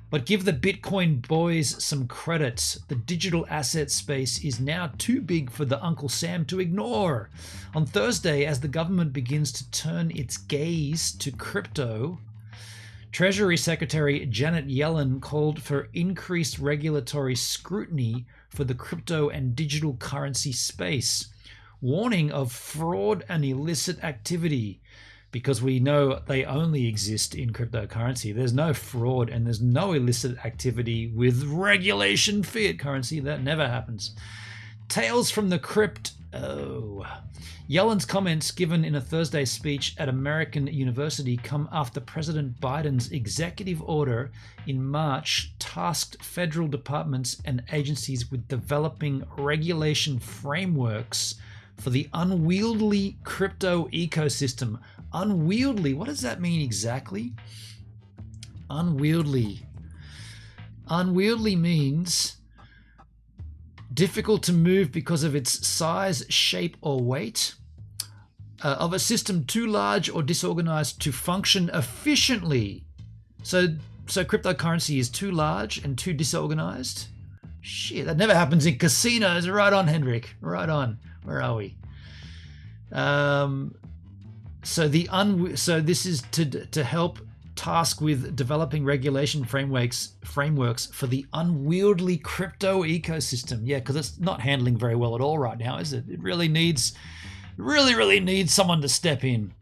But give the Bitcoin boys some credit. The digital asset space is now too big for the Uncle Sam to ignore. On Thursday, as the government begins to turn its gaze to crypto, Treasury Secretary Janet Yellen called for increased regulatory scrutiny for the crypto and digital currency space, warning of fraud and illicit activity, because we know they only exist in cryptocurrency. There's no fraud and there's no illicit activity with regulation fiat currency. That never happens. Tales from the crypt. Oh. Yellen's comments given in a Thursday speech at American University come after President Biden's executive order in March tasked federal departments and agencies with developing regulation frameworks for the unwieldy crypto ecosystem. Unwieldy, what does that mean exactly? Unwieldy. Unwieldy means difficult to move because of its size, shape, or weight. Of a system too large or disorganized to function efficiently. So cryptocurrency is too large and too disorganized? Shit, that never happens in casinos. Right on, Hendrik. Right on. Where are we? So this is to help task with developing regulation frameworks for the unwieldy crypto ecosystem. Yeah, because it's not handling very well at all right now, is it? It really needs someone to step in.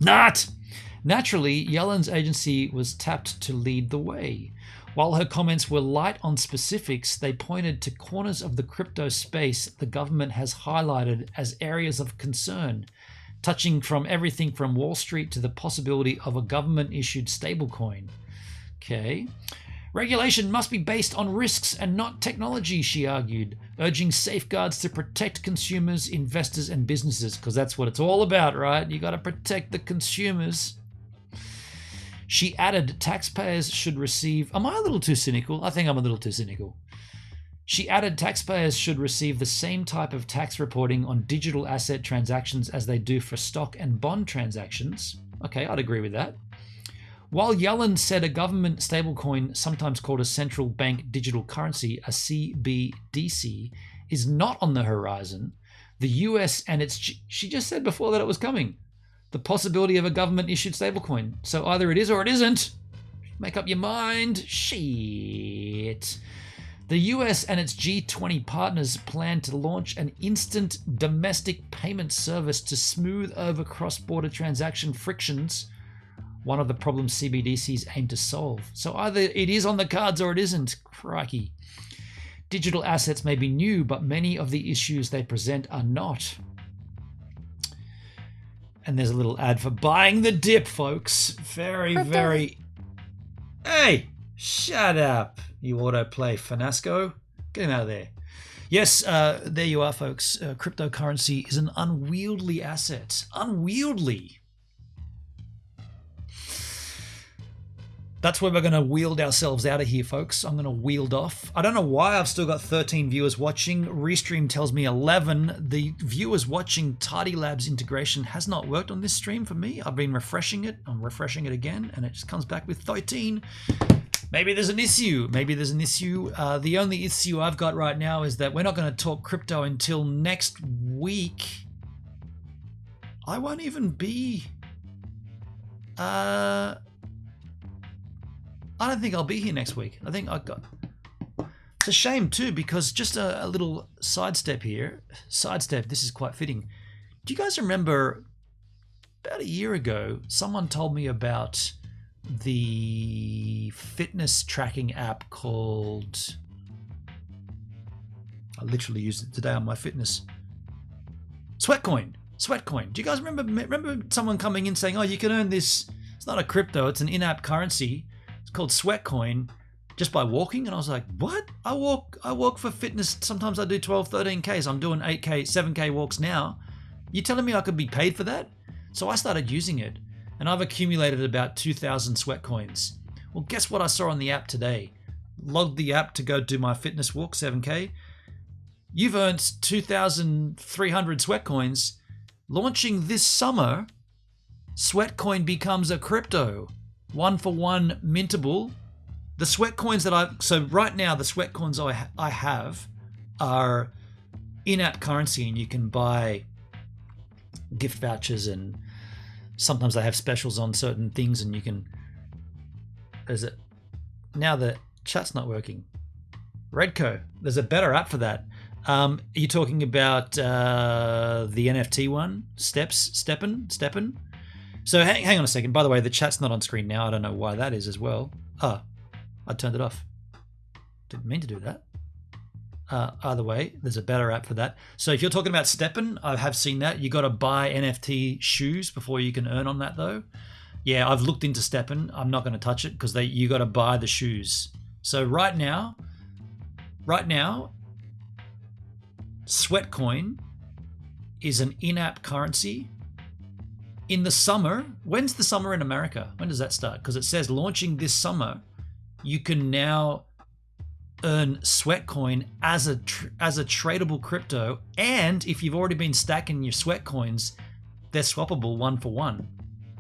Naturally, Yellen's agency was tapped to lead the way. While her comments were light on specifics, they pointed to corners of the crypto space the government has highlighted as areas of concern. touching from everything from Wall Street to the possibility of a government-issued stablecoin. Okay. Regulation must be based on risks and not technology, she argued, urging safeguards to protect consumers, investors, and businesses, because that's what it's all about, right? You got to protect the consumers. She added taxpayers should receive... Am I a little too cynical? I think I'm a little too cynical. She added taxpayers should receive the same type of tax reporting on digital asset transactions as they do for stock and bond transactions. Okay, I'd agree with that. While Yellen said a government stablecoin, sometimes called a central bank digital currency, a CBDC, is not on the horizon, the US and its... She just said before that it was coming. The possibility of a government-issued stablecoin. So either it is or it isn't. Make up your mind. Shit. The US and its G20 partners plan to launch an instant domestic payment service to smooth over cross-border transaction frictions, one of the problems CBDCs aim to solve. So either it is on the cards or it isn't. Crikey. Digital assets may be new, but many of the issues they present are not. And there's a little ad for buying the dip, folks. Very... Hey, shut up, you autoplay Finasco. Get him out of there. Yes, there you are, folks. Cryptocurrency is an unwieldy asset. Unwieldy. That's where we're going to wield ourselves out of here, folks. I'm going to wield off. I don't know why I've still got 13 viewers watching. Restream tells me 11. The viewers watching Tidy Labs integration has not worked on this stream for me. I've been refreshing it. I'm refreshing it again, and it just comes back with 13. Maybe there's an issue. Maybe there's an issue. The only issue I've got right now is that we're not going to talk crypto until next week. I won't even be... I don't think I'll be here next week. I think I got... It's a shame too, because just a little sidestep here. Sidestep, this is quite fitting. Do you guys remember about a year ago, someone told me about the fitness tracking app called... I literally used it today on my fitness. Sweatcoin. Sweatcoin. Do you guys remember someone coming in saying, oh, you can earn this... It's not a crypto, it's an in-app currency. It's called Sweatcoin, just by walking. And I was like, what? I walk for fitness. Sometimes I do 12, 13Ks. I'm doing 8K, 7K walks now. You telling me I could be paid for that? So I started using it, and I've accumulated about 2,000 Sweatcoins. Well, guess what I saw on the app today? Logged the app to go do my fitness walk, 7K. You've earned 2,300 Sweatcoins. Launching this summer, Sweatcoin becomes a crypto. 1-for-1 mintable. The Sweatcoins that so right now the Sweatcoins I have are in-app currency, and you can buy gift vouchers, and sometimes they have specials on certain things, and you can... Is it now the chat's not working? Redco, there's a better app for that. Are you talking about the NFT one? Steppen? So hang on a second. By the way, the chat's not on screen now. I don't know why that is as well. Ah, I turned it off. Didn't mean to do that. Either way, there's a better app for that. So if you're talking about Steppen, I have seen that. You got to buy NFT shoes before you can earn on that, though. Yeah, I've looked into Steppen. I'm not going to touch it because you got to buy the shoes. So right now, Sweatcoin is an in-app currency. In the summer, when's the summer in America? When does that start? Because it says launching this summer, you can now earn Sweatcoin as a tradable crypto, and if you've already been stacking your Sweatcoins, they're swappable 1-for-1.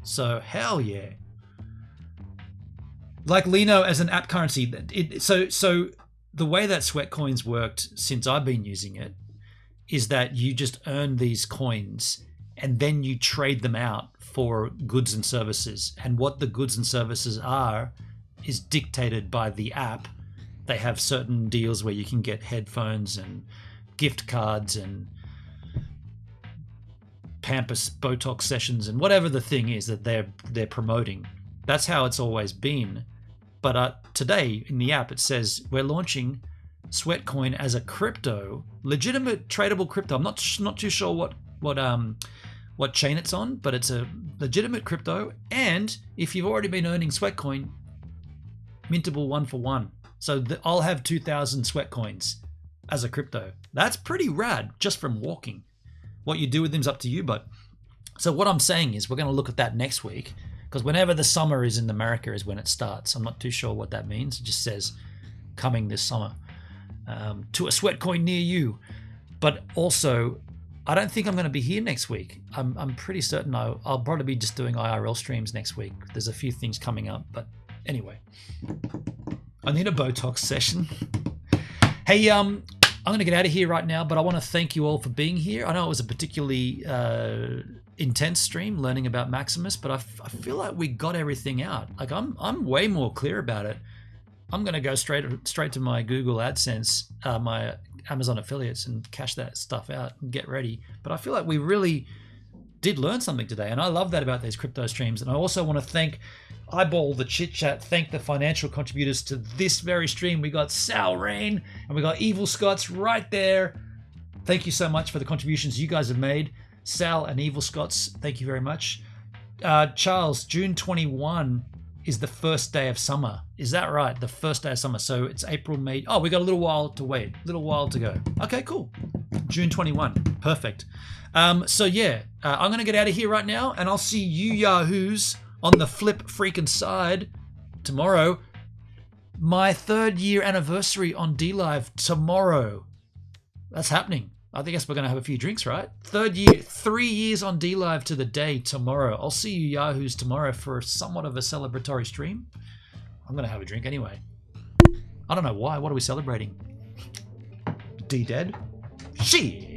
So hell yeah! Like Lino as an app currency. So the way that Sweatcoins worked since I've been using it is that you just earn these coins, and then you trade them out for goods and services. And what the goods and services are is dictated by the app. They have certain deals where you can get headphones and gift cards and Pampers Botox sessions and whatever the thing is that they're promoting. That's how it's always been. But today in the app it says we're launching Sweatcoin as a crypto, legitimate tradable crypto. I'm not too sure what what chain it's on, but it's a legitimate crypto. And if you've already been earning Sweatcoin, mintable 1 for 1. So I'll have 2,000 Sweatcoins as a crypto. That's pretty rad just from walking. What you do with them's up to you, but so what I'm saying is we're going to look at that next week, because whenever the summer is in America is when it starts. I'm not too sure what that means. It just says coming this summer to a Sweatcoin near you. But also, I don't think I'm going to be here next week. I'm pretty certain I'll probably be just doing IRL streams next week. There's a few things coming up, but anyway. I need a Botox session. Hey, I'm going to get out of here right now, but I want to thank you all for being here. I know it was a particularly intense stream learning about Maximus, but I feel like we got everything out. Like I'm way more clear about it. I'm going to go straight to my Google AdSense, my Amazon affiliates, and cash that stuff out and get ready. But I feel like we really did learn something today, and I love that about these crypto streams. And I also want to thank Eyeball the Chit Chat, thank the financial contributors to this very stream. We got Sal Rain and we got Evil Scots right there. Thank you so much for the contributions you guys have made. Sal and Evil Scots, thank you very much. Charles, June 21 is the first day of summer. Is that right? The first day of summer. So it's April, May. Oh, we got a little while to wait. A little while to go. Okay, cool. June 21. Perfect. So yeah, I'm going to get out of here right now, and I'll see you yahoos on the flip freaking side tomorrow. My 3rd year anniversary on DLive tomorrow. That's happening. I guess we're going to have a few drinks, right? 3rd year, 3 years on DLive to the day tomorrow. I'll see you yahoos tomorrow for somewhat of a celebratory stream. I'm going to have a drink anyway. I don't know why. What are we celebrating? D dead? Shit.